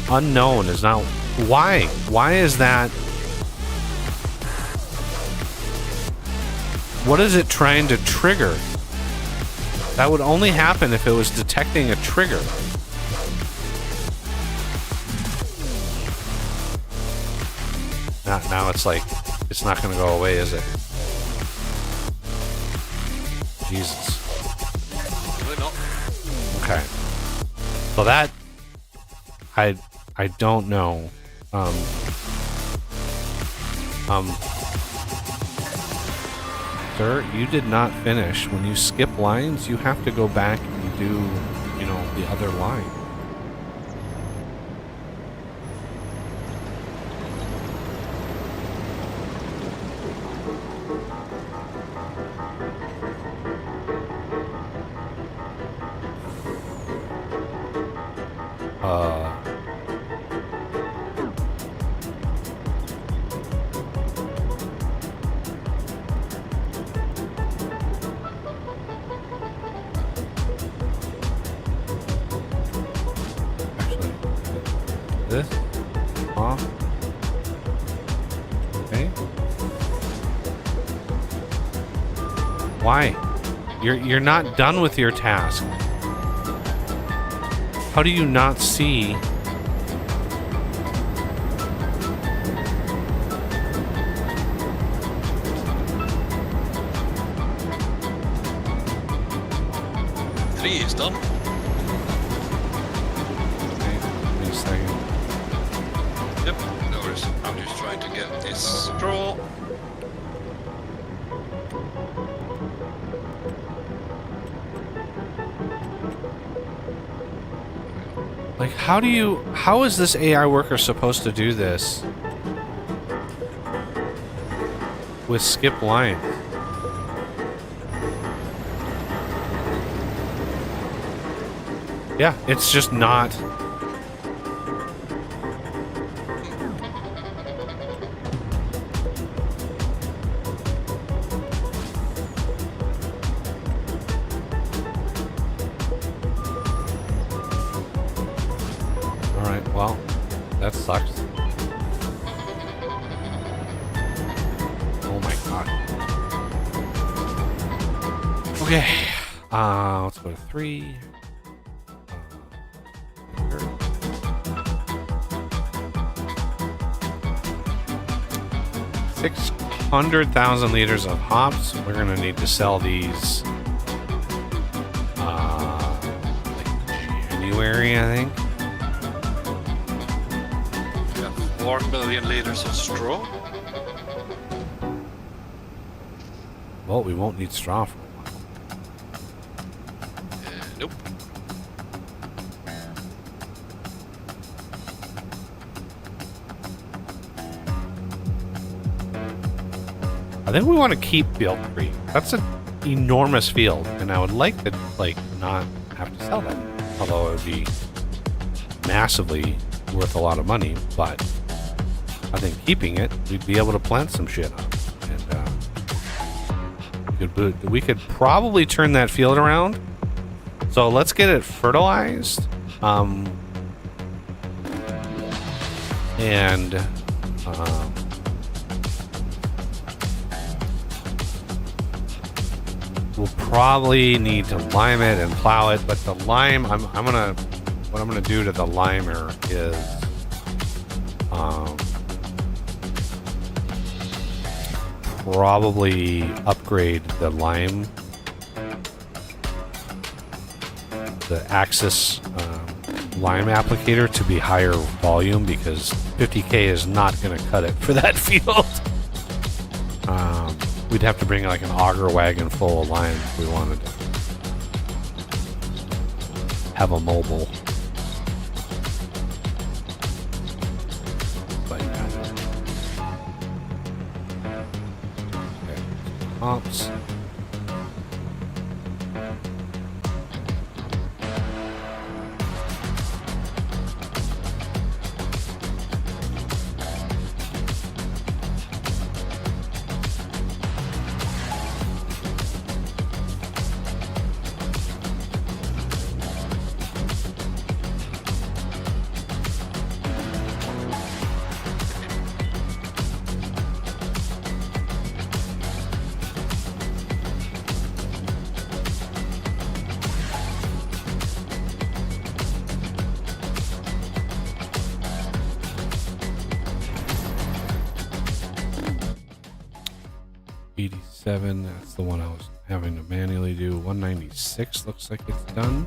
Unknown is not. Why? Why is that? What is it trying to trigger? That would only happen if it was detecting a trigger. Now it's like, it's not going to go away, is it? Jesus. Really not. Okay. So that, I don't know. Sir, you did not finish. When you skip lines, you have to go back and do, you know, the other line. Actually, this off. Okay. Why? You're not done with your task. How do you not see? Three is done. Okay, wait a second. Yep, no worries. I'm just trying to get this straw. Like, how is this AI worker supposed to do this with skip lines? Yeah, it's just not. Alright, well, that sucks. Oh my god. Okay. Let's go to 3. 600,000 liters of hops. We're gonna need to sell these like January, I think. We have 4 million liters of straw. Well, we won't need straw for a while. Nope. I think we want to keep Field 3. That's an enormous field, and I would like to not have to sell that. Although it would be massively worth a lot of money, but I think keeping it, we'd be able to plant some shit on it. And we could probably turn that field around. So let's get it fertilized. We'll probably need to lime it and plow it, but the lime, what I'm gonna do to the limer is, probably upgrade the lime, the Axis lime applicator to be higher volume, because 50K is not gonna cut it for that field. We'd have to bring like an auger wagon full of lime if we wanted to have a mobile. But yeah. Okay. Hops. 197, that's the one I was having to manually do. 196 looks like it's done.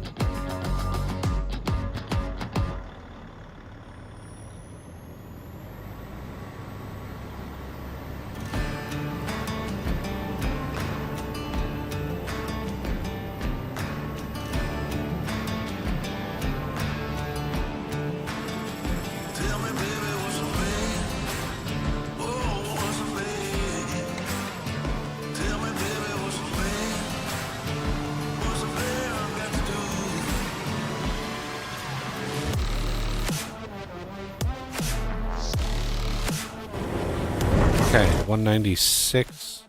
Okay, 196.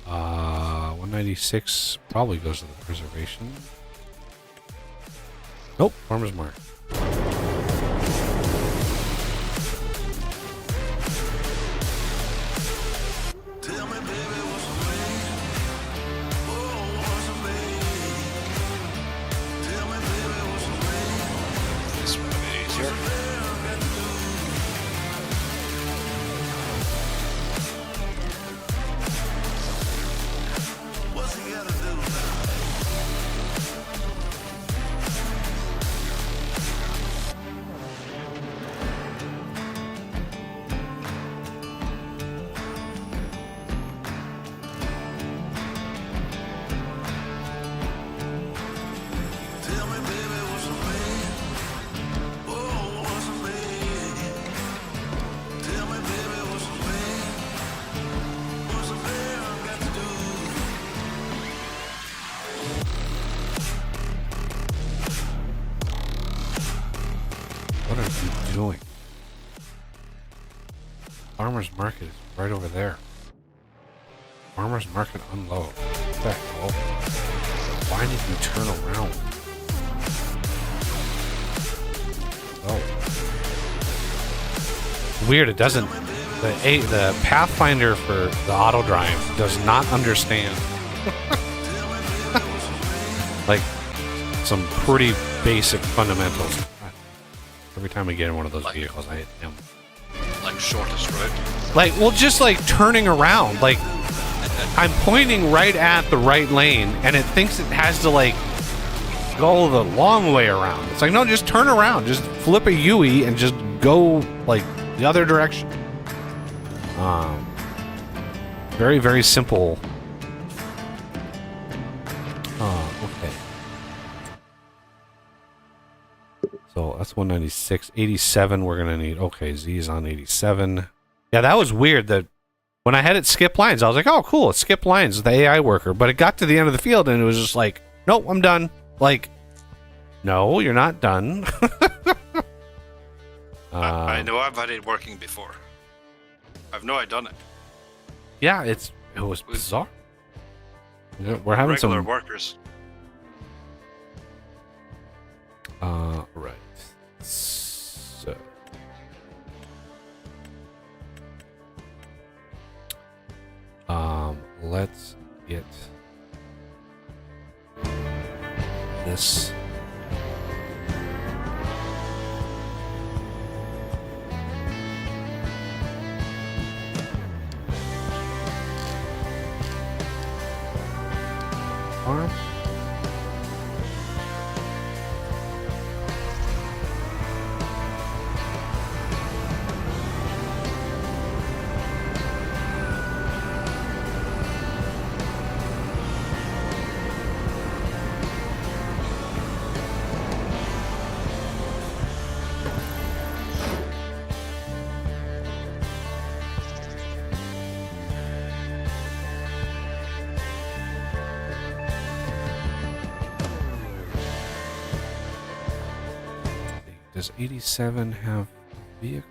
196 probably goes to the preservation. Nope, farmer's market. This one a bit easier. What are you doing? Farmer's market is right over there. Farmer's market unload. What the hell? Why did you turn around? Oh. Weird, it doesn't. The Pathfinder for the auto drive does not understand. Like some pretty basic fundamentals. Every time I get in one of those vehicles, I am Like shortest route. like, well, just like turning around. Like I'm pointing right at the right lane, and it thinks it has to like go the long way around. It's like, no, just turn around, just flip a UE and just go like the other direction. Very, very simple. Okay. So that's 196. 87 we're going to need. Okay, Z is on 87. Yeah, that was weird that when I had it skip lines, I was like, oh, cool, it skipped lines, the AI worker. But it got to the end of the field and it was just like, nope, I'm done. Like, no, you're not done. I know I've had it working before. I've know I've done it. Yeah, it was bizarre. We're having Regular some workers. right. So let's get this. Farm. Does 87 have a vehicle?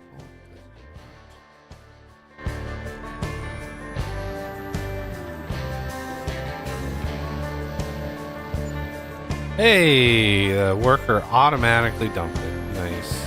Hey, the worker automatically dumped it. Nice.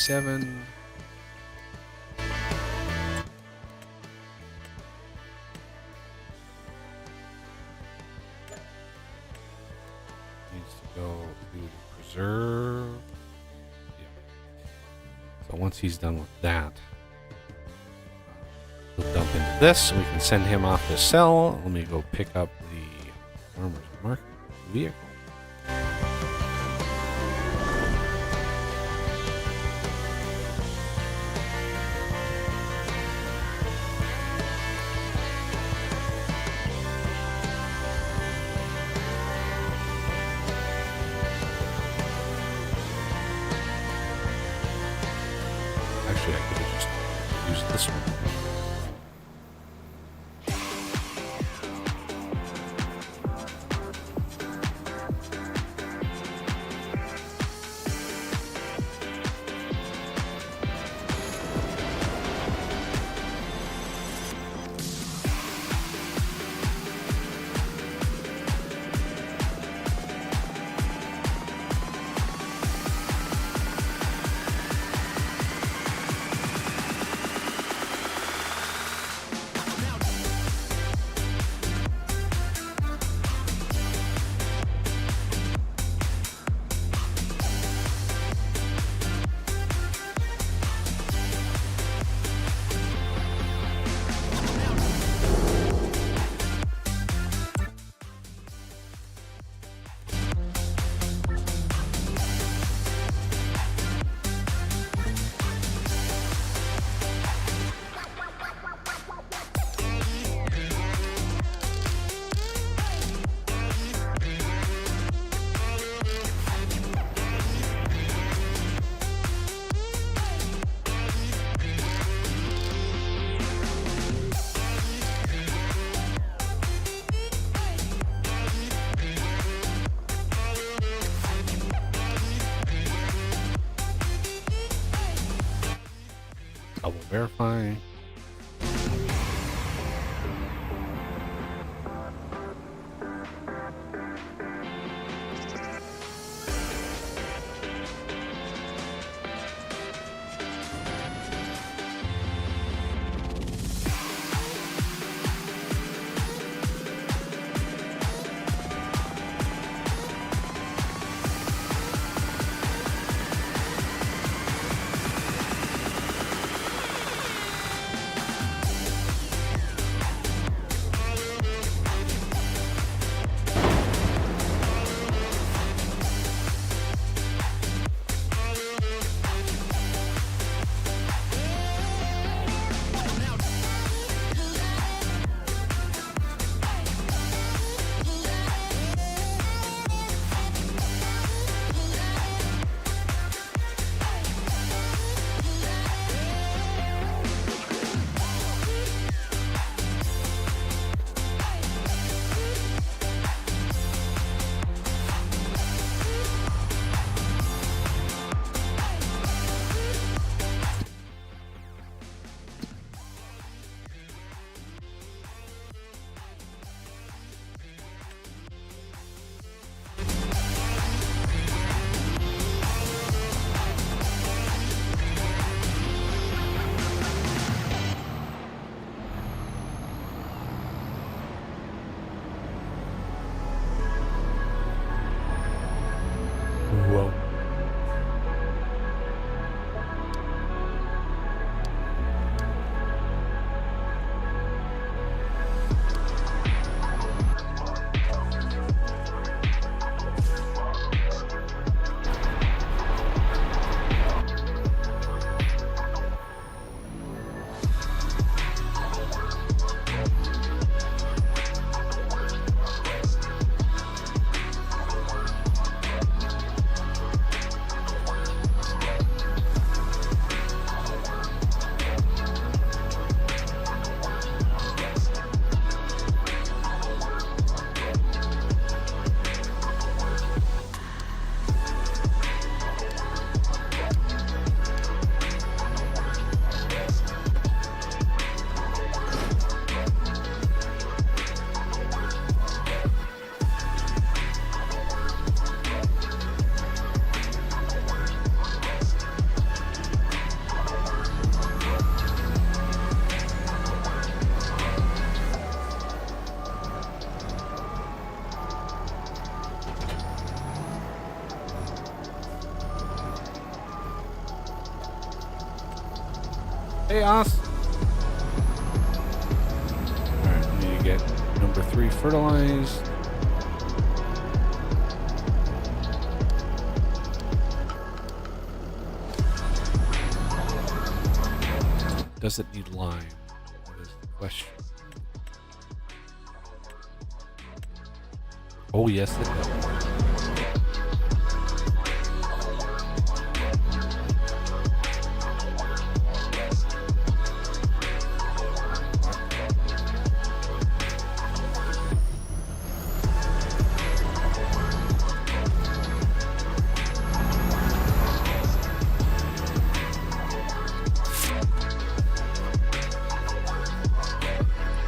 67. Needs to go do the preserve. Yeah. So once he's done with that, we'll dump into this so we can send him off to sell. Let me go pick up the farmer's market vehicle. Actually, I could have just used this one. Double verify. Chaos. Alright, we need to get number 3 fertilized. Does it need lime? That is the question. Oh, yes, it does.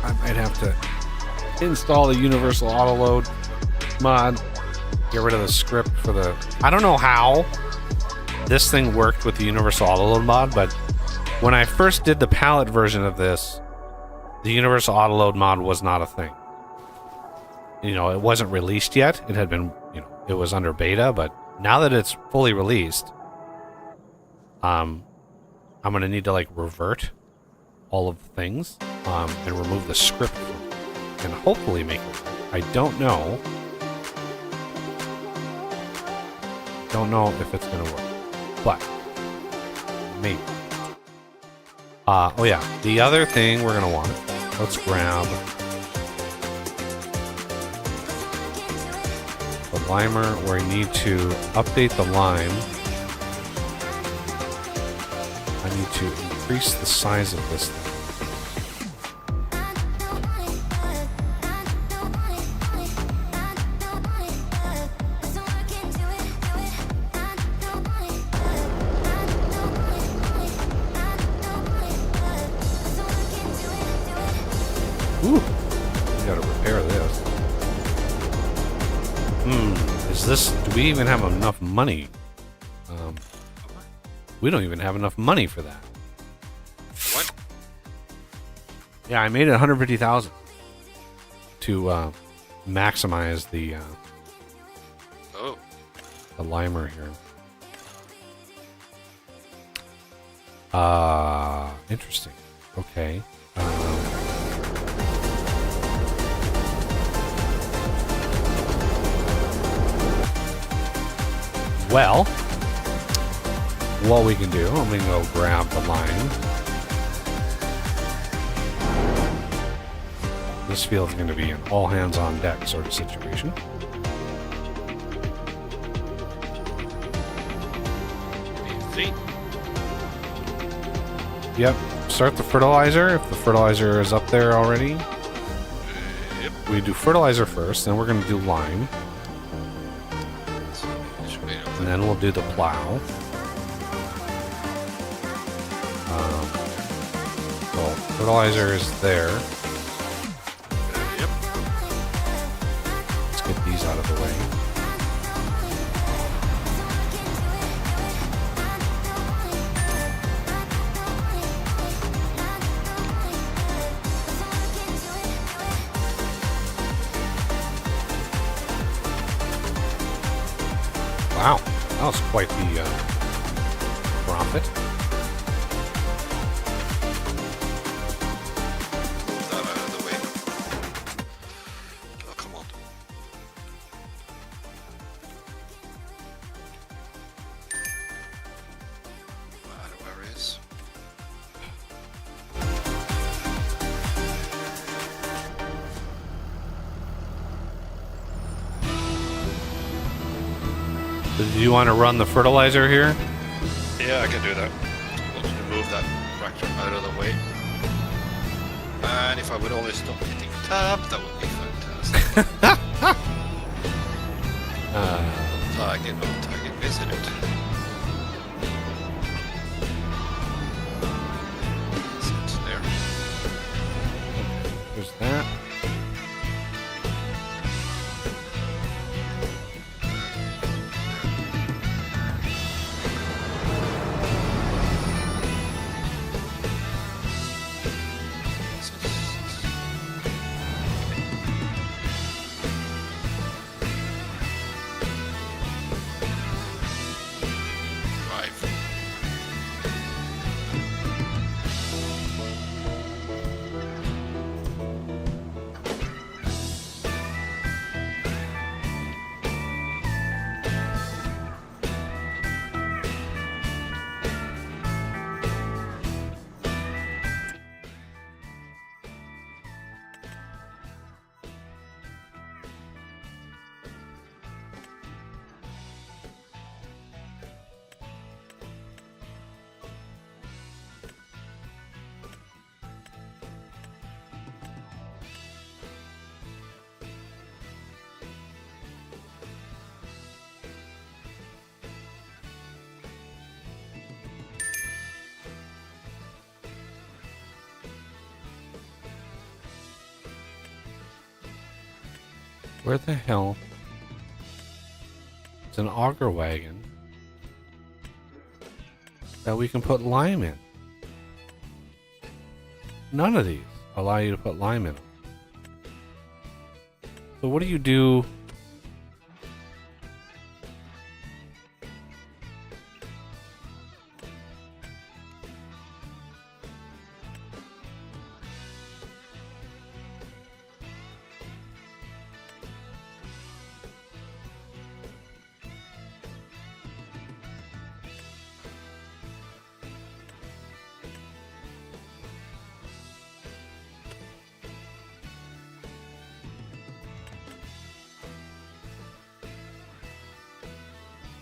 I might have to install the universal autoload mod. Get rid of the script for the... I don't know how this thing worked with the universal autoload mod, but when I first did the palette version of this, the universal autoload mod was not a thing. You know, it wasn't released yet. It had been, you know, it was under beta, but now that it's fully released, I'm going to need to, like, revert all of the things, and remove the script and hopefully make it work. I don't know. Don't know if it's gonna work, but maybe. Oh yeah, the other thing we're gonna want, let's grab the limer, where we need to update the lime. I need to increase the size of this thing. Ooh, we gotta repair this. Is this... do we even have enough money? We don't even have enough money for that. What? Yeah, I made it 150,000 to maximize the Oh. limer here. Interesting. Okay. Well, what we can do, I'm going to go grab the lime. This field's going to be an all hands on deck sort of situation. Easy. Yep, start the fertilizer if the fertilizer is up there already. Yep. We do fertilizer first, then we're going to do lime, Should be and then we'll do the plow. Well, fertilizer is there. Yep. Let's get these out of the way. Wow, that was quite the profit. That out of the way. Oh, come on. Where is? Do you want to run the fertilizer here? Yeah, I can do that. We'll just move that tractor out of the way. And if I would only stop hitting tab, that would be fantastic. Target visited. It's there. There's that. Where the hell? It's an auger wagon that we can put lime in. None of these allow you to put lime in them. So what do you do?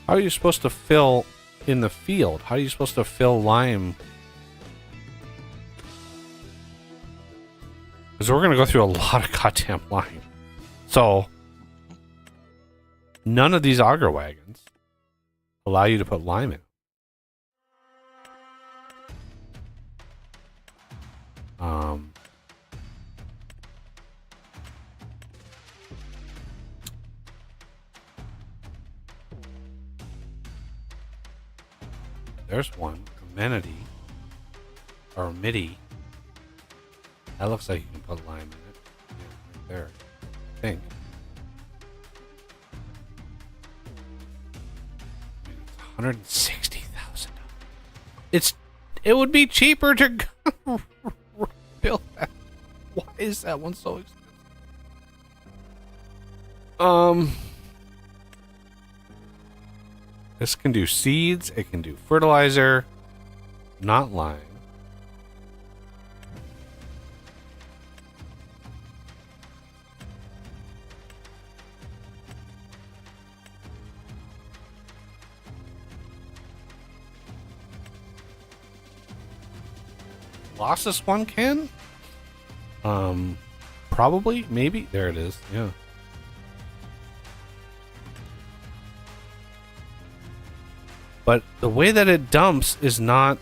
How are you supposed to fill in the field? How are you supposed to fill lime? Because we're going to go through a lot of goddamn lime. So, none of these auger wagons allow you to put lime in. There's one. Amenity. Or MIDI. That looks like you can put lime in it. Yeah, right there. I think. I mean, it's $160,000. It would be cheaper to build that. Why is that one so expensive? This can do seeds, it can do fertilizer, not lime. Colossus one can? Probably, maybe. There it is, yeah. But the way that it dumps is not...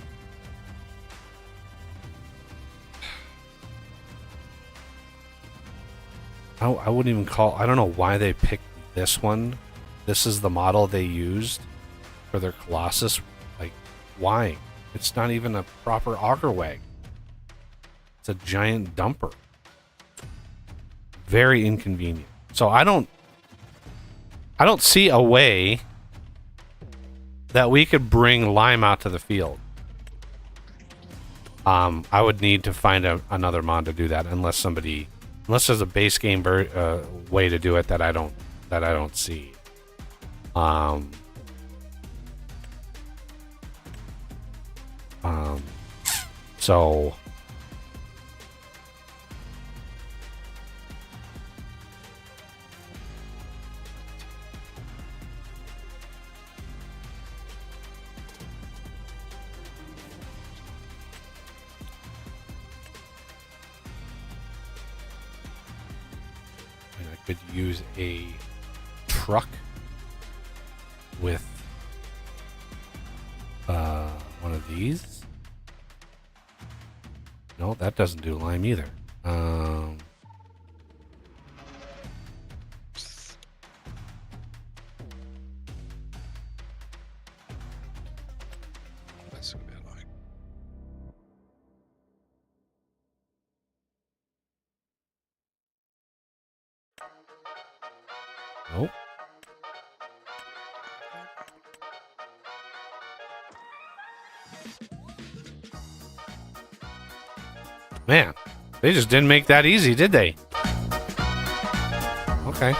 I wouldn't even call... I don't know why they picked this one. This is the model they used for their Colossus. Like, why? It's not even a proper auger wag. It's a giant dumper. Very inconvenient. So I don't see a way that we could bring lime out to the field. I would need to find another mod to do that, unless there's a base game way to do it that I don't see. So could use a truck with one of these. No, that doesn't do lime either. That's gonna be annoying. Nope. Man, they just didn't make that easy, did they? Okay.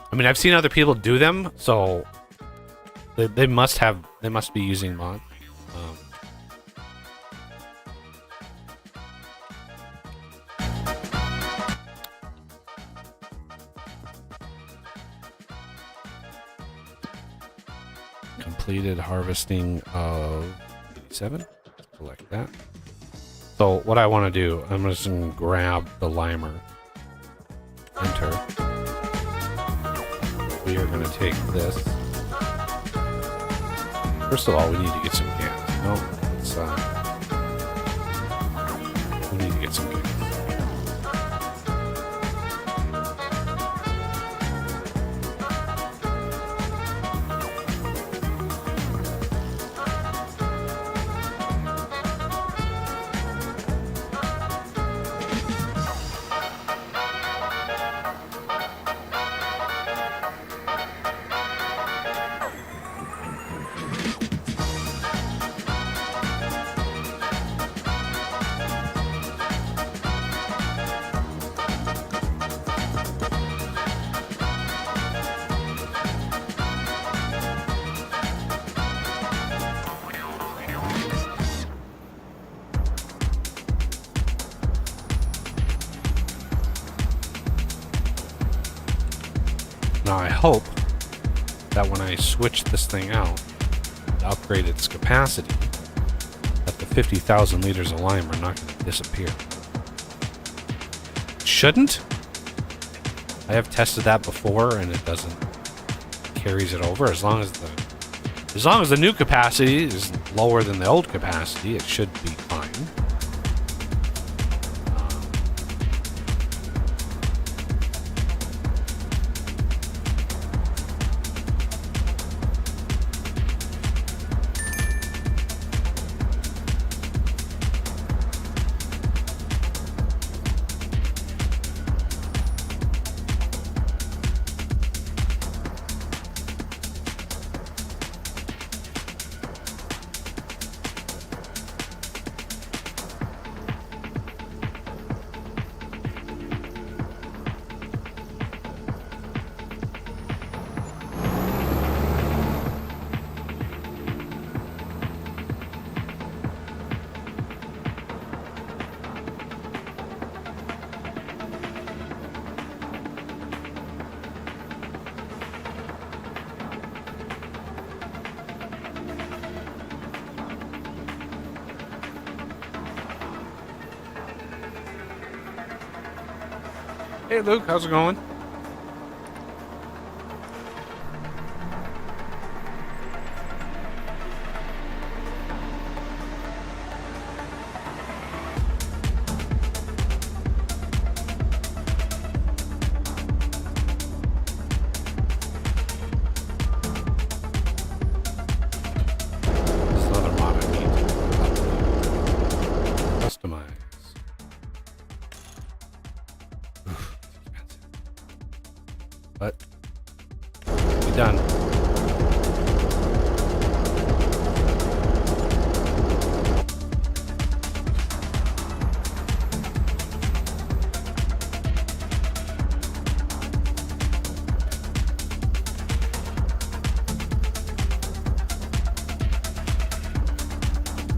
I mean, I've seen other people do them, so they must be using mod. Completed harvesting of 87. Collect that. So what I want to do, I'm just going to grab the limer. Enter. We are going to take this. First of all, we need to get some gas. No, it's we need to get some gas. Now I hope that when I switch this thing out to upgrade its capacity, that the 50,000 liters of lime are not going to disappear. Shouldn't? I have tested that before and it doesn't. Carries it over as long as the new capacity is lower than the old capacity, it should be fine. Hey Luke, how's it going? There's another mod I need to customize. But be done.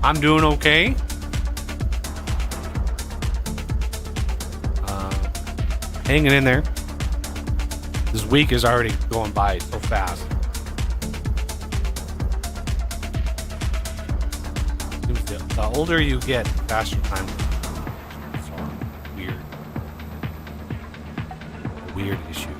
I'm doing okay. Hanging in there. This week is already going by so fast. The older you get, the faster time goes. So weird issue.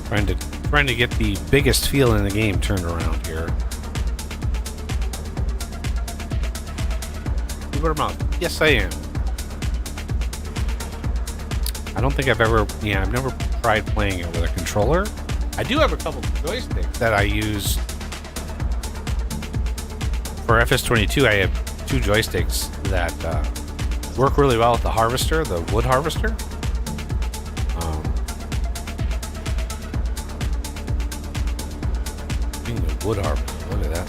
Trying to Trying to get the biggest field in the game turned around here. What about? Yes, I am. I don't think I've ever. Yeah, I've never tried playing it with a controller. I do have a couple of joysticks that I use for FS22. I have 2 joysticks that work really well with the harvester, the wood harvester. Being the wood harvester, look at that.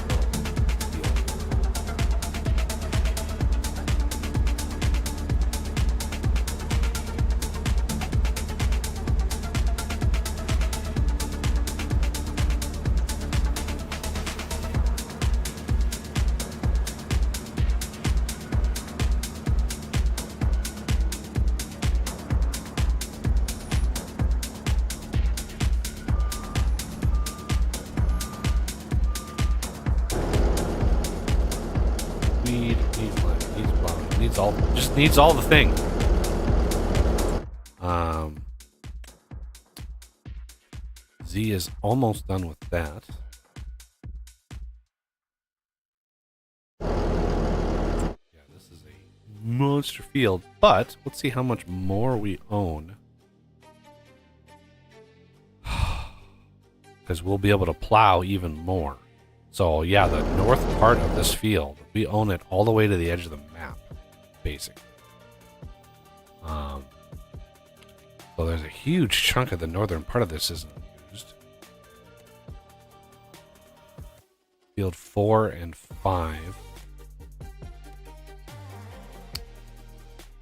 Needs all the thing. Z is almost done with that. Yeah, this is a monster field, but let's see how much more we own. Because we'll be able to plow even more. So yeah, the north part of this field, we own it all the way to the edge of the map, basically. So there's a huge chunk of the northern part of this isn't used. Field 4 and 5. I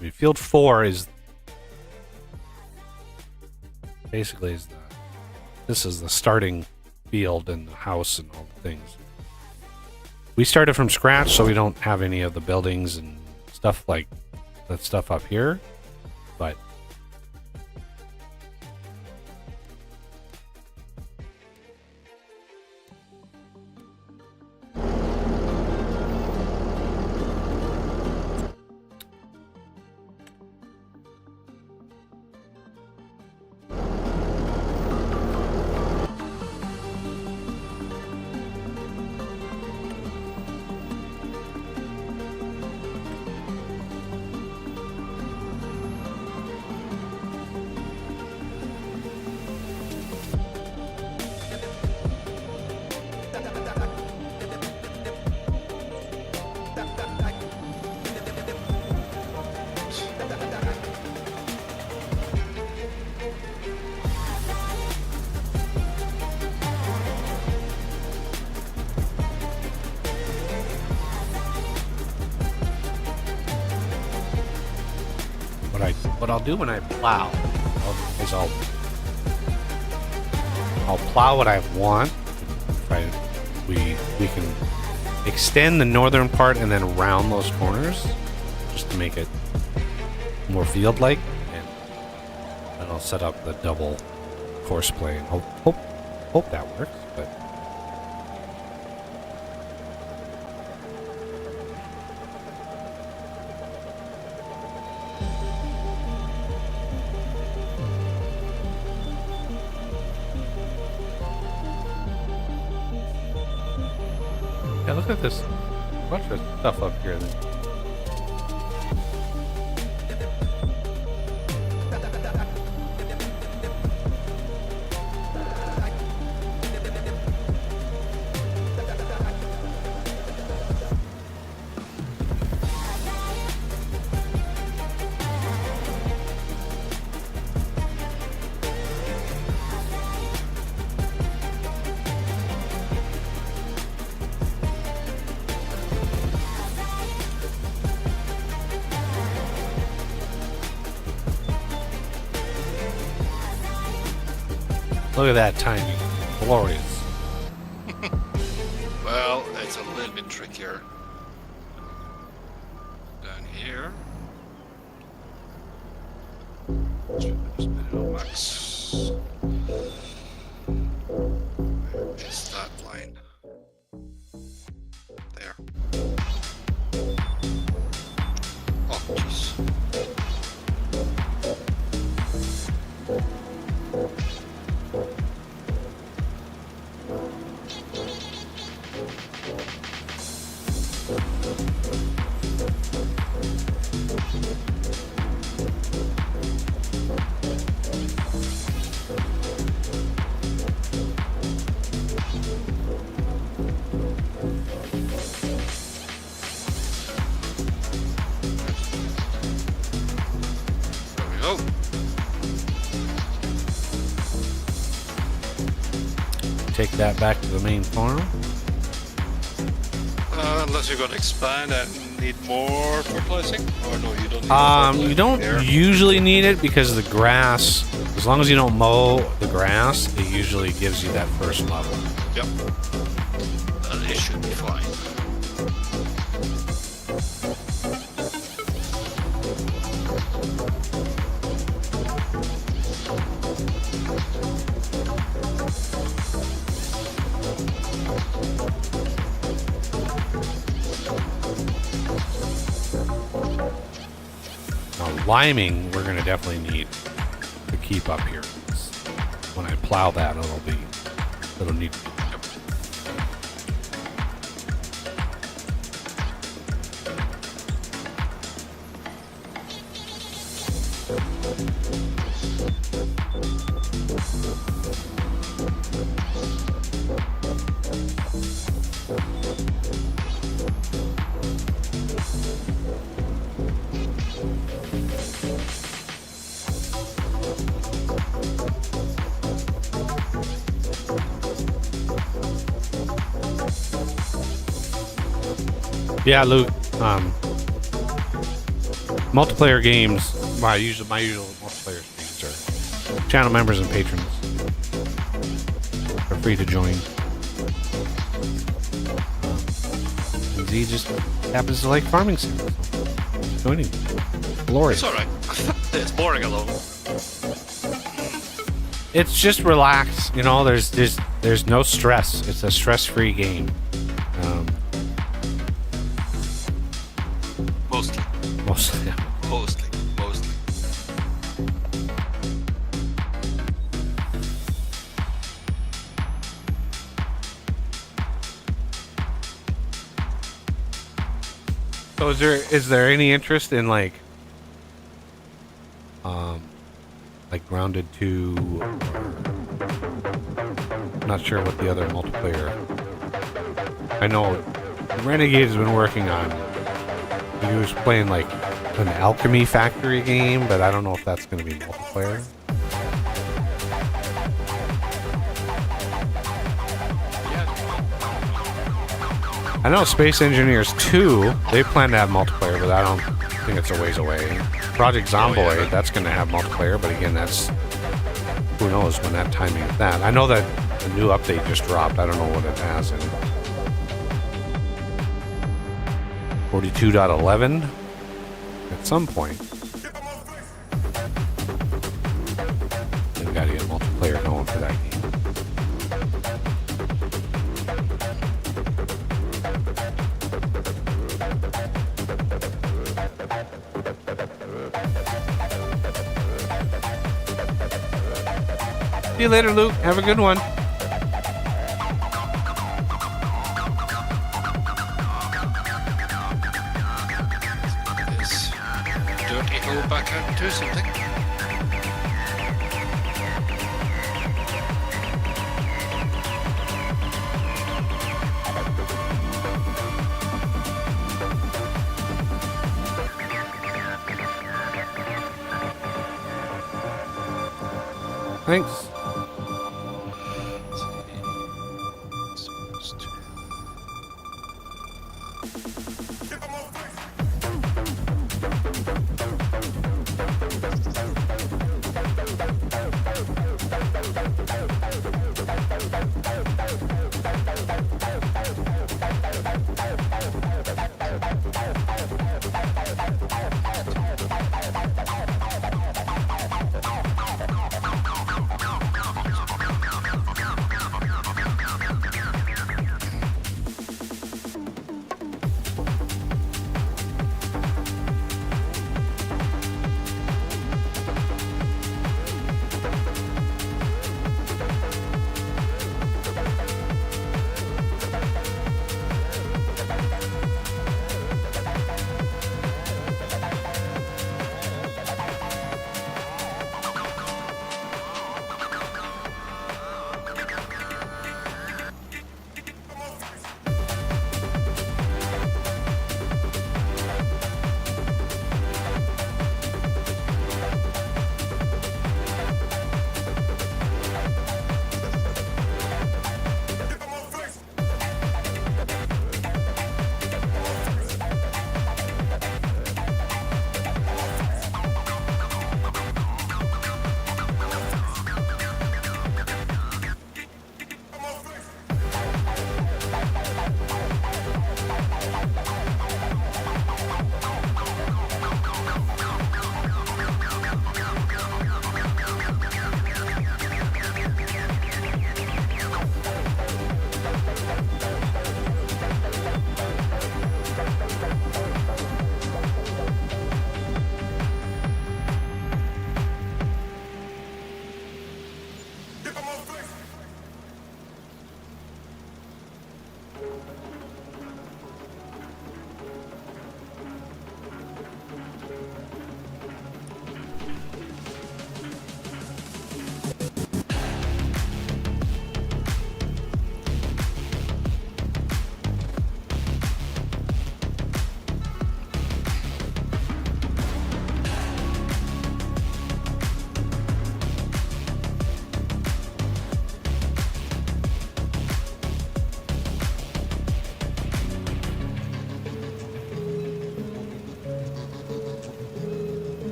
mean, field 4 is basically this is the starting field and the house and all the things. We started from scratch, so we don't have any of the buildings and stuff like that stuff up here, but what I'll do when I plow is I'll plow what I want. We can extend the northern part and then round those corners just to make it more field-like, and then I'll set up the double course play and hope that works. But yeah, look at this bunch of stuff up here. Look at that timing. Glorious. Well, it's a little bit trickier. Down here. Just put it on max. Where is that line? There. Oh, jeez. go. Take that back to the main farm. Unless you're going to expand and need more fertilizing, or no, you don't. Need You don't there. usually need it because the grass, as long as you don't mow the grass, it usually gives you that first level. Yep. It should be fine. Now, liming, we're going to definitely need to keep up here. When I plow that, it'll need. Yeah, Luke. Multiplayer games. My usual multiplayer games are channel members and patrons. They're free to join. And Z just happens to like farming sim. So joining. Glorious. It's alright. It's boring alone. It's just relaxed. You know, there's no stress. It's a stress-free game. Mostly. Mostly. Mostly. So is there any interest in like Grounded 2? I'm not sure what the other multiplayer. I know Renegade has been working on. He was playing like an alchemy factory game, but I don't know if that's going to be multiplayer. I know Space Engineers 2, they plan to have multiplayer, but I don't think it's a ways away. Project Zomboid, that's going to have multiplayer, but again, that's... Who knows when that timing is that. I know that a new update just dropped. I don't know what it has in 42.11 at some point. They've got to get multiplayer going for that game. See you later, Luke. Have a good one. This dirty hole back out and do something. Thanks.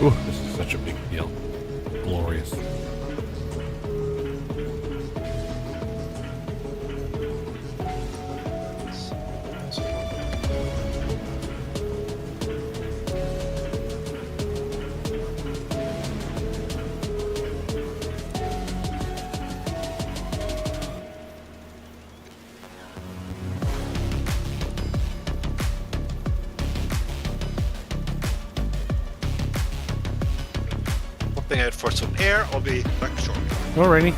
Ooh, this is such a big deal. Glorious. Popping out for some air. I'll be back shortly. Alrighty.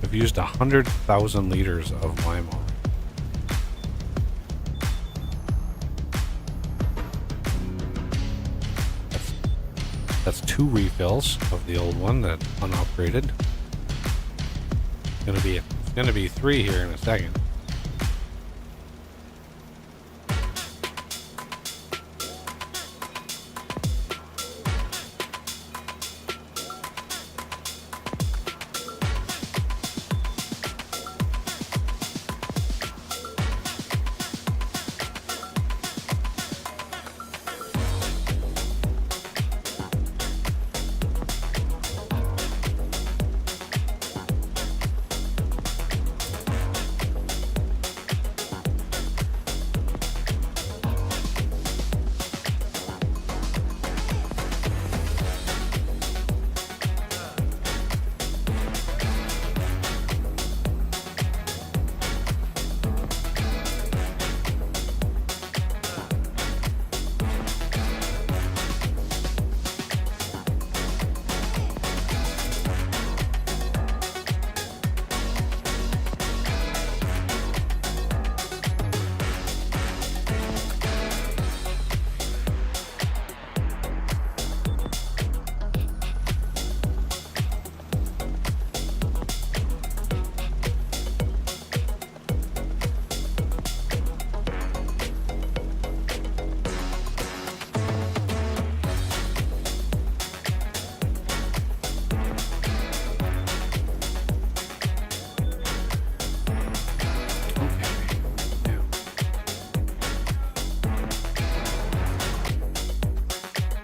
I've used 100,000 liters of lime already. That's 2 refills of the old one that unupgraded. It's gonna be 3 here in a second.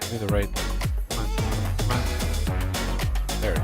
Give me the right. Come on. Come on. There it is.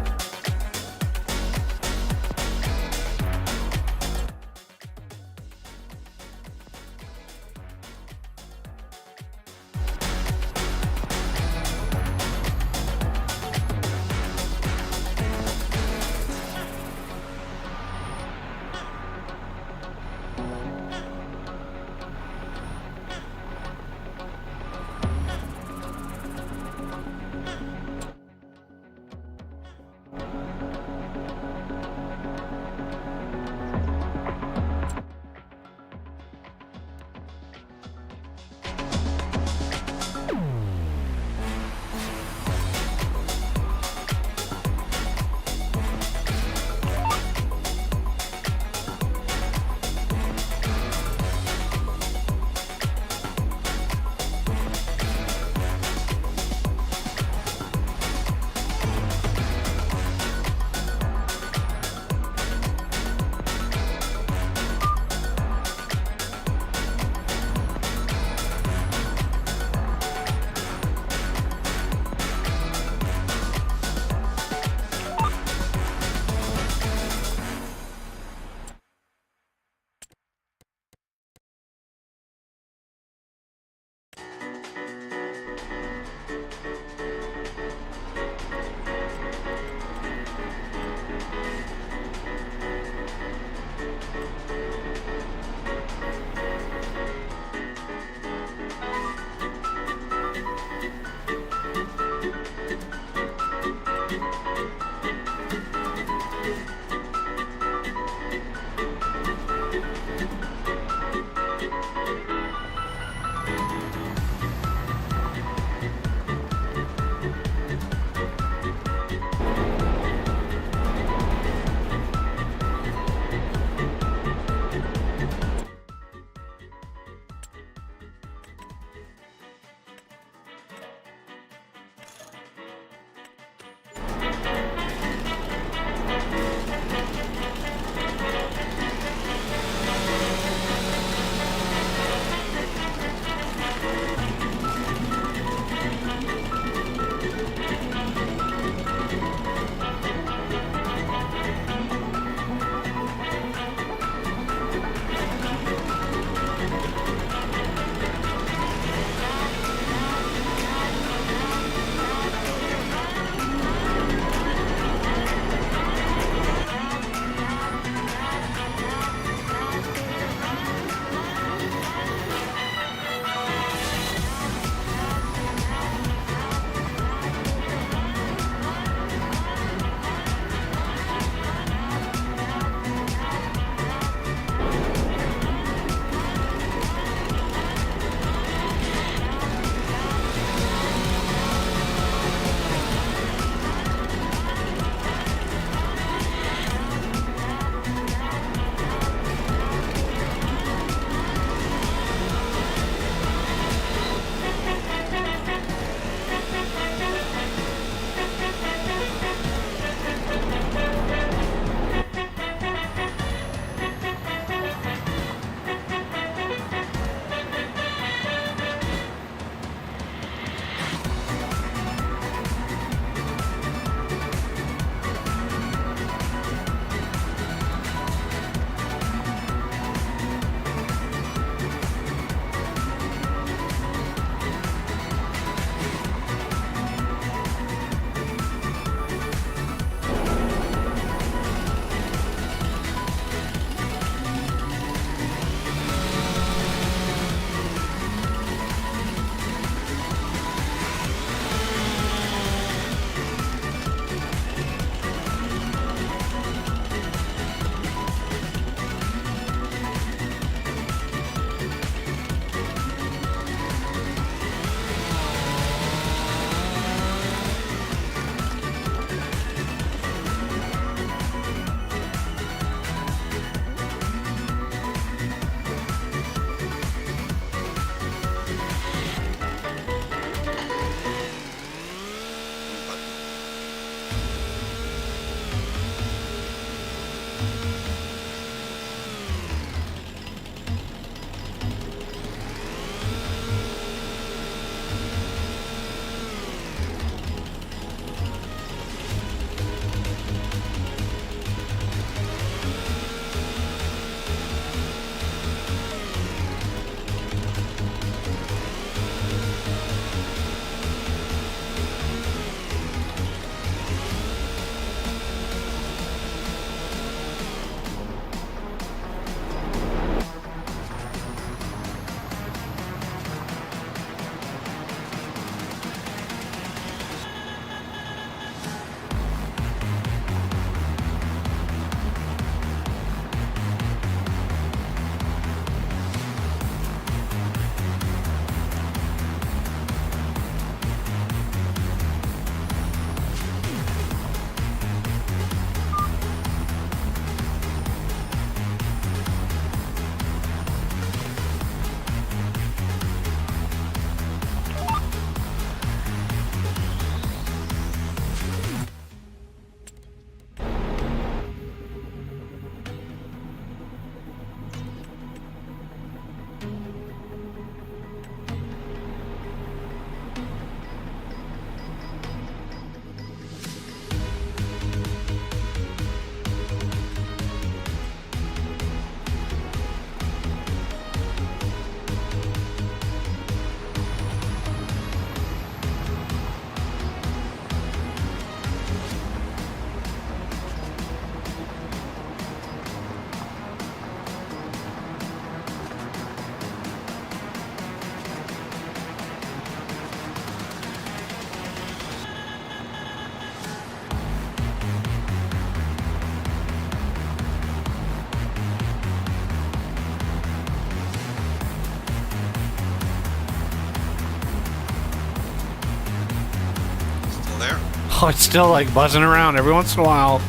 Oh, it's still like buzzing around every once in a while.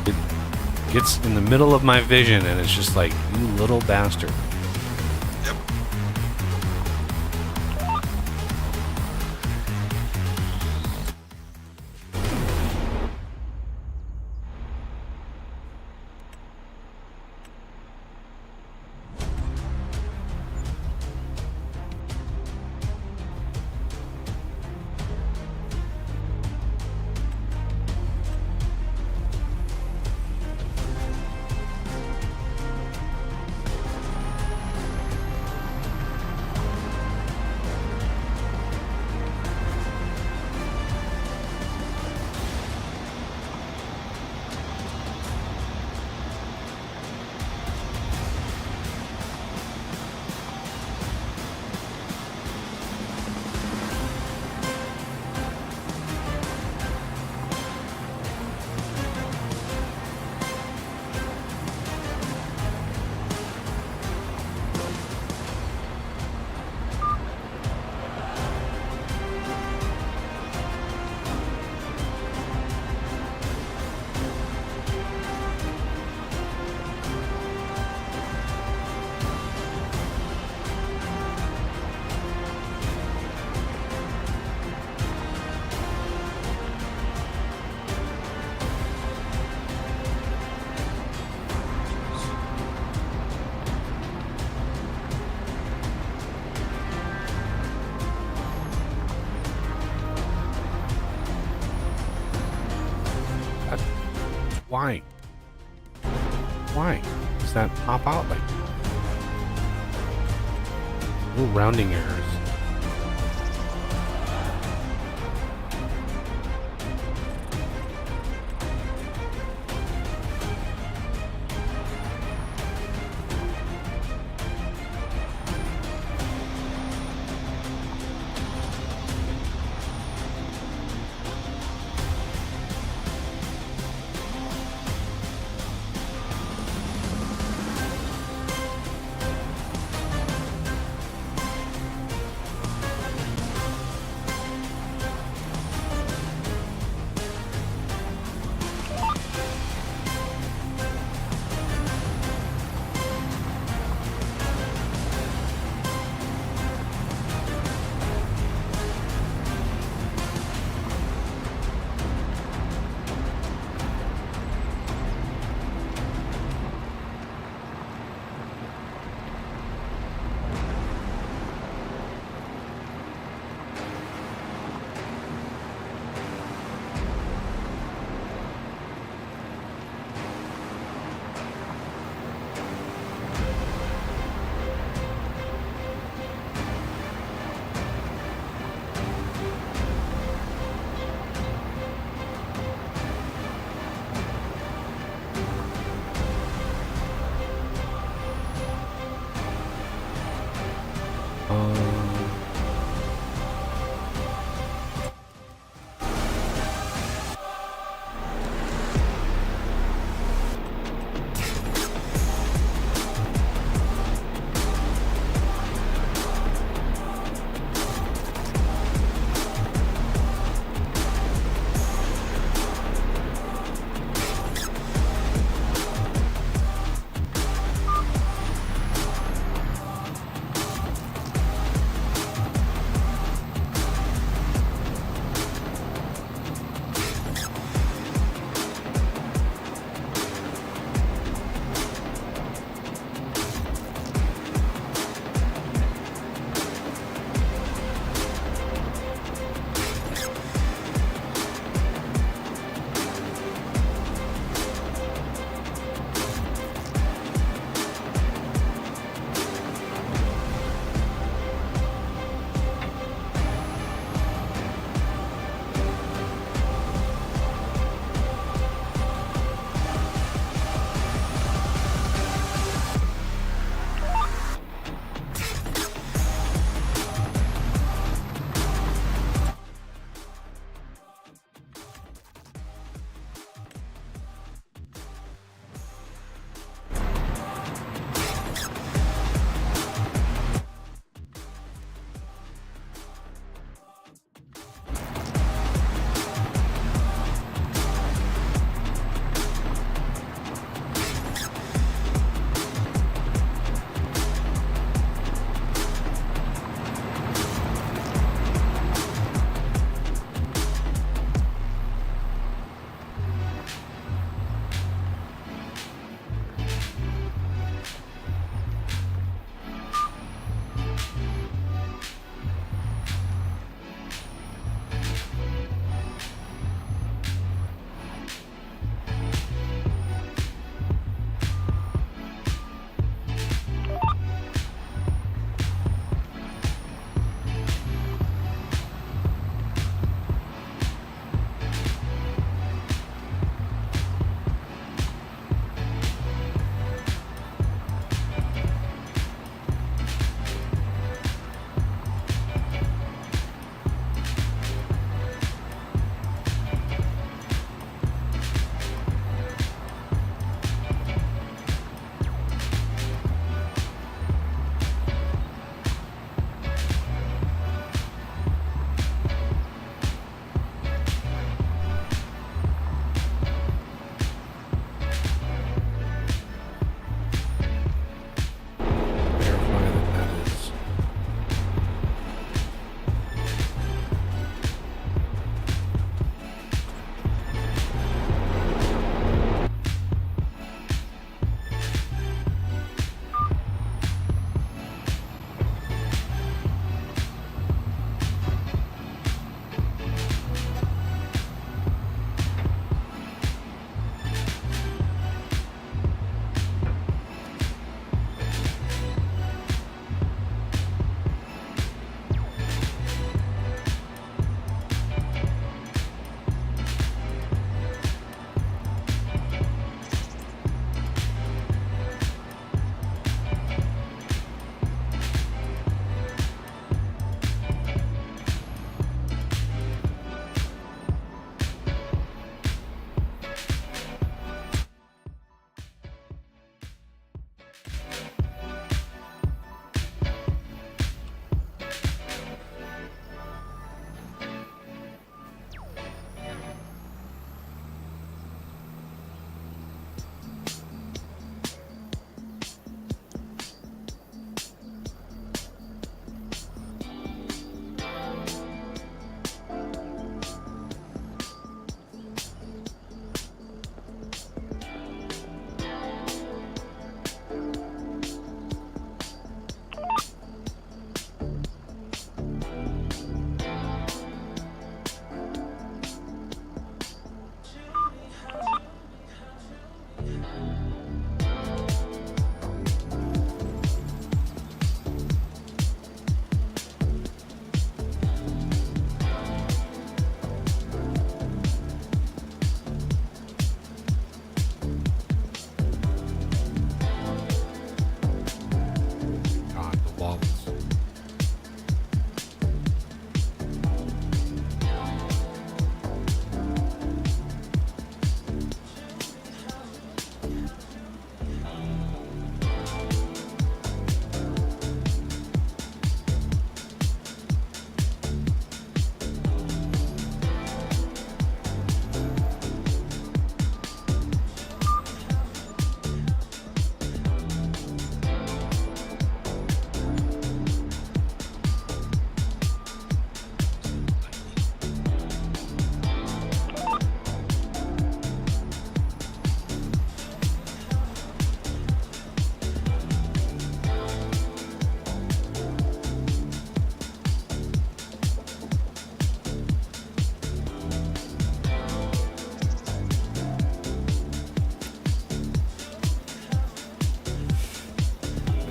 It gets in the middle of my vision and it's just like, you little bastard. Yep. Why? Why does that pop out like that? Little rounding errors.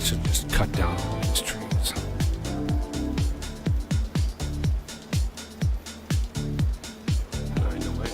should just cut down all these trees. I know it.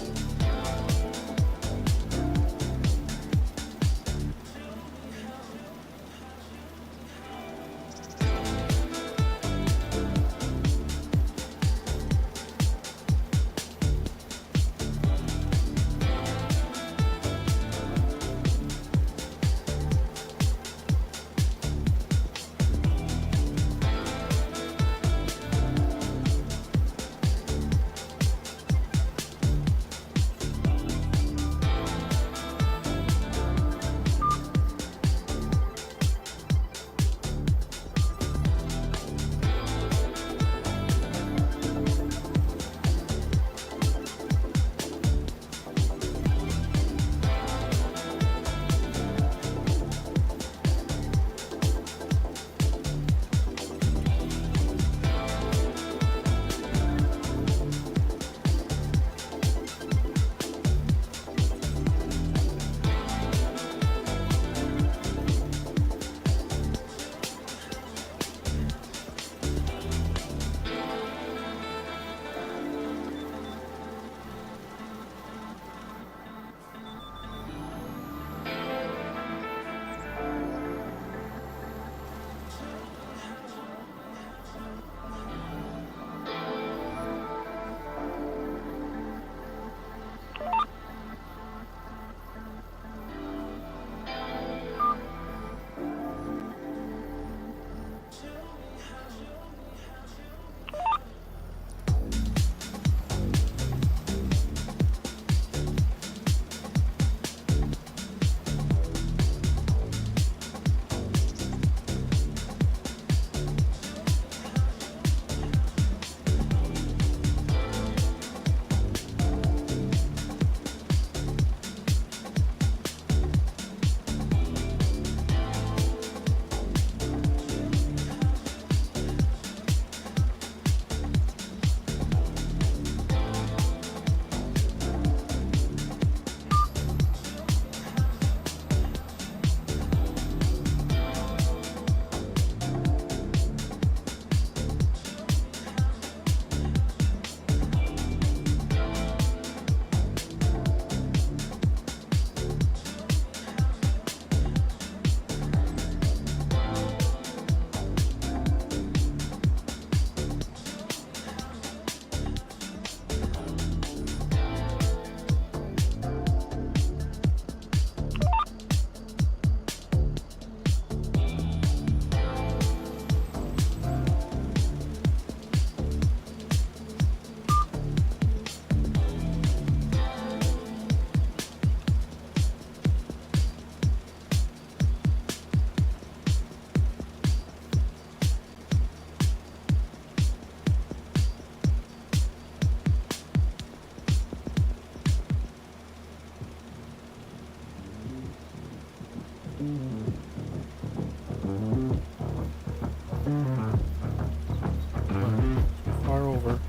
Far over.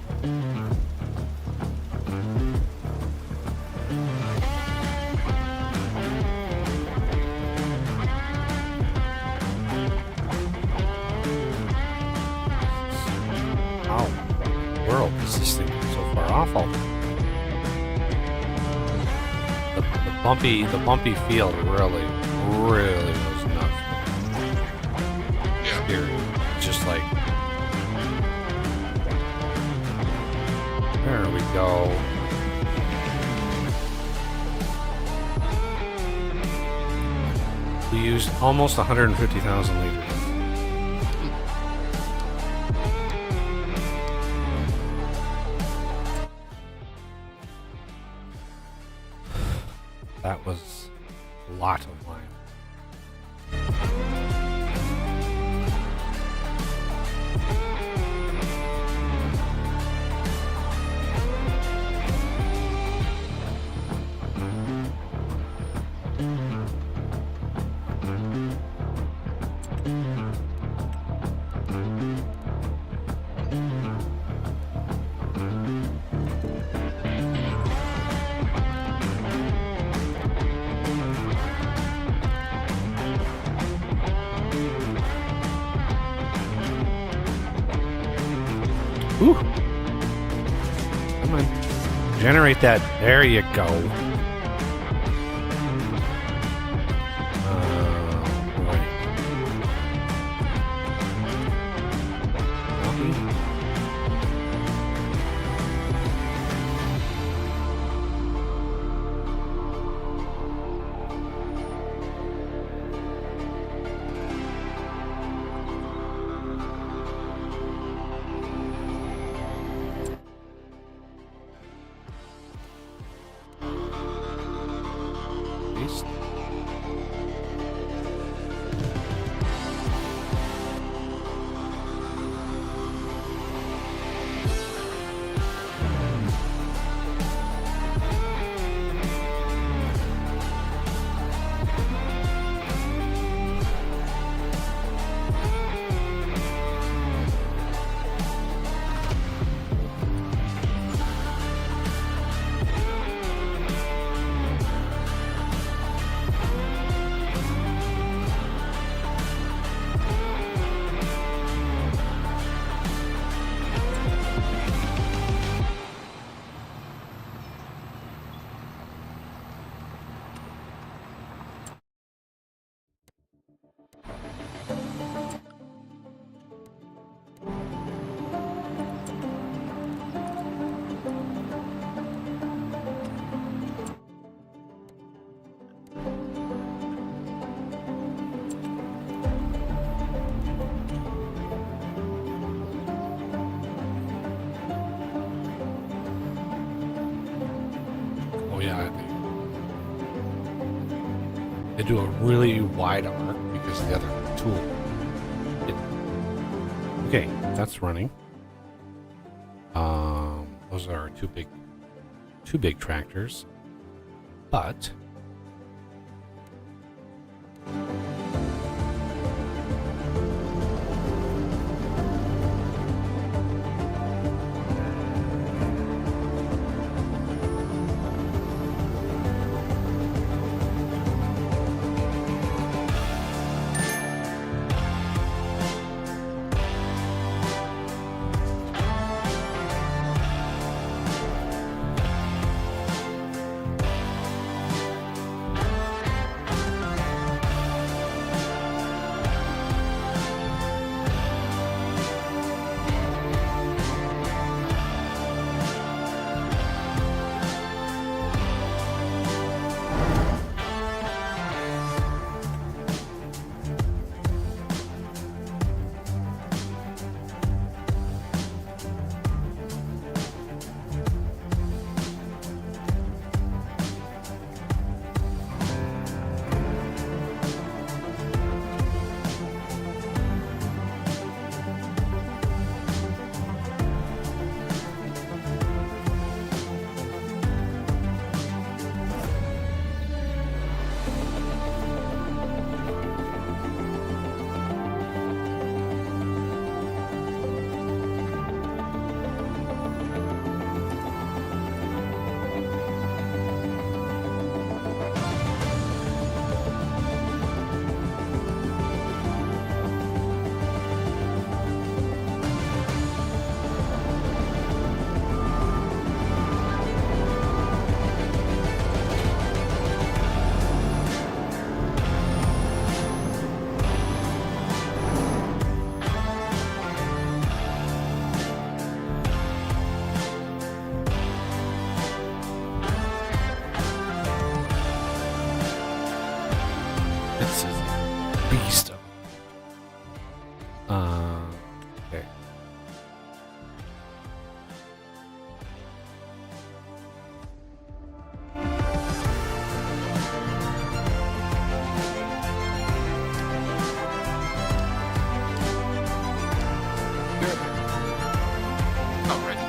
How in the world is this thing so far off all the bumpy field really was nuts. Yeah. Scary. Just like, there we go. We used almost 150,000 liters. That was a lot of lime. Generate that. There you go. Right. Copy. Paste. Oh yeah, they do a really wide arc because of the other tool. Okay, that's running. Those are two big tractors, but it's a beast. Okay. Oh, right.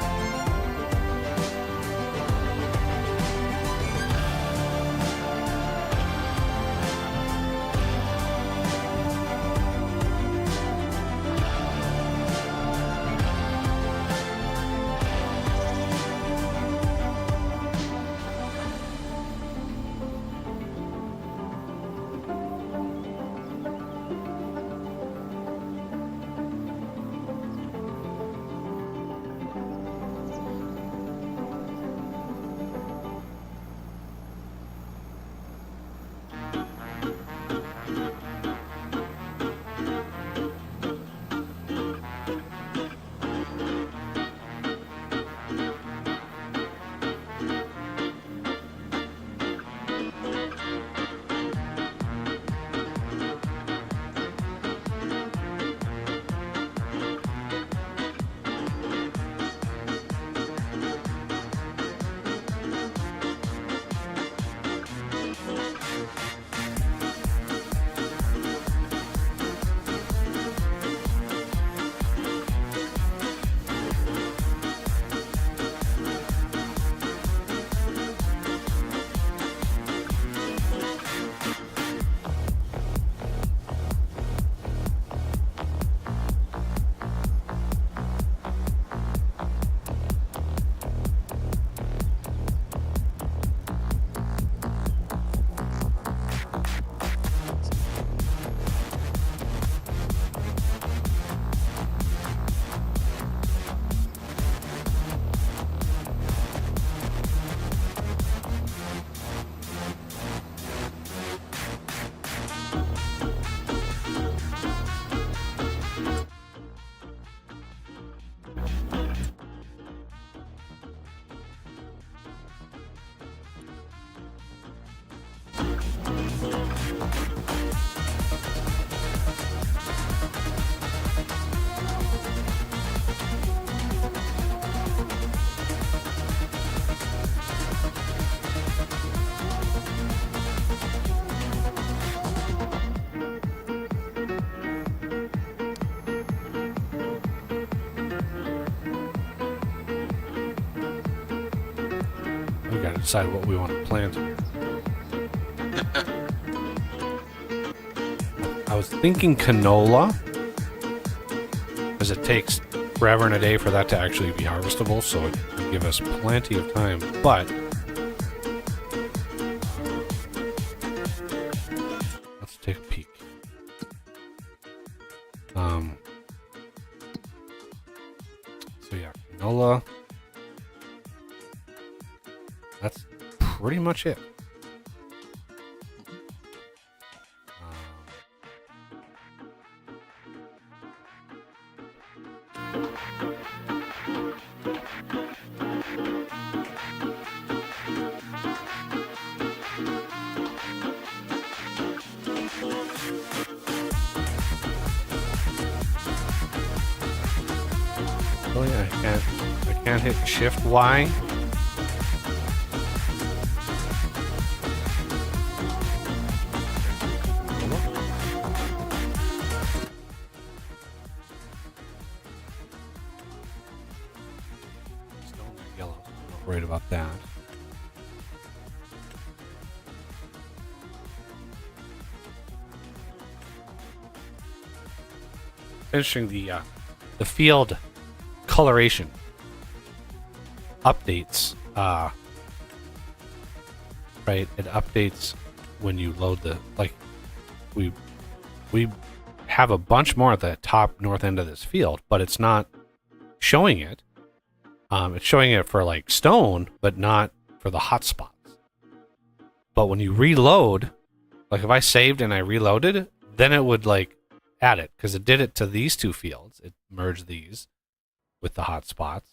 We got to decide what we want to plant here. I was thinking canola, because it takes forever and a day for that to actually be harvestable, so it would give us plenty of time. But let's take a peek. So yeah, canola. That's pretty much it. Really, I can't hit Shift Y. Yellow. Not worried about that. Interesting, the field coloration updates. Right, it updates when you load the, like, we have a bunch more at the top north end of this field, but it's not showing it. It's showing it for like stone, but not for the hot spots. But when you reload, like if I saved and I reloaded, then it would like add it, because it did it to these two fields. It merged these with the hot spots.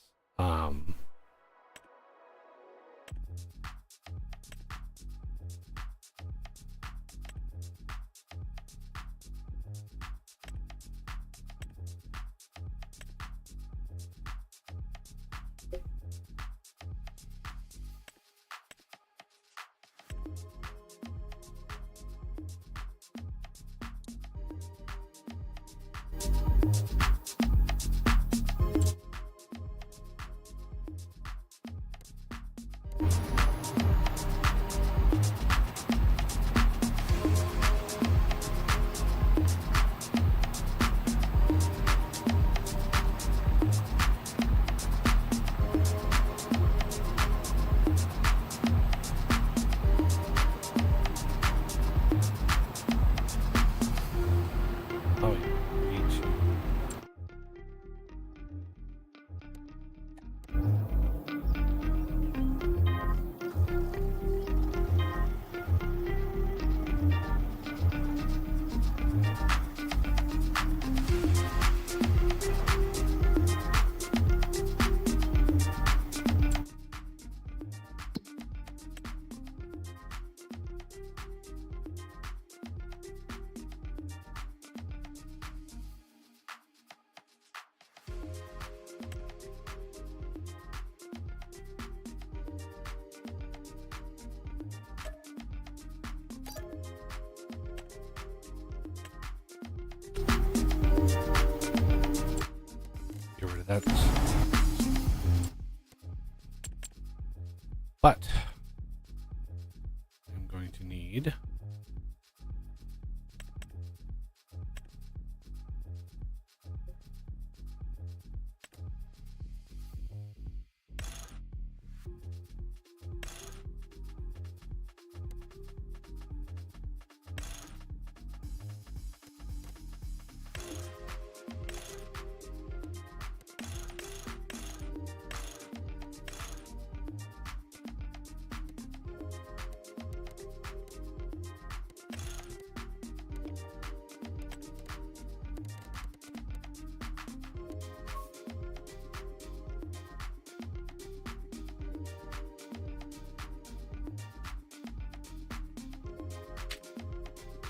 Oh, yeah. Each. Get rid of that. But I'm going to need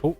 oh.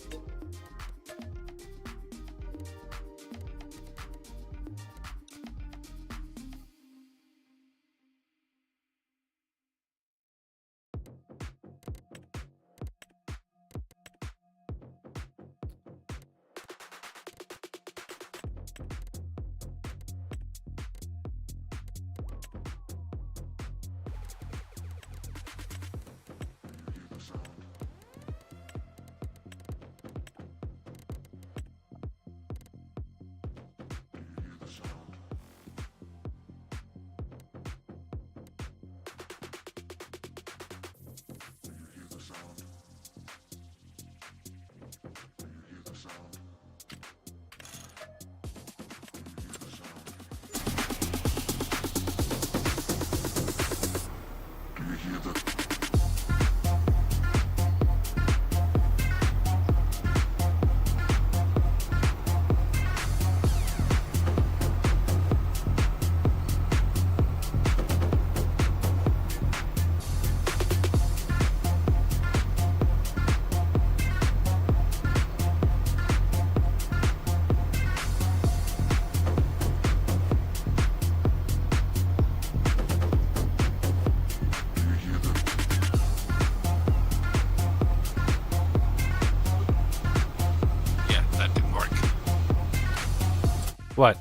What?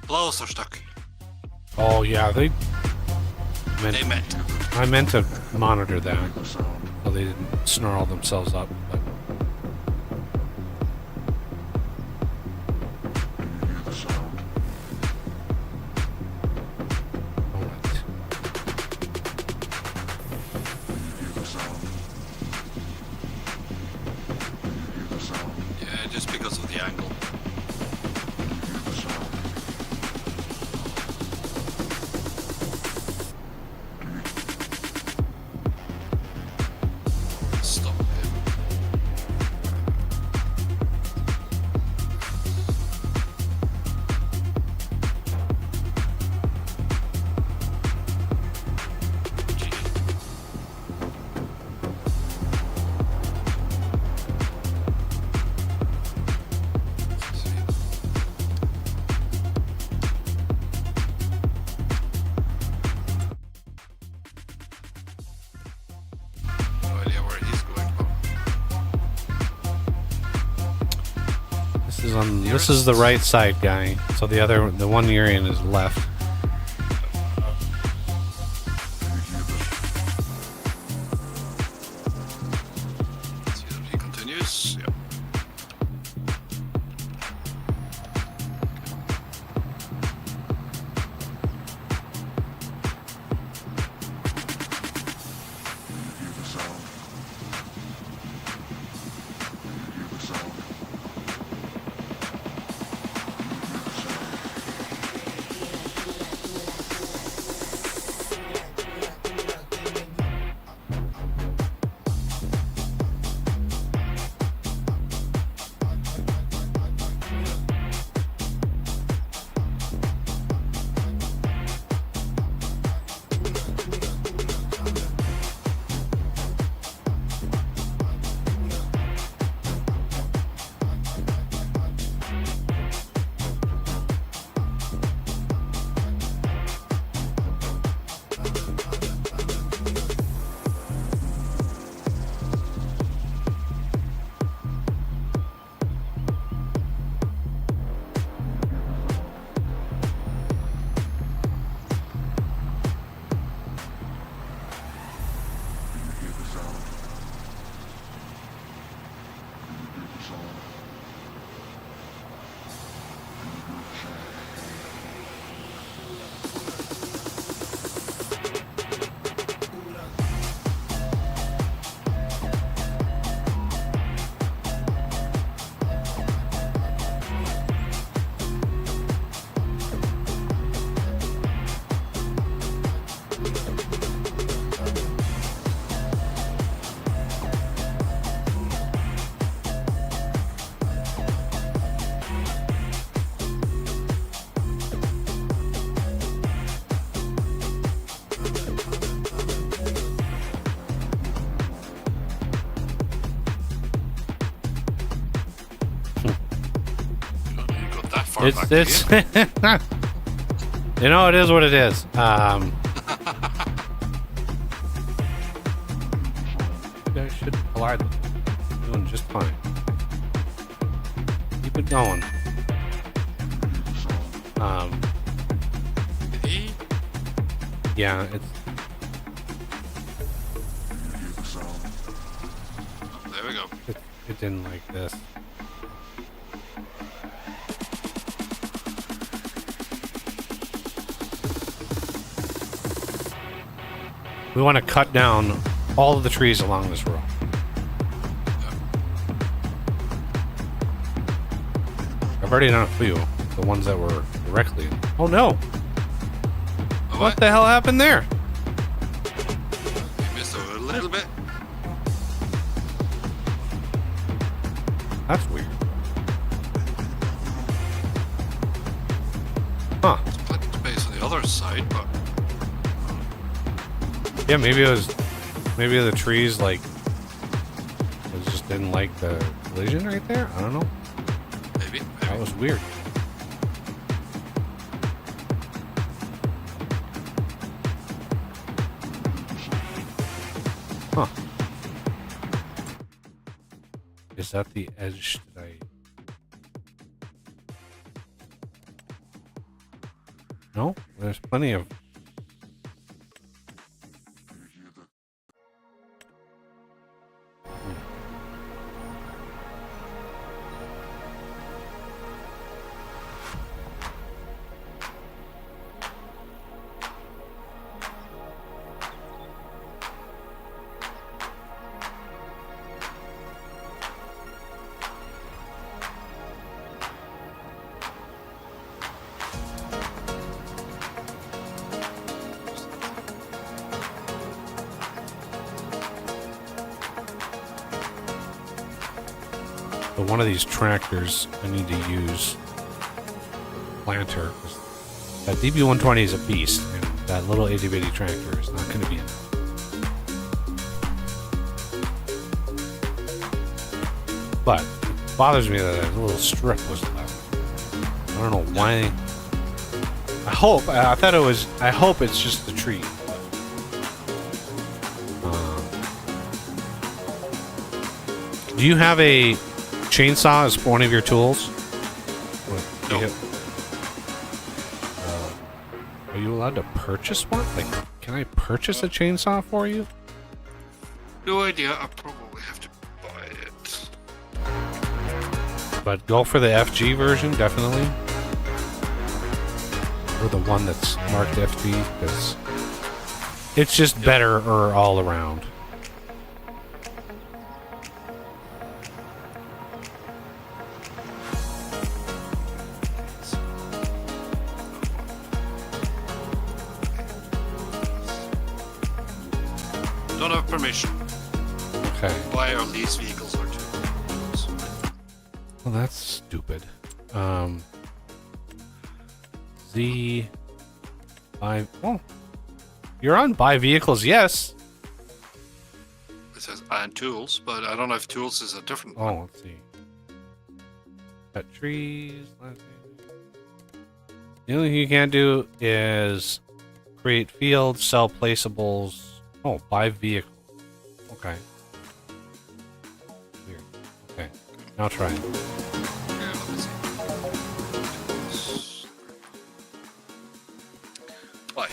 Blows are stuck. Oh yeah, They meant, meant. I meant to monitor that so they didn't snarl themselves up. But Yeah, just because of the angle. Stop him. Gee. No idea where he's going. this is the right side, guy. So the one you're in is left. See that he continues. Yep. You got that far back, did It's you? you know, it is what it is. You guys should fly them. Doing just fine. Keep it going. He? Yeah, it's There we go. it didn't like this. We want to cut down all of the trees along this road. I've already done a few. The ones that were directly. Oh no! Oh, What the hell happened there? You missed a little bit. That's weird. Huh. There's plenty of space on the other side, but Yeah, maybe the trees like it just didn't like the collision right there. I don't know. maybe. That was weird. Huh. Is that the edge that I... No, there's plenty of. But one of these tractors I need to use planter. That DB120 is a beast, and that little itty bitty tractor is not going to be enough. But it bothers me that a little strip was left. I don't know why. I hope it's just the tree. Do you have a chainsaw as one of your tools? No. Are you allowed to purchase one? Like, can I purchase a chainsaw for you? No idea. I probably have to buy it. But go for the FG version, definitely. Or the one that's marked FG, because it's just better all around. Don't have permission. Okay. Buy or lease vehicles or tools. Well, that's stupid. Z buy. Oh, you're on buy vehicles. Yes. It says and tools, but I don't know if tools is a different one. Oh, let's see. Cut trees. The only thing you can't do is create fields, sell placeables. Oh, buy vehicles. Okay. Weird. Okay. Now try it. Yeah, let me see. Why?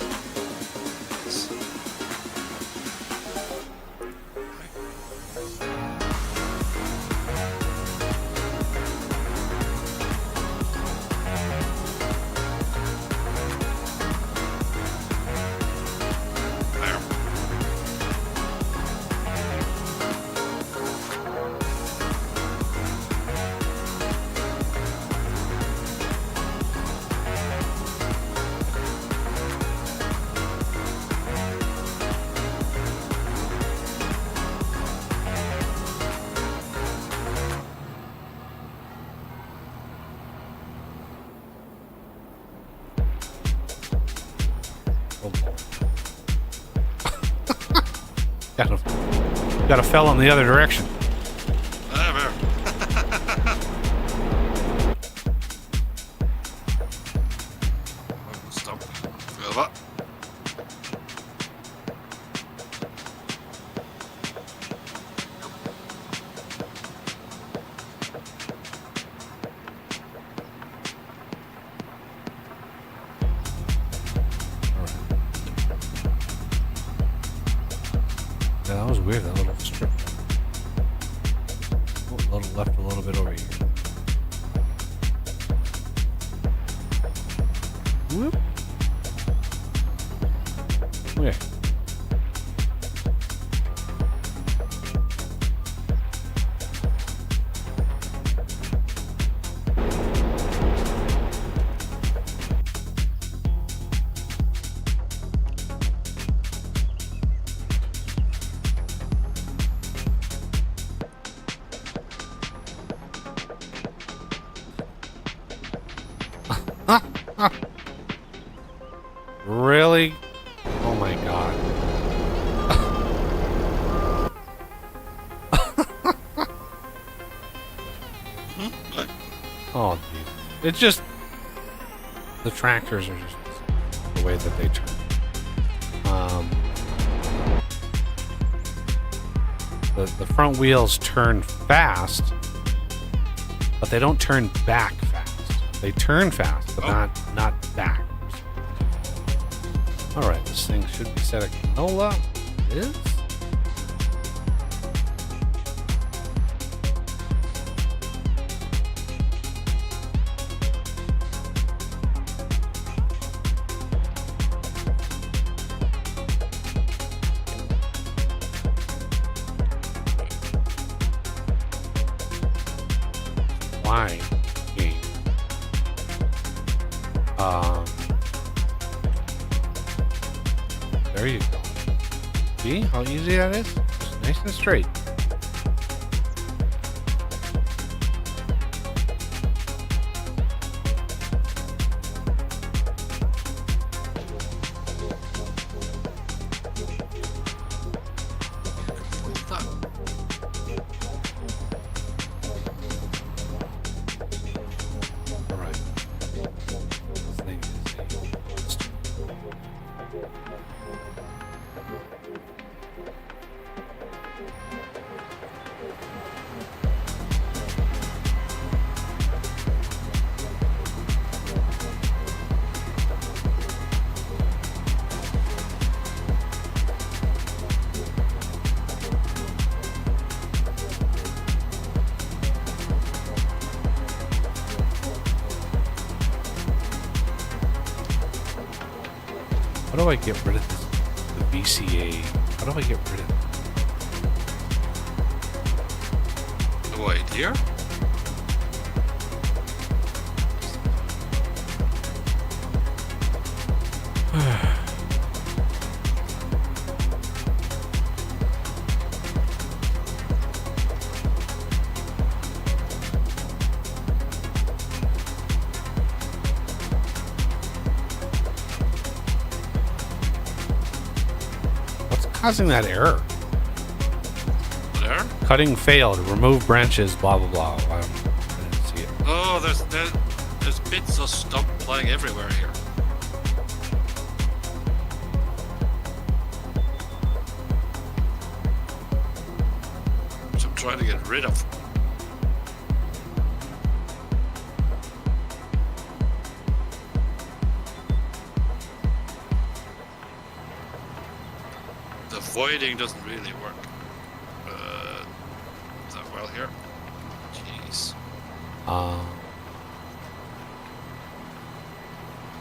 Gotta fell in the other direction. Stop. Feel that? Yeah, that was weird, that little strip. Oh, a little left a little bit over here. Whoop. Okay. Really? Oh my god. Oh, geez. It's just... The tractors are just the way that they turn. The front wheels turn fast, but they don't turn back fast. They turn fast, but not back. Alright, this thing should be set at canola. It is? Why? Game. There you go. See how easy that is? Just nice and straight. Alright. This thing is How do I get rid of this? The VCA. How do I get rid of it? No idea. What's causing that error? There? Cutting failed. Remove branches. Blah blah blah. I didn't see it. Oh, there's bits of stump flying everywhere here. Which I'm trying to get rid of. The voiding doesn't really work that well here. Jeez.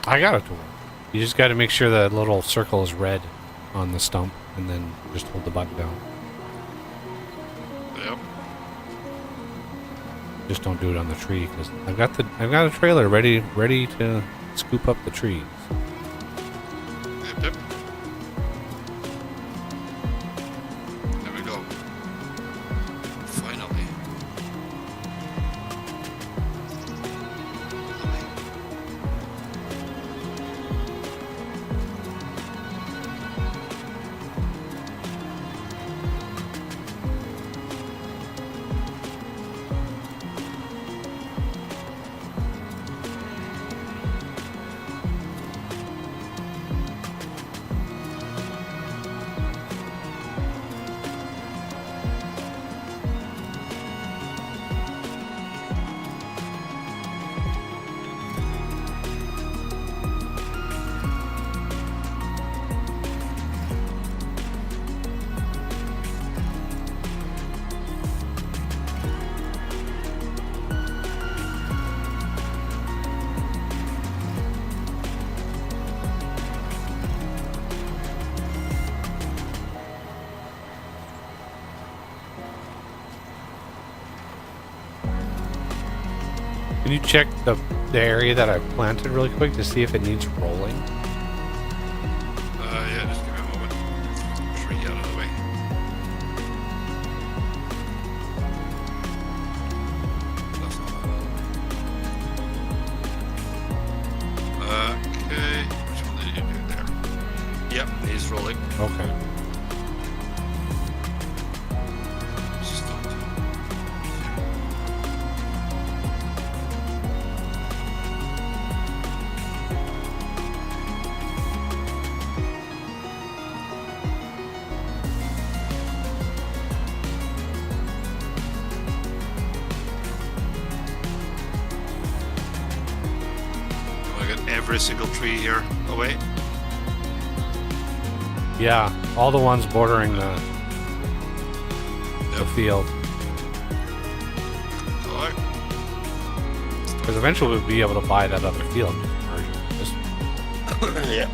I got it to work. You just got to make sure that little circle is red on the stump, and then just hold the button down. Yep. Just don't do it on the tree, because I've got a trailer ready to scoop up the trees. Yep, yep. There we go. Finally. Can you check the area that I planted really quick to see if it needs rolling? Yeah, just give me a moment. Tree out of the way. That's not bad. Okay, which one did you do there? Yep, he's rolling. Okay. Stopped. I got every single tree here away. Yeah, all the ones bordering the field. Alright. Because eventually we'll be able to buy that other field. Just Yeah.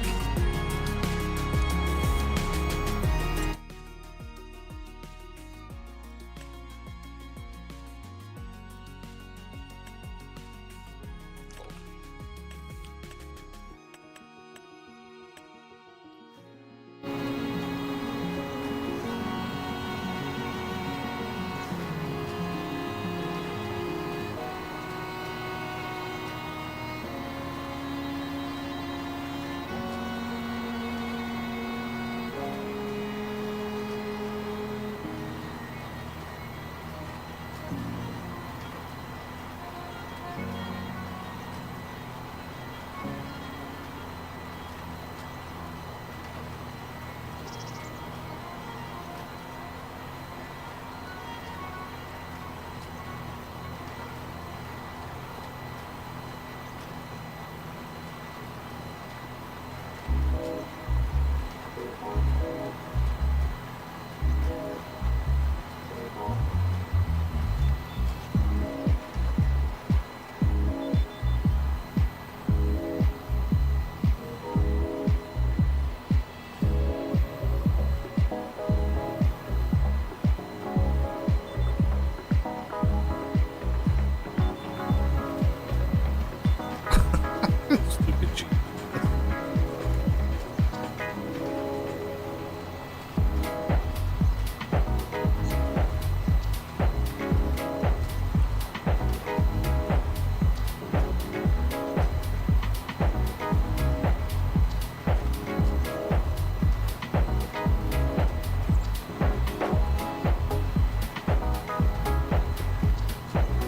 stupid Jeep.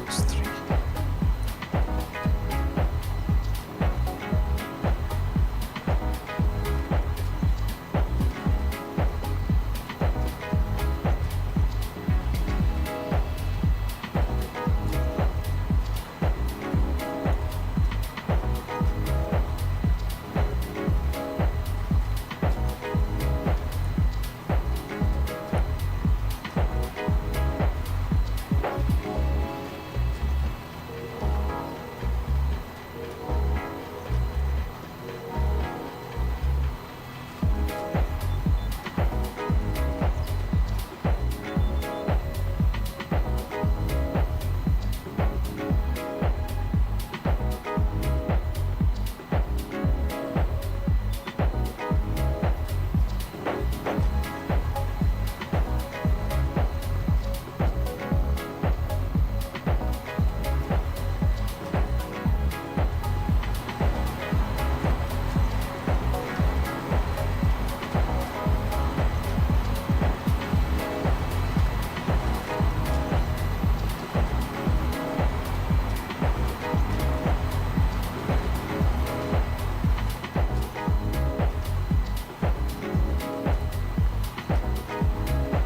It's 3.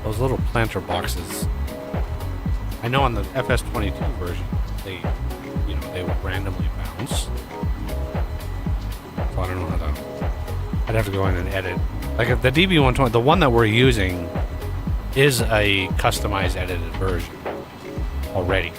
Those little planter boxes. I know on the FS22 version, they would randomly bounce. So I don't know how to. I'd have to go in and edit. Like the DB120, the one that we're using, is a customized edited version already.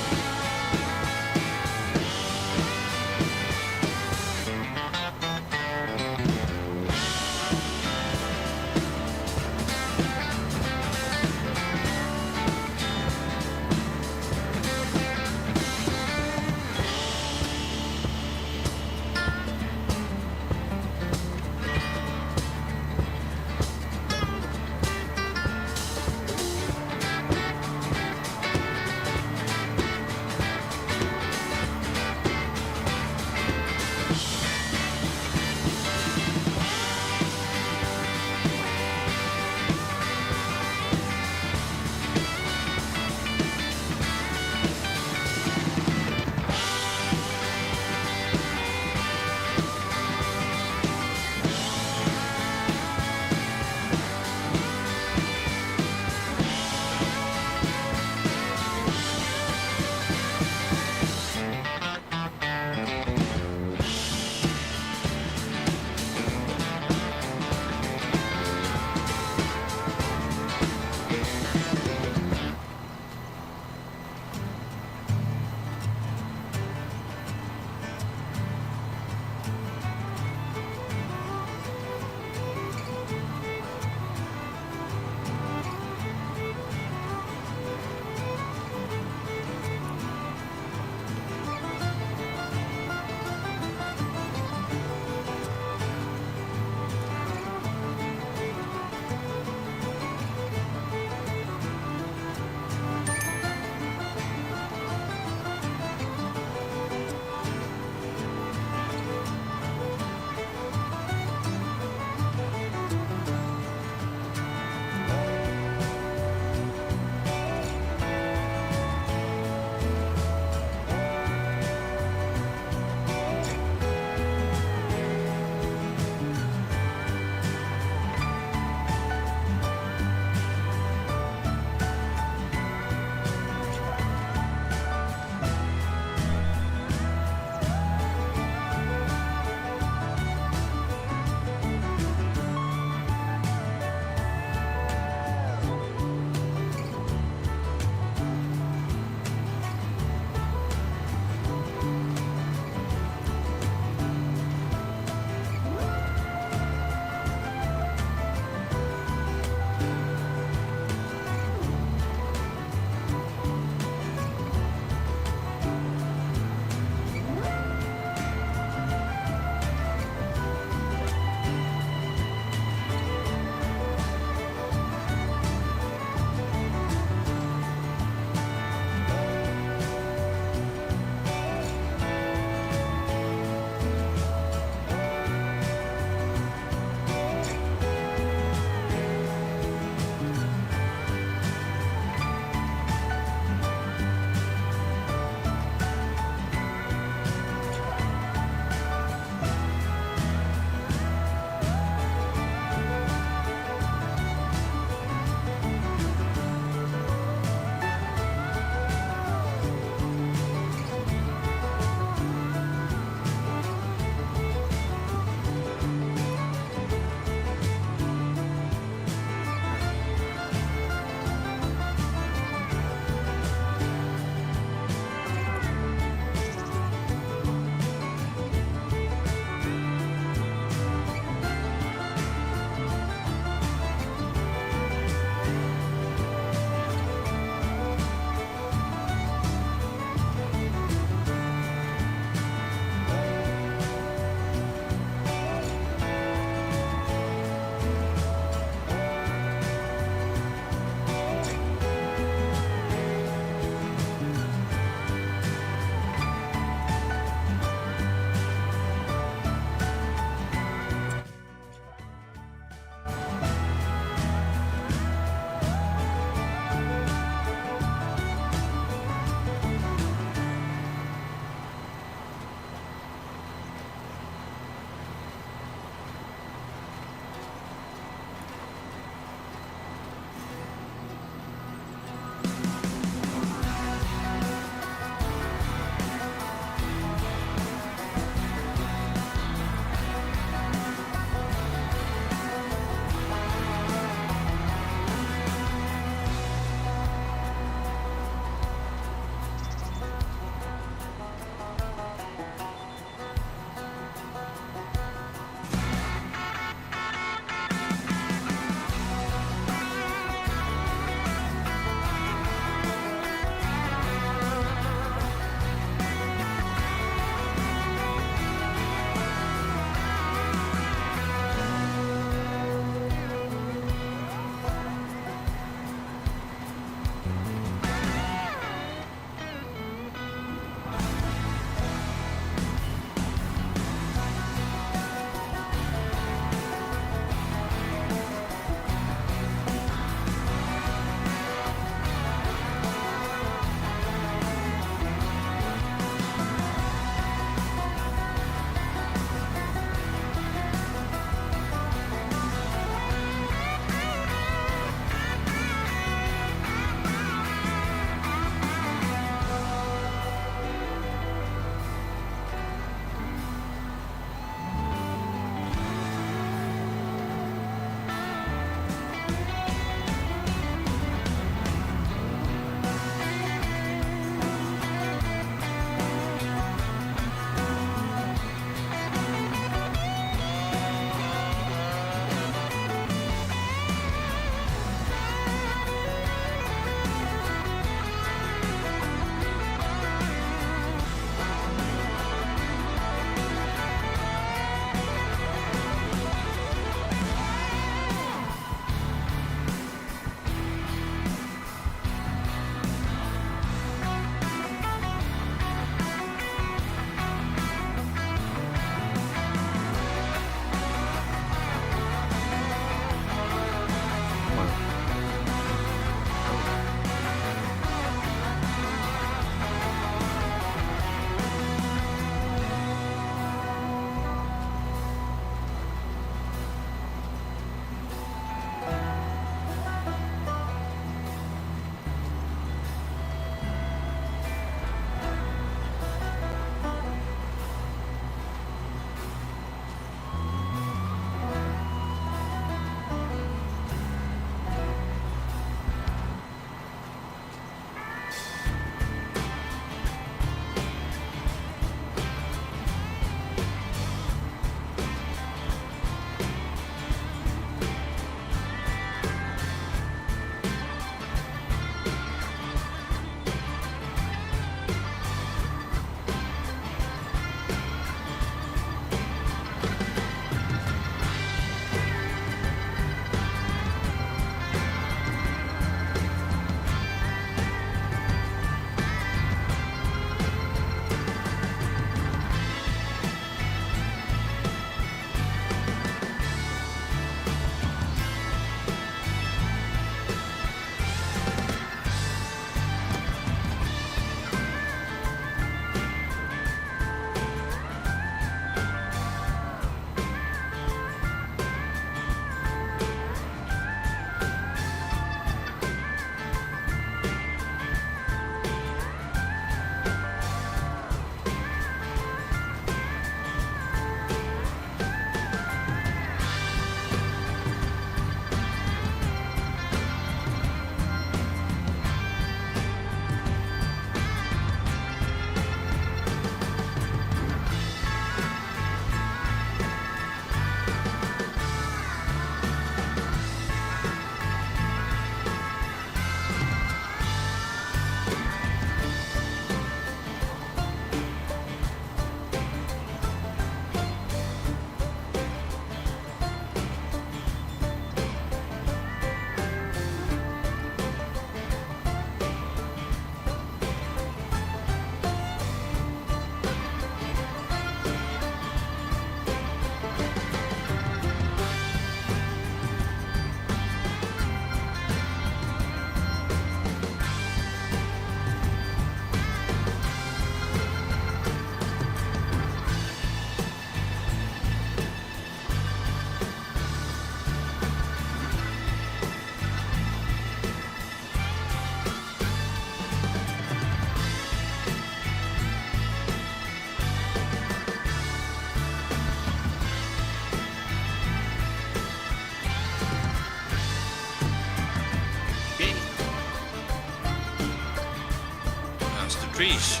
trees.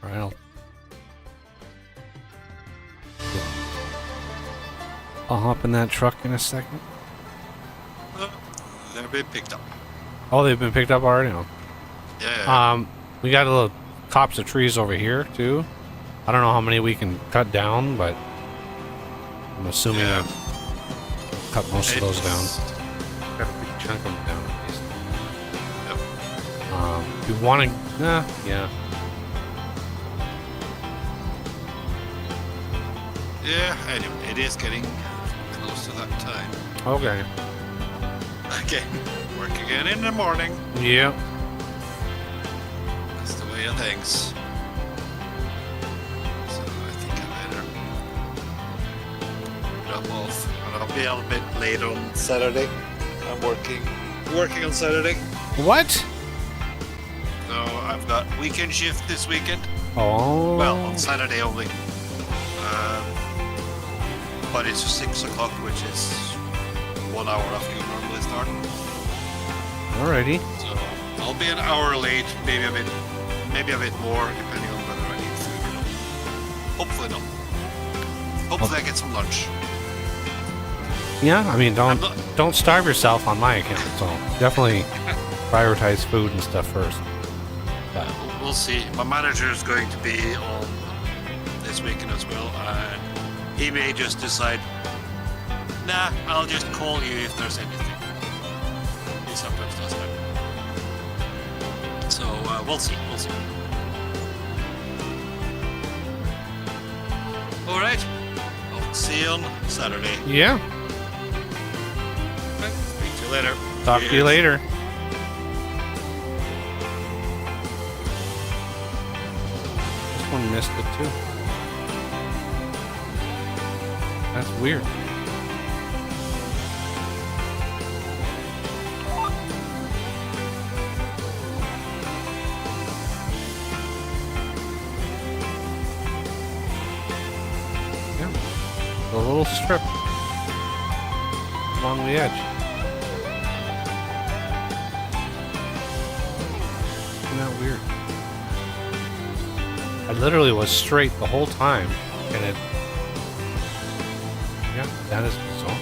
All right, I'll hop in that truck in a second. They're being picked up. Oh, they've been picked up already? Oh. Yeah. We got a little copse of trees over here, too. I don't know how many we can cut down, but I'm assuming Yeah. I've cut most of those down. Got a big chunk of them down, at least. Yep. You want to... yeah. Yeah, anyway, it is getting close to that time. Okay. Again, work again in the morning. Yeah. That's the way of things. So I think I better drop off. And I'll be a little bit late on Saturday. I'm working on Saturday. What? So I've got weekend shift this weekend. Oh. Well, on Saturday only. But it's 6 o'clock, which is 1 hour after you normally start. Alrighty. So I'll be an hour late, maybe a bit more, depending on whether I need food or not. Hopefully not. Hopefully I get some lunch. Yeah, I mean, I'm not- don't starve yourself on my account, so definitely prioritize food and stuff first. We'll see. My manager is going to be on this weekend as well, and he may just decide, nah, I'll just call you if there's anything. He sometimes does that. So we'll see. All right. I'll see you on Saturday. Yeah. Speak to you later. Talk to you Cheers. later. This one missed it too. That's weird. Yeah. The little strip along the edge. Isn't that weird? I literally was straight the whole time, and it... Yeah, that is bizarre.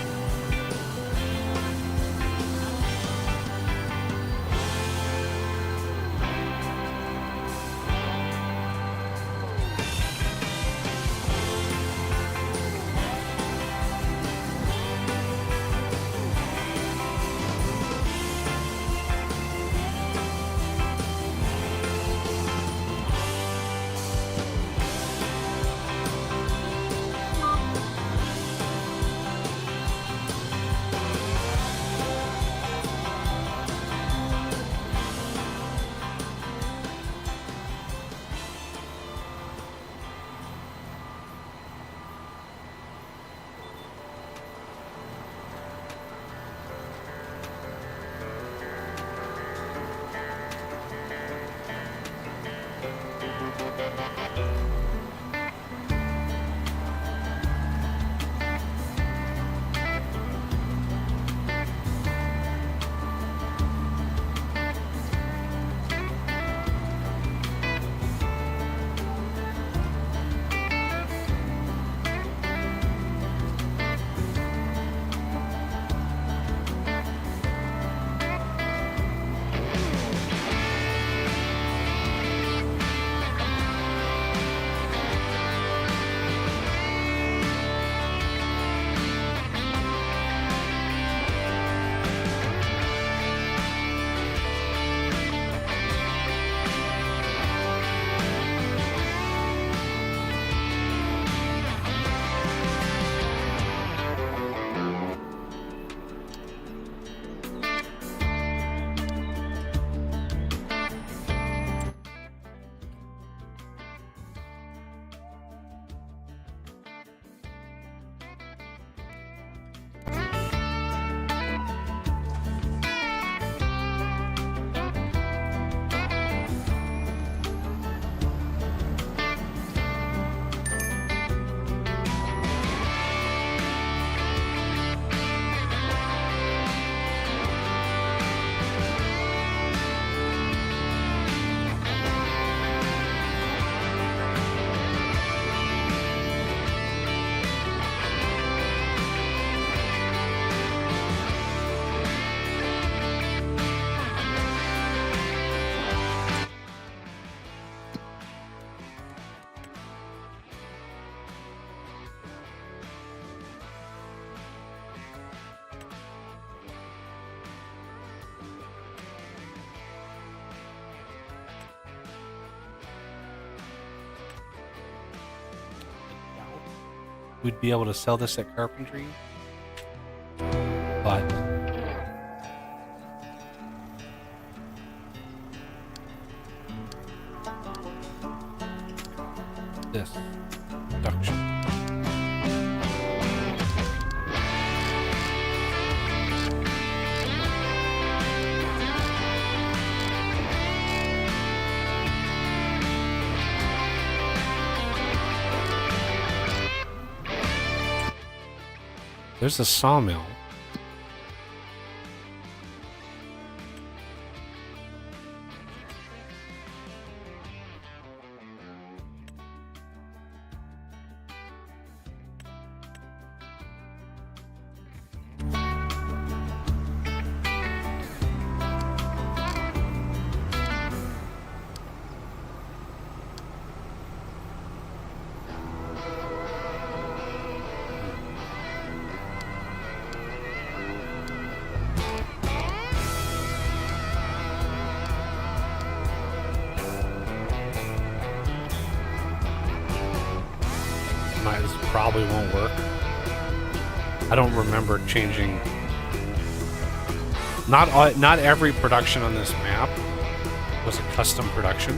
we'd be able to sell this at carpentry. But this production. There's a sawmill. This probably won't work. I don't remember changing. Not every production on this map was a custom production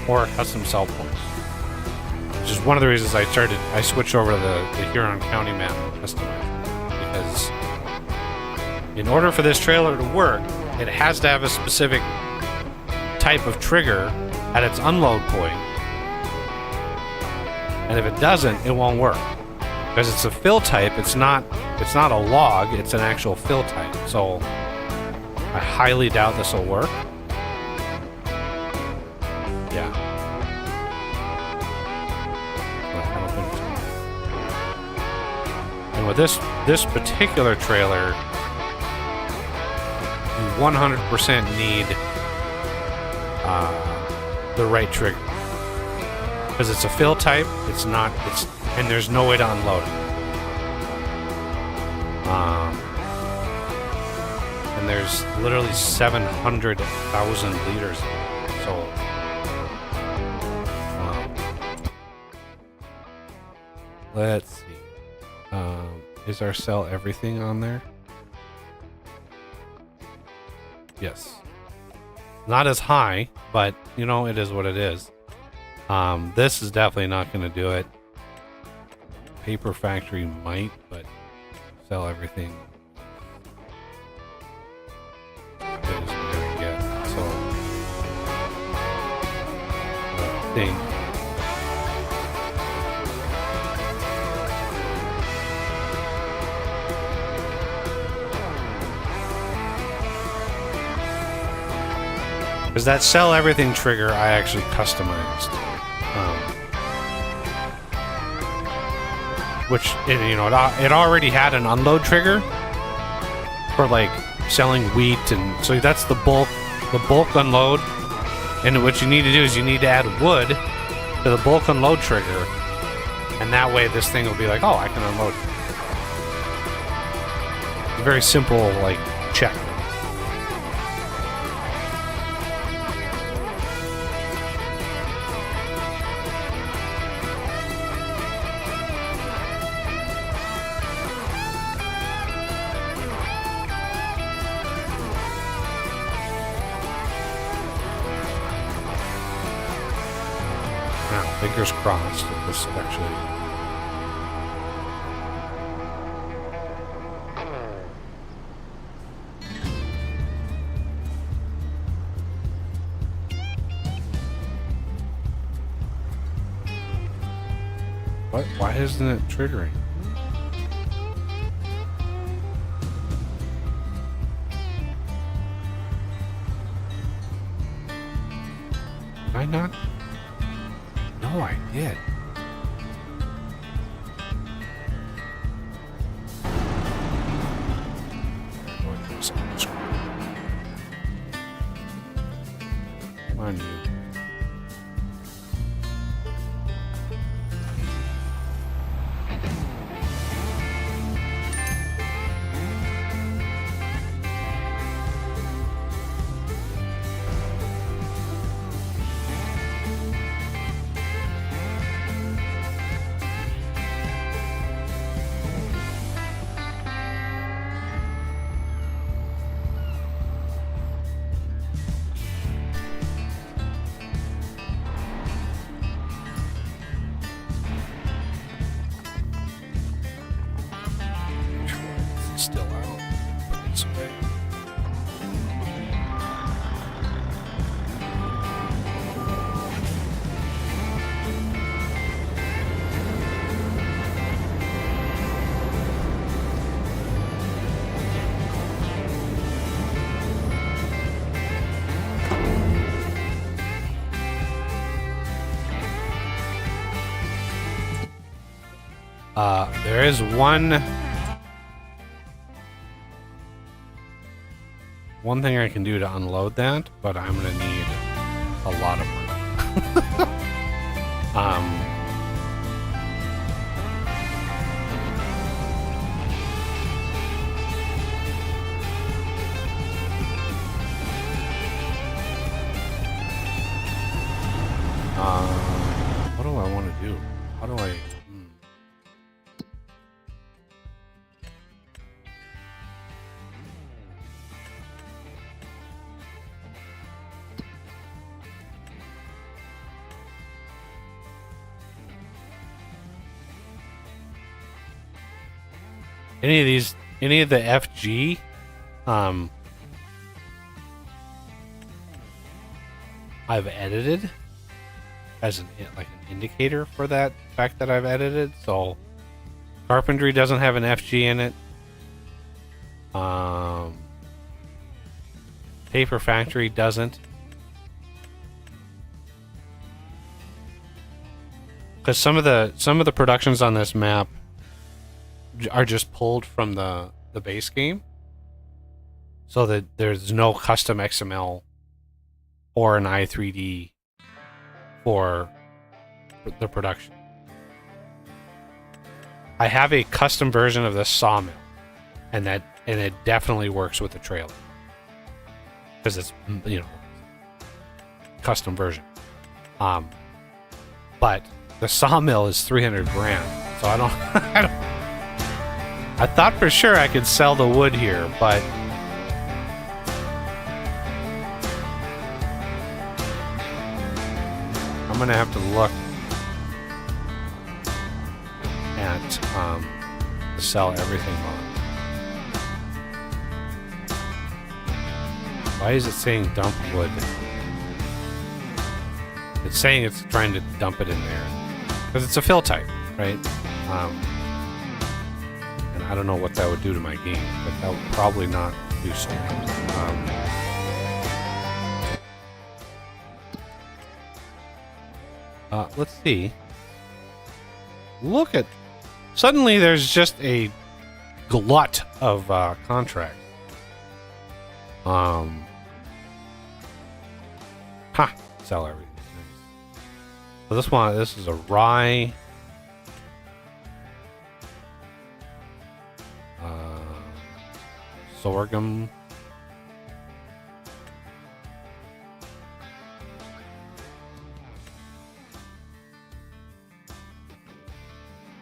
or a custom sell point. Which is one of the reasons I switched over to the Huron County map and customized it. Because in order for this trailer to work, it has to have a specific type of trigger at its unload point. And if it doesn't, it won't work. Because it's a fill type, it's not a log, it's an actual fill type. So I highly doubt this will work. Yeah. But I don't think so. And with this particular trailer, you 100% need the right trigger. Because it's a fill type, and there's no way to unload it. And there's literally 700,000 liters. So, let's see. Is our sell everything on there? Yes. Not as high, but you know, it is what it is. This is definitely not going to do it. Paper Factory might, but sell everything is what we're going to get. So, I think because that sell everything trigger I actually customized. Which, it already had an unload trigger for like selling wheat, and so that's the bulk unload. And what you need to do is you need to add wood to the bulk unload trigger, and that way this thing will be like, oh, I can unload it. A very simple like check. Fingers crossed that this actually. What? Why isn't it triggering? Did I not? No, I did. Come on, you. There is one thing I can do to unload that, but I'm gonna need a lot of money. What do I want to do? How do I? Any of the FG, I've edited as an indicator for that fact that I've edited. So carpentry doesn't have an FG in it. Paper factory doesn't, because some of the productions on this map are just pulled from the base game, so that there's no custom XML or an i3D for the production. I have a custom version of the sawmill, and it definitely works with the trailer because it's, you know, custom version. But the sawmill is 300 grand, so I don't. I thought for sure I could sell the wood here, but I'm gonna have to look at to sell everything on. Why is it saying dump wood? It's saying it's trying to dump it in there because it's a fill type, right? And I don't know what that would do to my game, but that would probably not do so. Let's see. Look at... Suddenly there's just a glut of contracts. Sell everything. Nice. So this is a rye. Sorghum.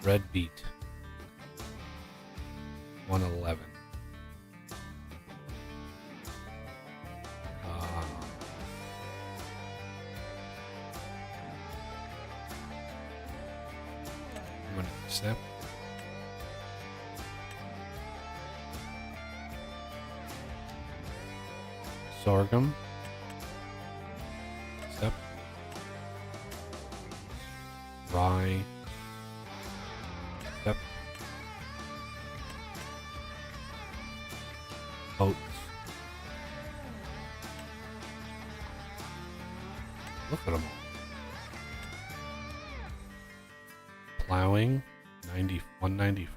Red beet. 111. I'm gonna accept. Sorghum. Accept. Rye. Yep. Oats. Look at them all. Plowing, 195.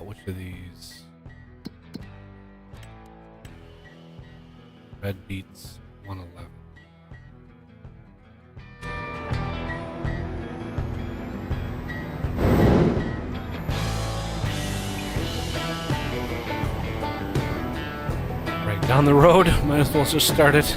Which of these? Red beets, 111. Right, down the road. Might as well just start it.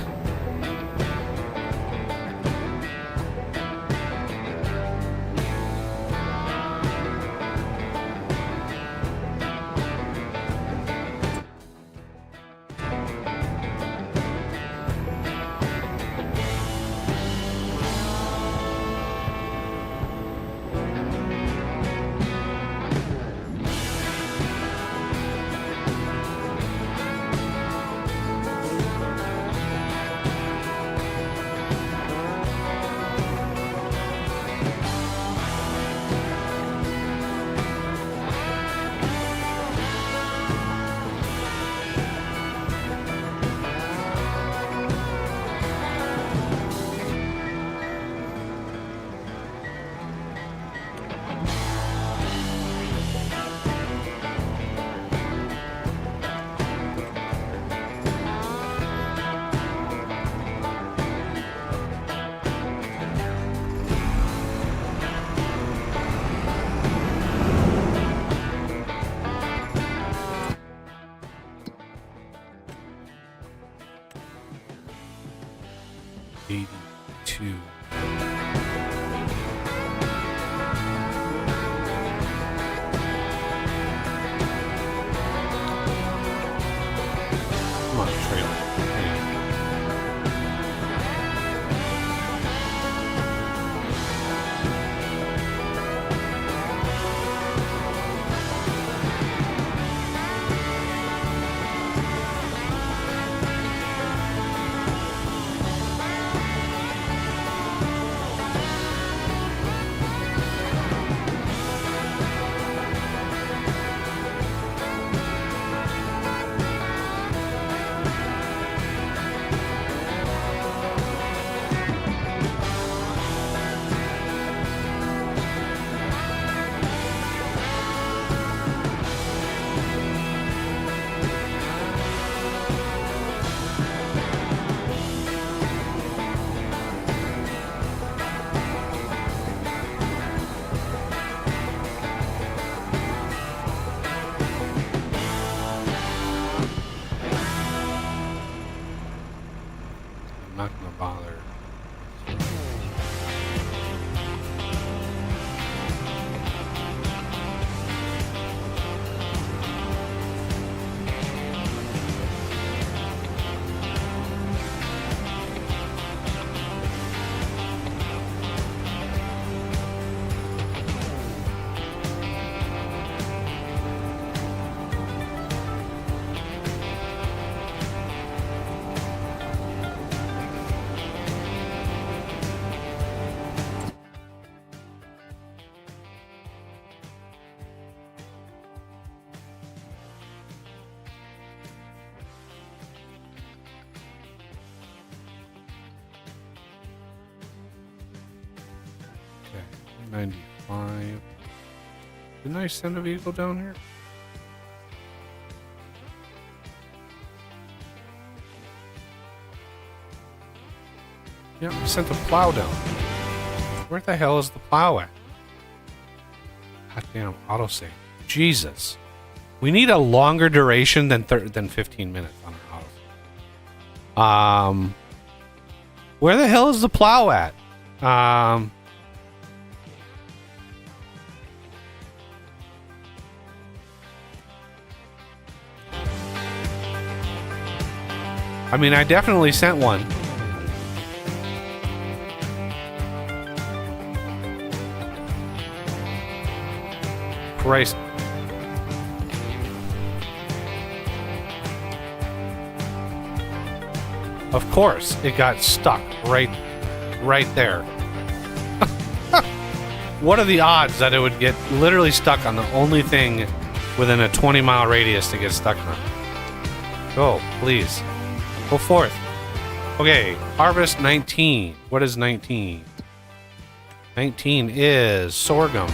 Two. Come on, trailer. I'm not going to bother. Okay, 95. Didn't I send a vehicle down here? Yeah, I sent a plow down. Where the hell is the plow at? Goddamn autosave. Jesus. We need a longer duration than 15 minutes on our autosave. Where the hell is the plow at? I mean, I definitely sent one. Christ. Of course, it got stuck right there. What are the odds that it would get literally stuck on the only thing within a 20-mile radius to get stuck on? Go, please. Go forth. Okay, harvest 19. What is 19? 19 is sorghum.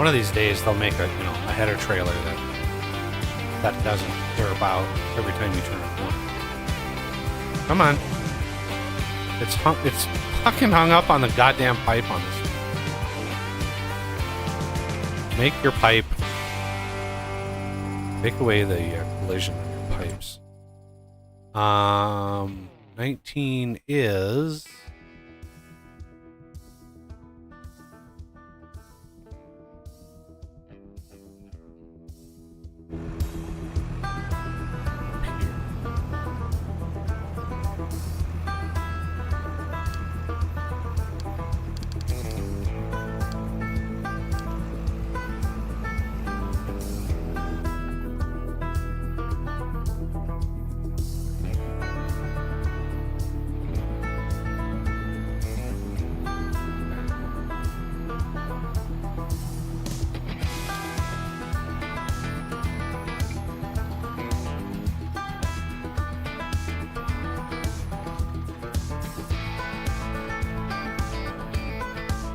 One of these days they'll make a header trailer that doesn't curb out every time you turn a corner. Come on. It's fucking hung up on the goddamn pipe on this thing. Make your pipe. Take away the collision on your pipes. 19 is...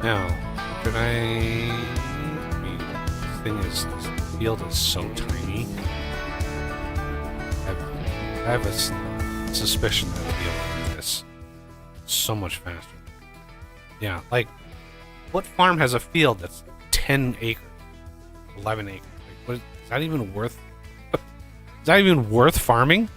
Now, could I mean, this field is so tiny. I have a suspicion that I'll be able to do this so much faster. Yeah, like, what farm has a field that's 10 acres, 11 acres? Like, is that even worth? Is that even worth farming?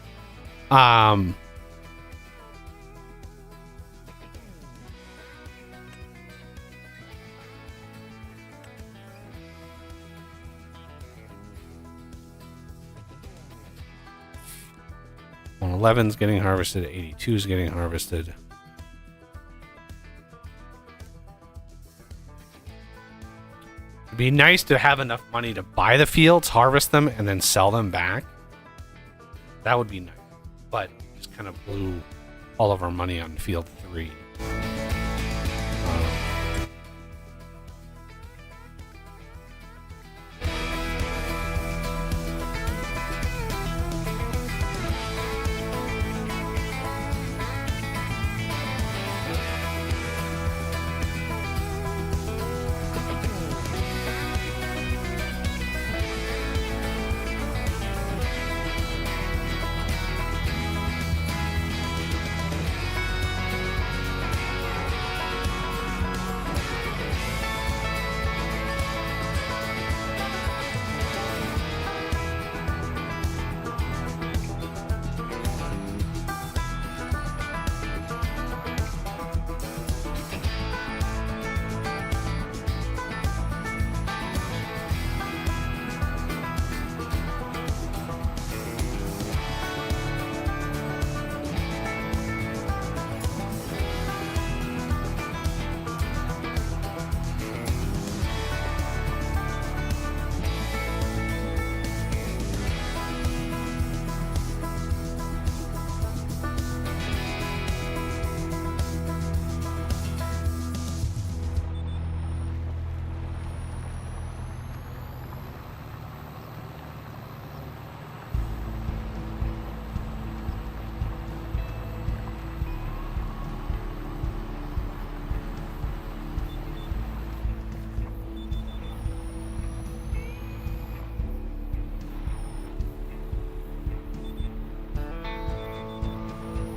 Well, 11's getting harvested, 82's getting harvested. It'd be nice to have enough money to buy the fields, harvest them, and then sell them back. That would be nice. But just kind of blew all of our money on field 3.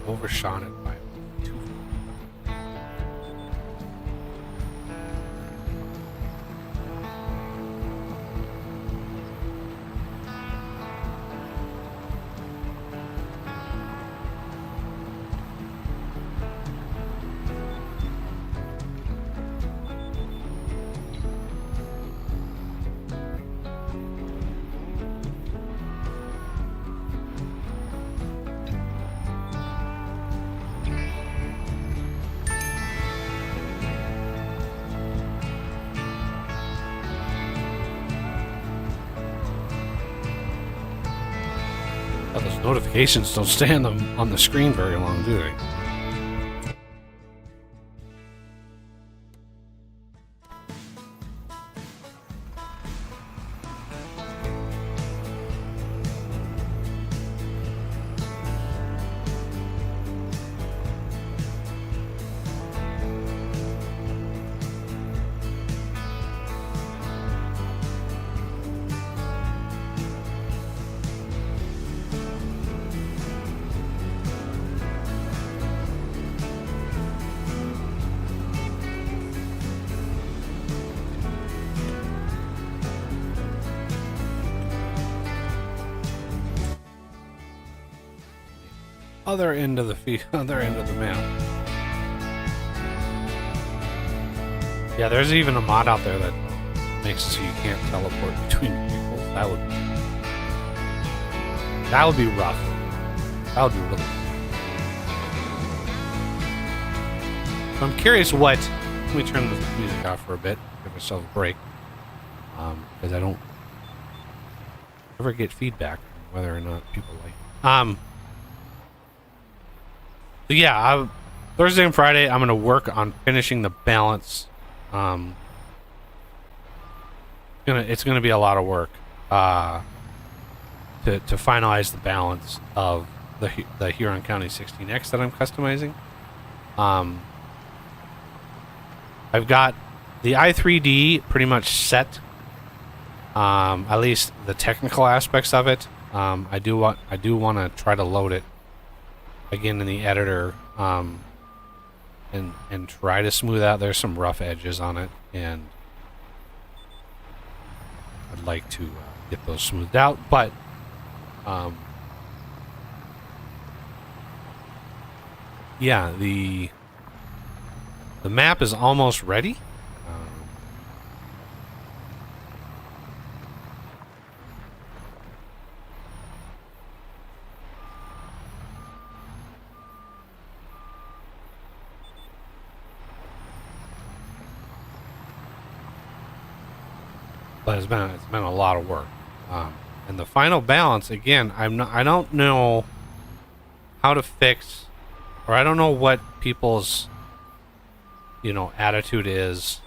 Overshot it by 2. Oh, those notifications don't stay on the screen very long, do they? other end of the other end of the map. Yeah, there's even a mod out there that makes it so you can't teleport between vehicles. That would be rough. That would be really rough. So I'm curious what. Let me turn the music off for a bit, give ourselves a break, because I don't ever get feedback on whether or not people like it. So yeah, Thursday and Friday I'm gonna work on finishing the balance. It's gonna be a lot of work to finalize the balance of the Huron County 16X that I'm customizing. I've got the i3D pretty much set. At least the technical aspects of it. I do want to try to load it again in the editor, and try to smooth out. There's some rough edges on it, and I'd like to get those smoothed out. But yeah, the map is almost ready. But it's been a lot of work, and the final balance again. I don't know how to fix, or I don't know what people's attitude is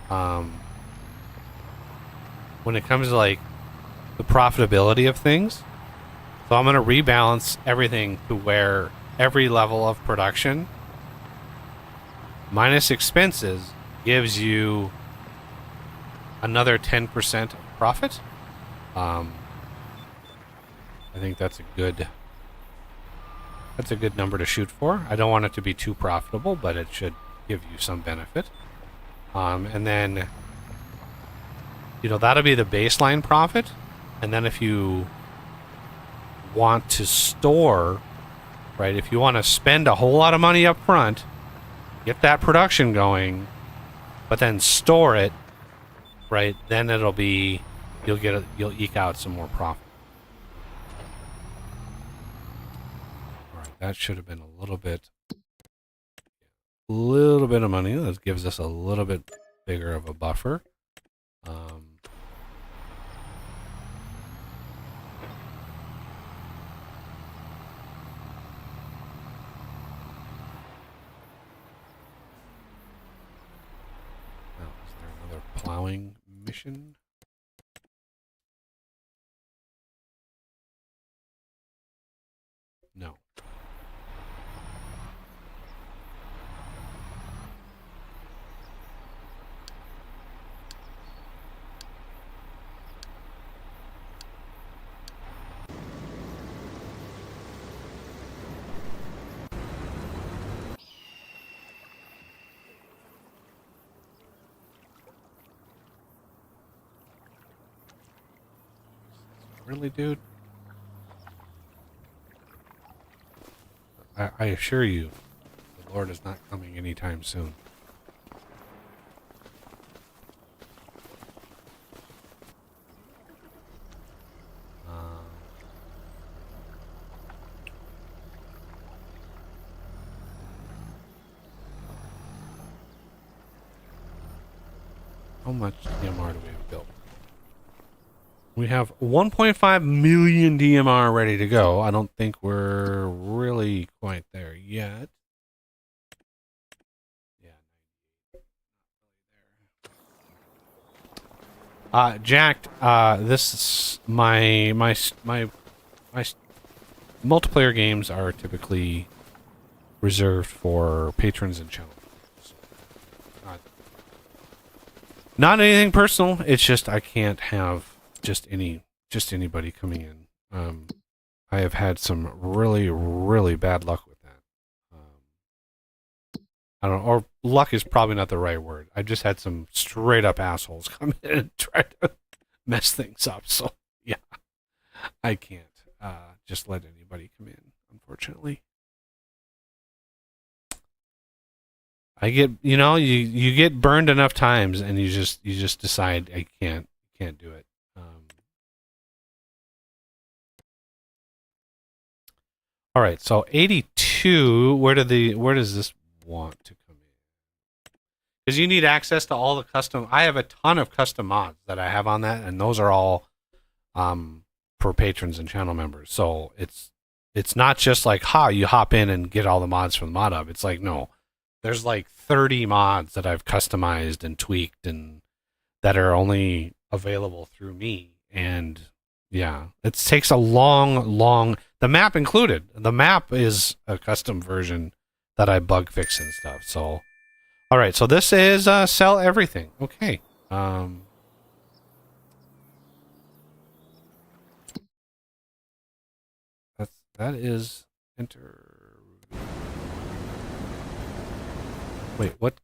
when it comes to like the profitability of things. So I'm gonna rebalance everything to where every level of production minus expenses gives you another 10% profit. I think that's a good number to shoot for. I don't want it to be too profitable, but it should give you some benefit. And then that'll be the baseline profit. And then if you want to store, right, if you want to spend a whole lot of money up front, get that production going, but then store it, right, then it'll be, you'll eke out some more profit. All right, that should have been a little bit of money. That gives us a little bit bigger of a buffer. Now, is there another plowing mission? No. Really, dude? I assure you, the Lord is not coming anytime soon. How much DMR do we have built? We have 1.5 million DMR ready to go. I don't think we're really quite there yet. Yeah. Jacked, this is my multiplayer games are typically reserved for patrons and channel. Not anything personal. It's just I can't have just anybody coming in. I have had some really bad luck with that. I don't know, or luck is probably not the right word. I just had some straight up assholes come in and try to mess things up. So yeah, I can't just let anybody come in. unfortunately. I get, you get burned enough times, and you just decide I can't do it. All right, so 82. Where does this want to come in? Because you need access to all the custom. I have a ton of custom mods that I have on that, and those are all for patrons and channel members. So it's not just like you hop in and get all the mods from the mod hub. It's like, no, there's like 30 mods that I've customized and tweaked and that are only available through me. And yeah, it takes a long, the map included. The map is a custom version that I bug fix and stuff. So, all right. So this is sell everything. Okay. That is enter. Wait, what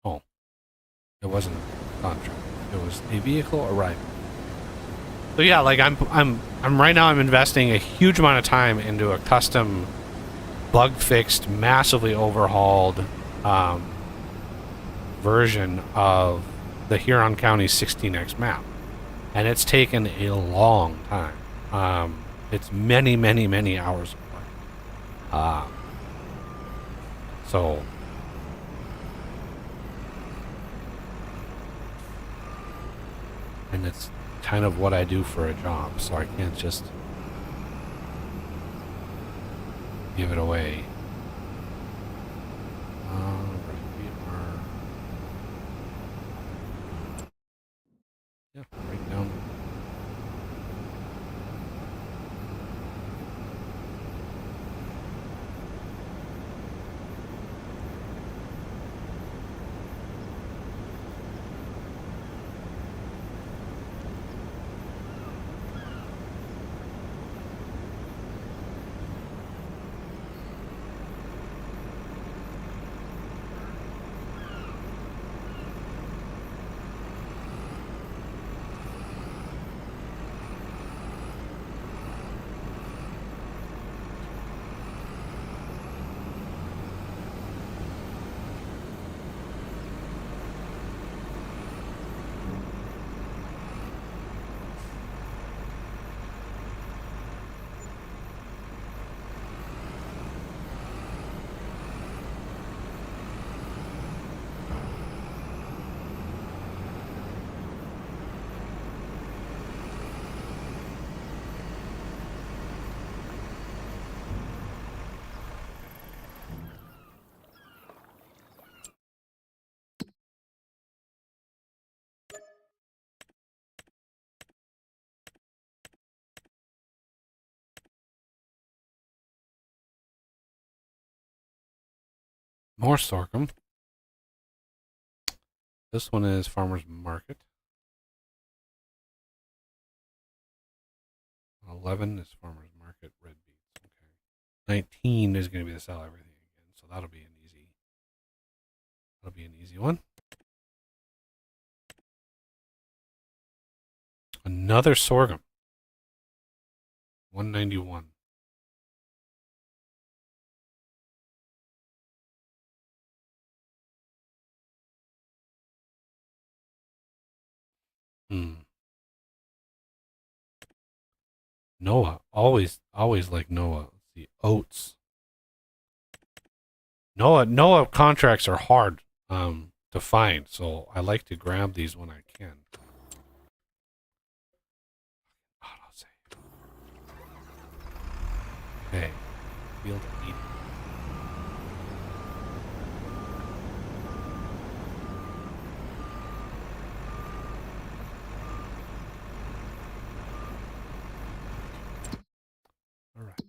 Oh, it wasn't a contract. It was a vehicle arrival. So yeah, like I'm right now. I'm investing a huge amount of time into a custom, bug fixed, massively overhauled version of the Huron County 16x map, and it's taken a long time. It's many hours of work. So. And it's kind of what I do for a job, so I can't just give it away. Right down. More sorghum. This one is Farmer's Market. 11 is Farmer's Market, red beets. Okay. 19 is going to be the sell everything again, so that'll be an easy one. Another sorghum. 191. Noah, always like Noah. Let's see, oats. Noah contracts are hard to find, so I like to grab these when I can. Okay, field meat. All right.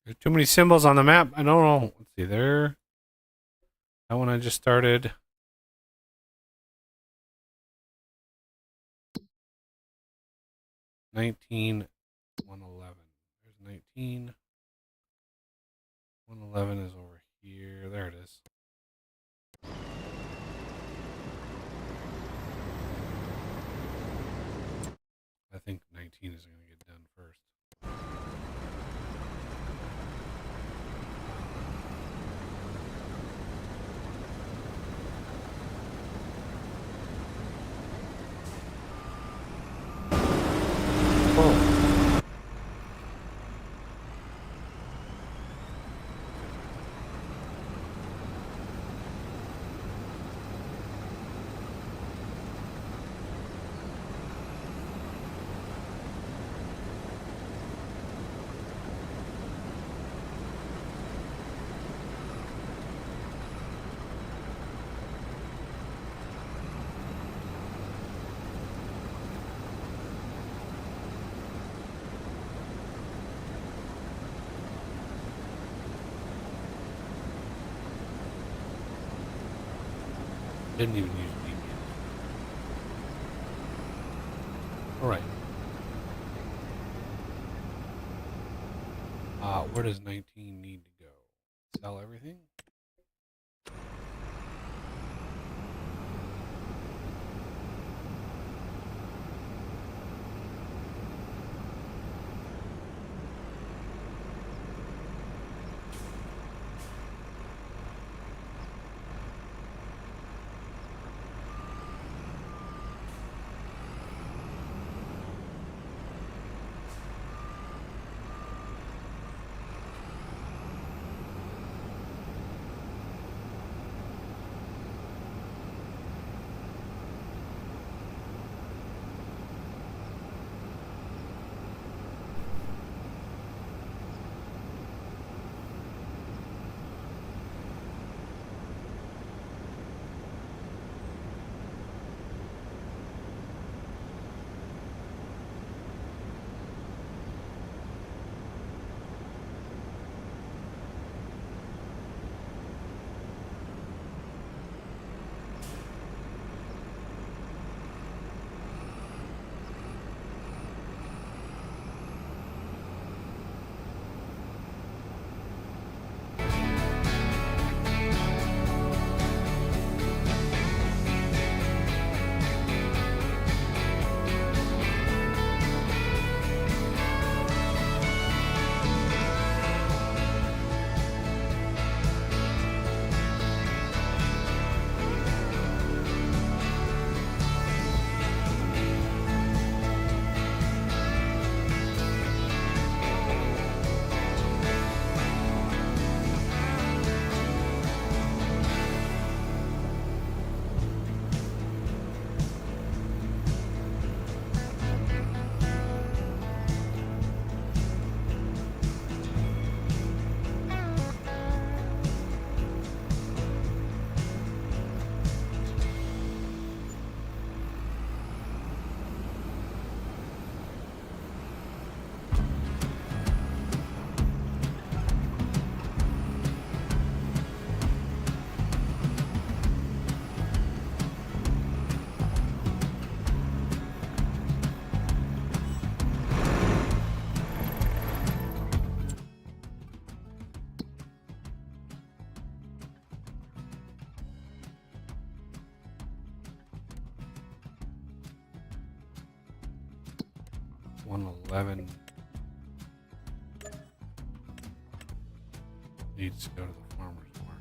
There's too many symbols on the map. I don't know. Let's see there. That one I just started. There's 19, 111. There's 19. 111 is over here. There it is. I think 19 is going to get done first. Whoa. Didn't even use BB. All right. Where does 19 need to go? Sell everything? $111 needs to go to the farmer's market.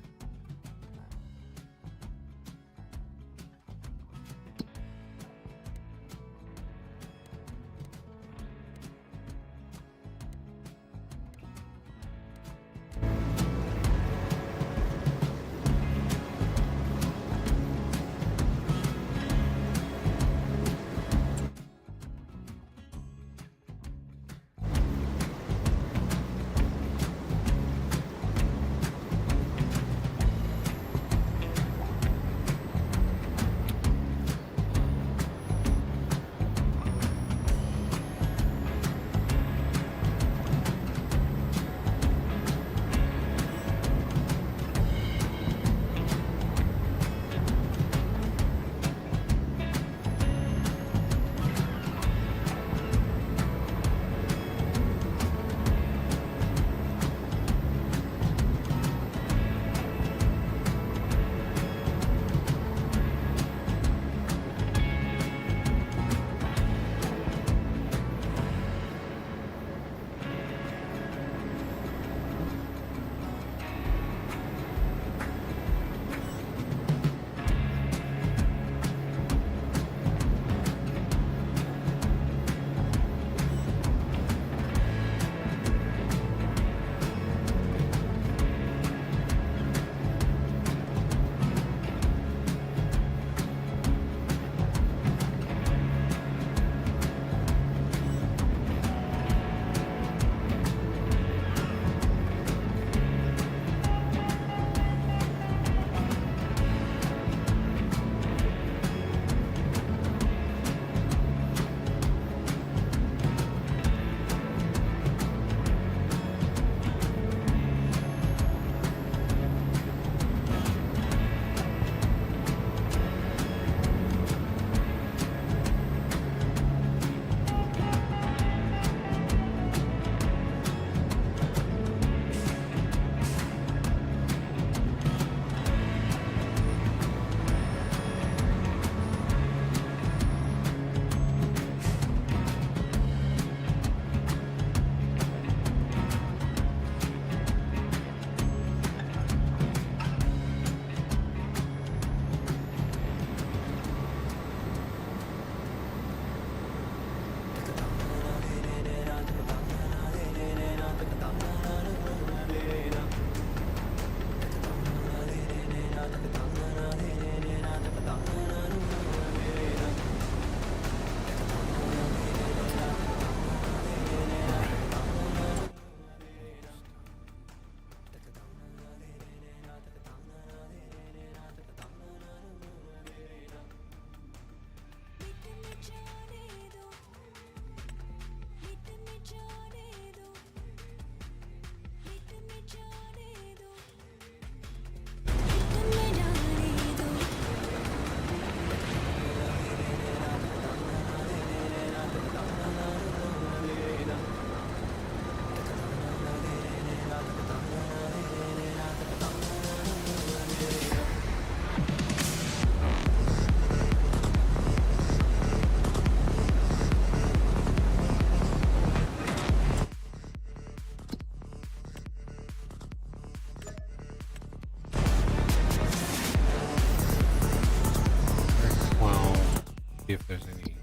See if there's any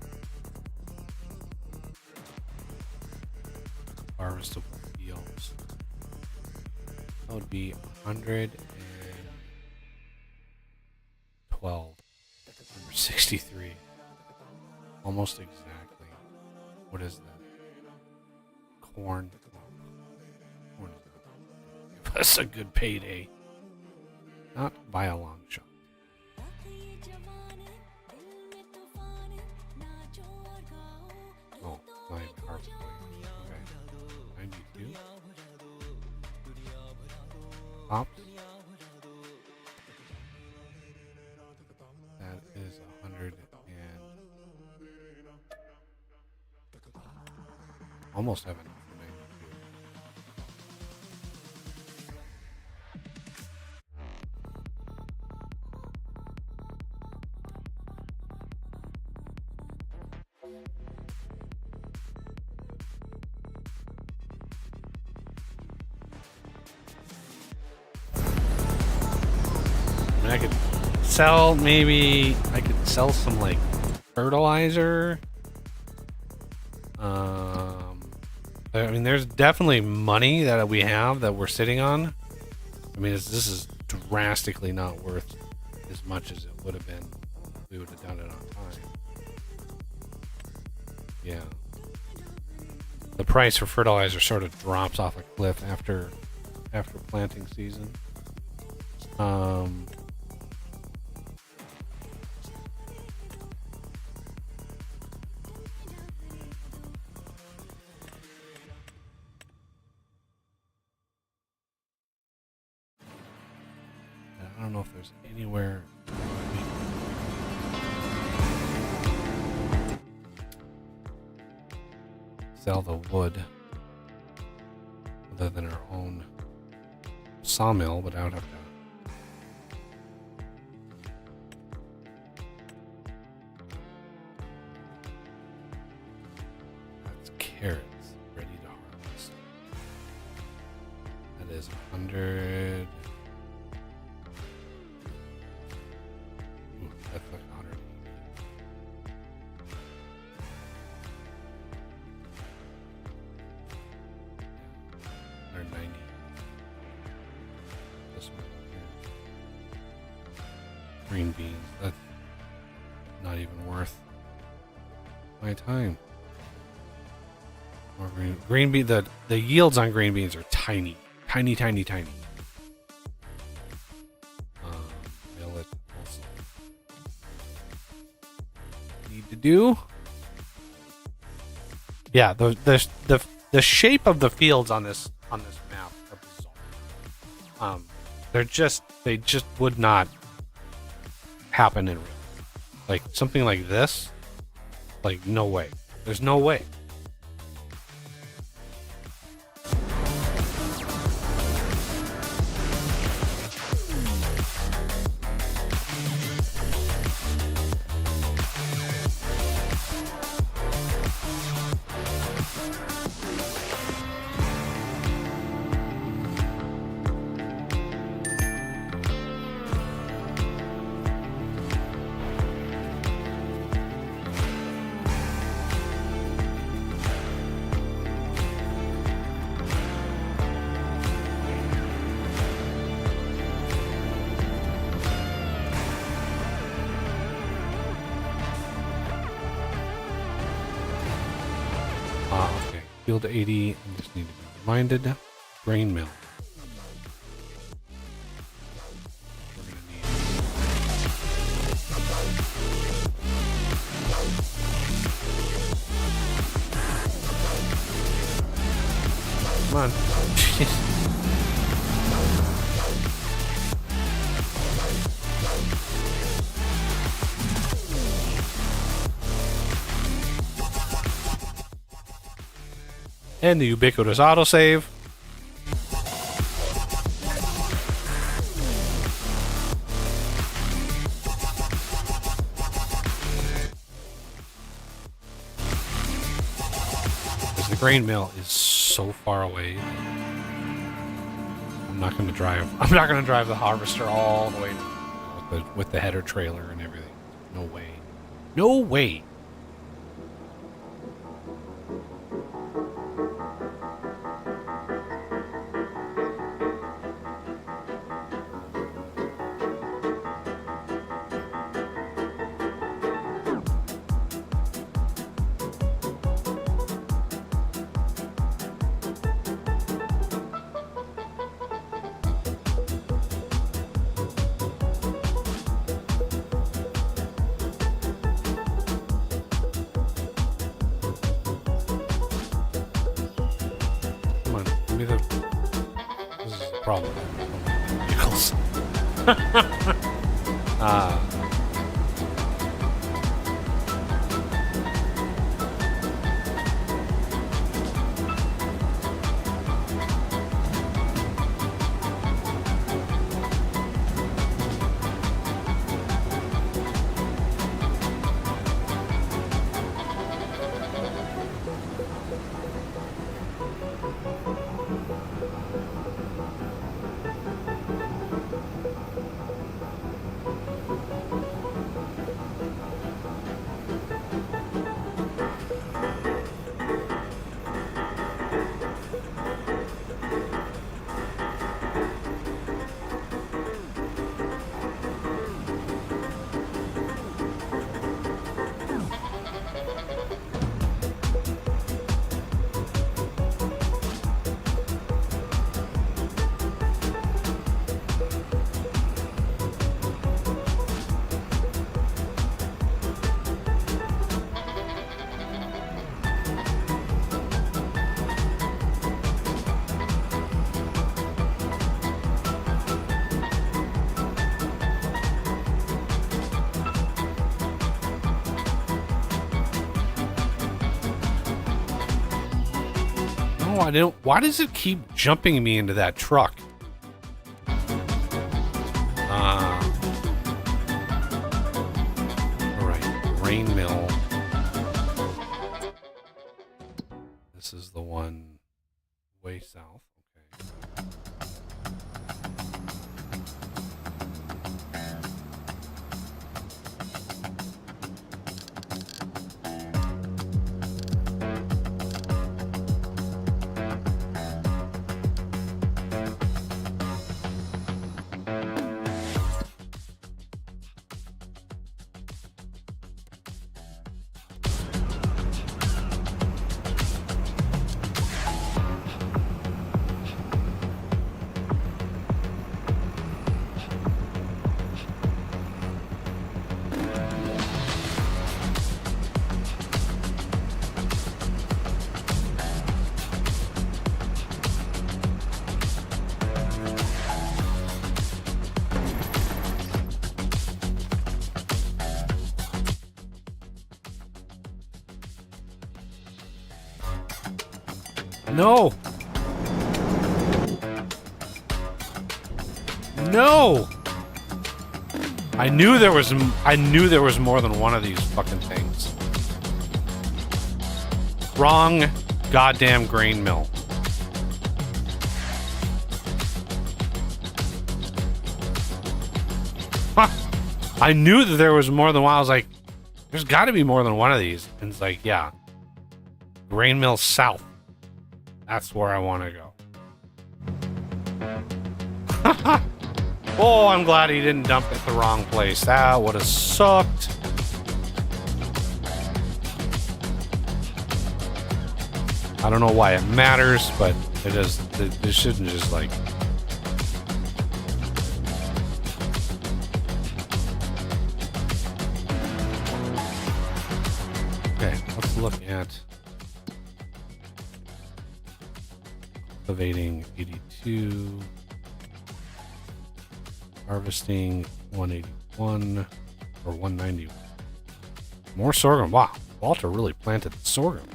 harvestable fields. That would be 112. Number 63. Almost exactly. What is that? Corn. Corn is not give us a good payday. Not by a long shot. Oh, my harvest point. Okay. 92. Hops. That is 100 and almost have enough for 92. And I could sell, maybe I could sell some like fertilizer. I mean, there's definitely money that we have that we're sitting on. I mean, this is drastically not worth as much as it would have been if we would have done it on time. Yeah. The price for fertilizer sort of drops off a cliff after planting season. I don't know if there's anywhere sell the wood other than our own sawmill, but I would have to. That's carrots ready to harvest. That is 100. Ooh, that's like 100. 190. This one here. Green beans. That's not even worth my time. More green bean. The yields on green beans are tiny, tiny. Millet also need to do. Yeah, the shape of the fields on this map are bizarre. They just would not happen in real life. Like something like this, like no way. There's no way. Okay. Field 80. I just need to be reminded. Grain mill. We're gonna need. Come on. And the ubiquitous autosave. Because the grain mill is so far away. I'm not going to drive the harvester all the way with the header trailer and everything. No way. No way. Come on, give me the... This is the problem. Vehicles. No, I don't. Why does it keep jumping me into that truck? All right, grain mill. This is the one way south. Okay. No. No. I knew there was more than one of these fucking things. Wrong goddamn grain mill. Huh. I knew that there was more than one. I was like, there's got to be more than one of these. And it's like, yeah. Grain mill south. That's where I want to go. Oh, I'm glad he didn't dump it the wrong place. That would have sucked. I don't know why it matters, but it is. It shouldn't just like... Okay, let's look at... Cultivating 82, harvesting 181 or 191. More sorghum. Wow, Walter really planted sorghum.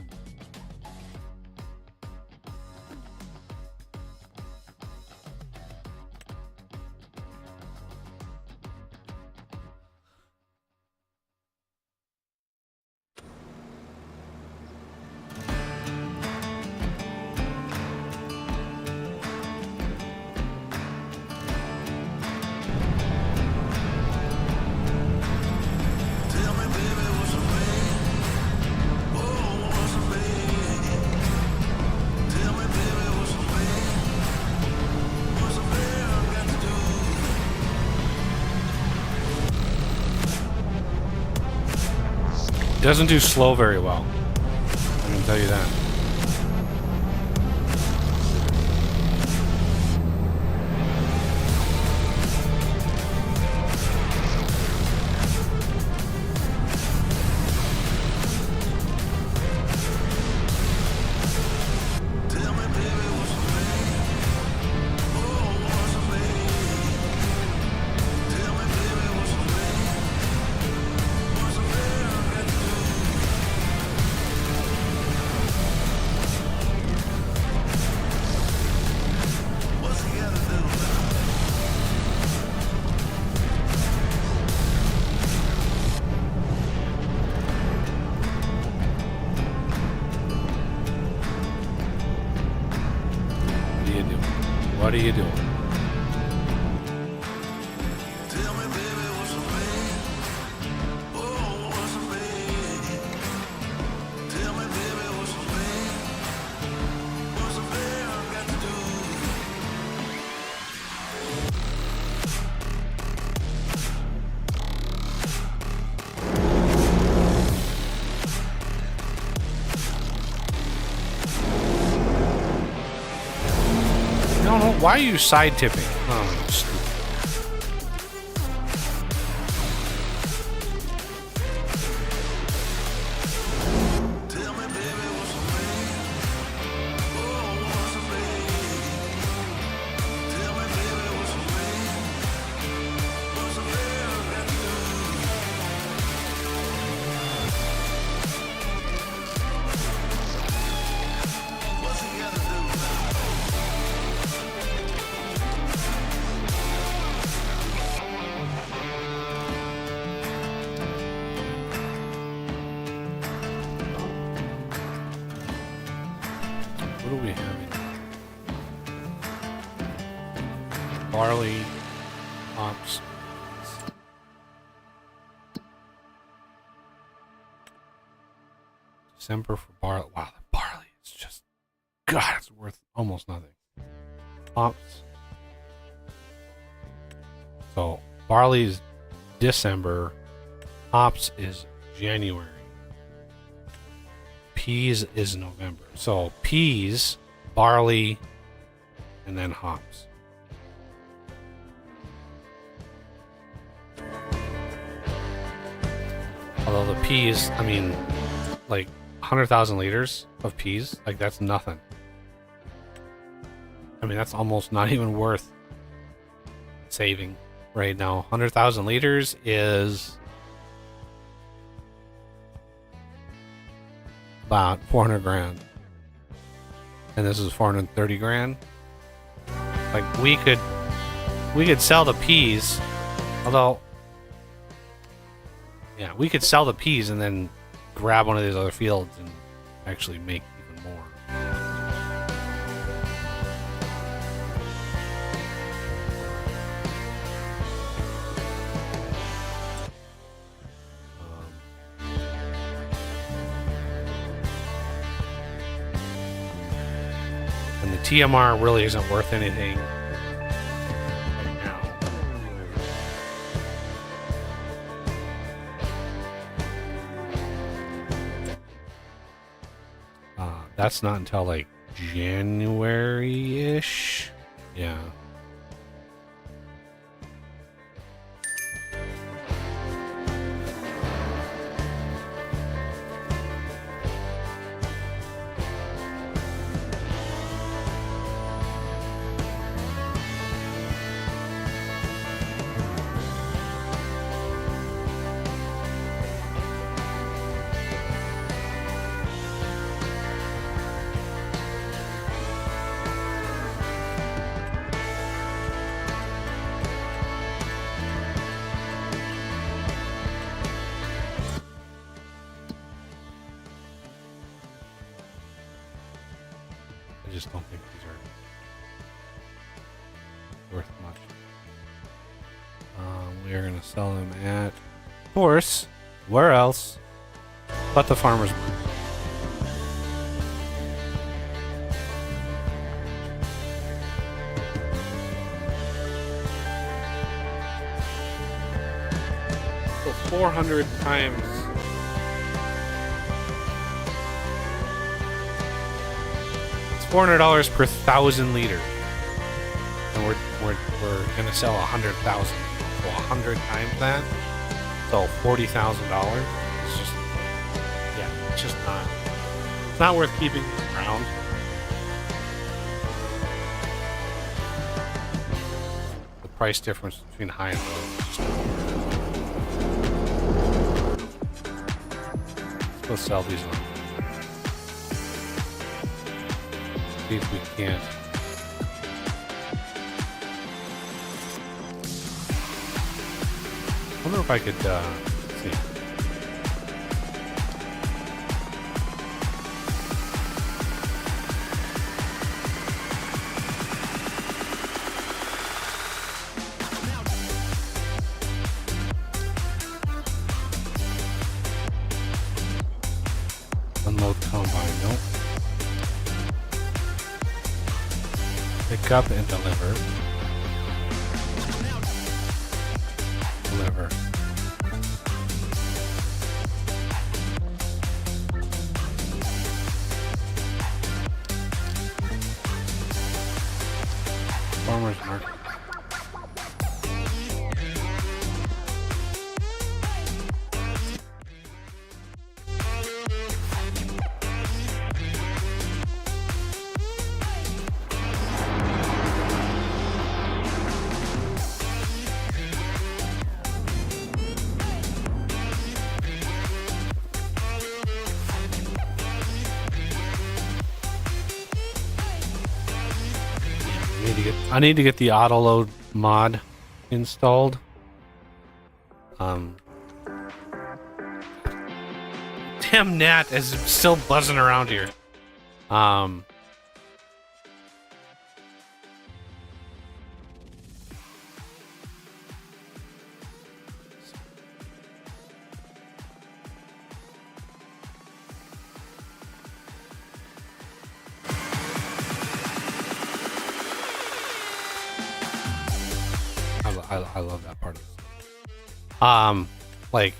Doesn't do slow very well. I can tell you that. What are you doing? No, why are you side tipping? Oh, stupid. What are we having? Barley, hops. December for barley. Wow, the barley is just, God, it's worth almost nothing. Hops. So barley is December. Hops is January. Peas is November. So peas, barley, and then hops. Although the peas, I mean, like 100,000 liters of peas, like that's nothing. I mean, that's almost not even worth saving right now. 100,000 liters is about 400 grand, and this is 430 grand. Like we could sell the peas, although yeah, we could sell the peas and then grab one of these other fields and actually make even more. And the TMR really isn't worth anything right now. That's not until like January-ish. Yeah. I just don't think these are worth much. We are going to sell them at, of course, where else but the farmer's market. So 400 times $400 per 1,000 liters. And we're gonna sell 100,000. So 100 times that. So $40,000. It's just, yeah, it's just not. It's not worth keeping around. The price difference between high and low is just not worth it. Let's go sell these on. See if we can't. I wonder if I could see. Unload combine, nope. Pick up and deliver. Deliver. Farmers market. I need to get the auto load mod installed. Damn gnat is still buzzing around here. I love that part of it. Like,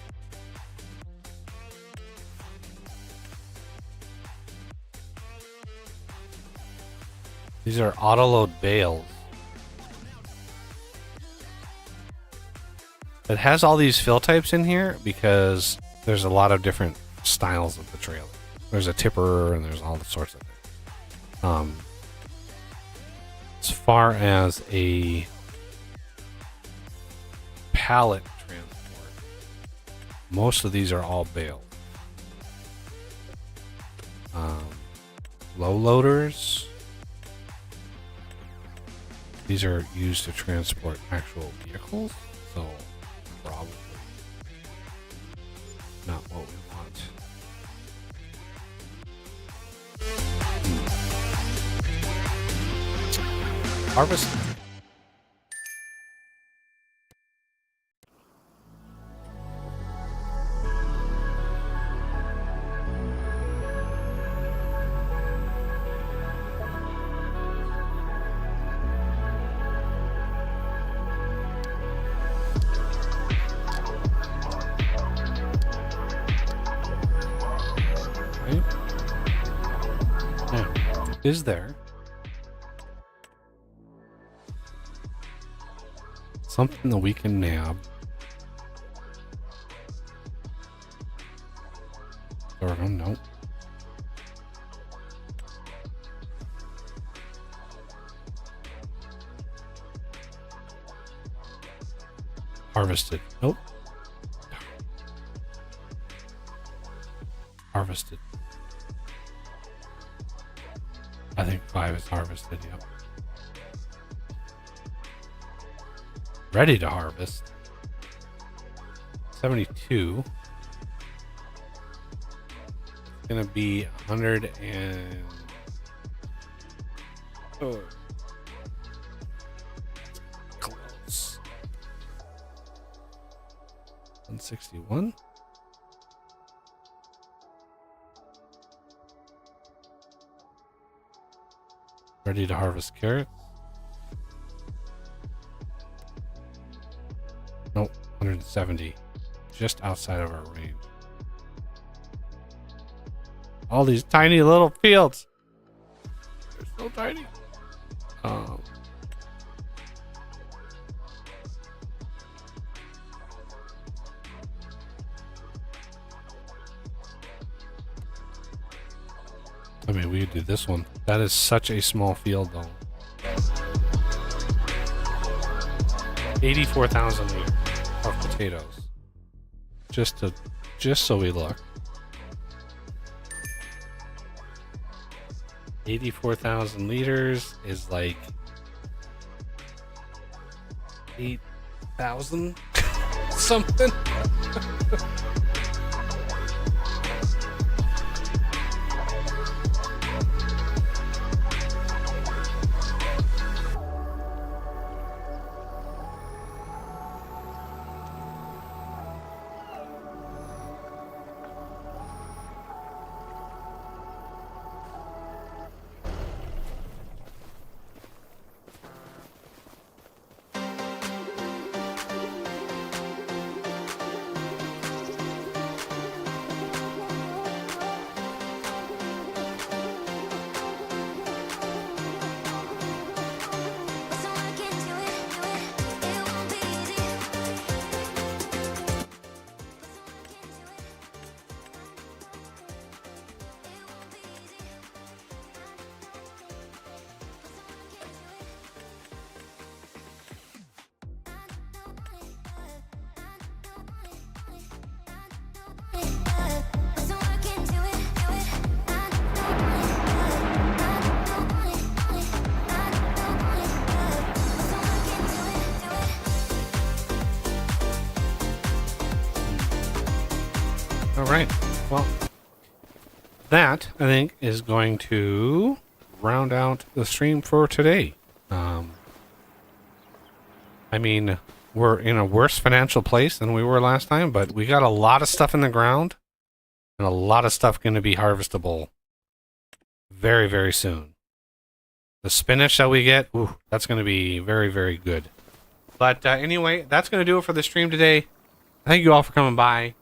these are auto load bales. It has all these fill types in here because there's a lot of different styles of the trailer. There's a tipper and there's all sorts of things. As far as a pallet transport, most of these are all bale. Low loaders, these are used to transport actual vehicles, so probably not what we want. Harvest. Is there something that we can nab? Sorghum, nope. Harvested, nope. Harvested. I think 5 is harvested, yep. Ready to harvest. 72. It's gonna be 100 and... Oh. Close. 161. Ready to harvest carrots. Nope, 170. Just outside of our range. All these tiny little fields. There's so tiny. I mean, we could do this one. That is such a small field, though. 84,000 liters of potatoes. Just so we look. 84,000 liters is like 8,000 something. All right. Well, that, I think, is going to round out the stream for today. I mean, we're in a worse financial place than we were last time, but we got a lot of stuff in the ground and a lot of stuff going to be harvestable very, very soon. The spinach that we get, ooh, that's going to be very, very good. But anyway, that's going to do it for the stream today. Thank you all for coming by.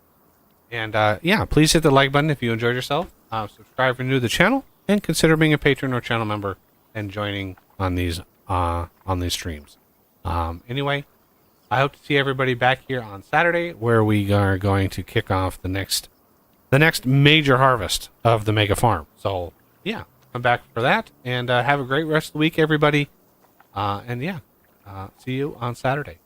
And yeah, please hit the like button if you enjoyed yourself. Subscribe if you're new to the channel, and consider being a patron or channel member and joining on these streams. Anyway, I hope to see everybody back here on Saturday, where we are going to kick off the next major harvest of the mega farm. So yeah, come back for that, and have a great rest of the week, everybody. And yeah, see you on Saturday.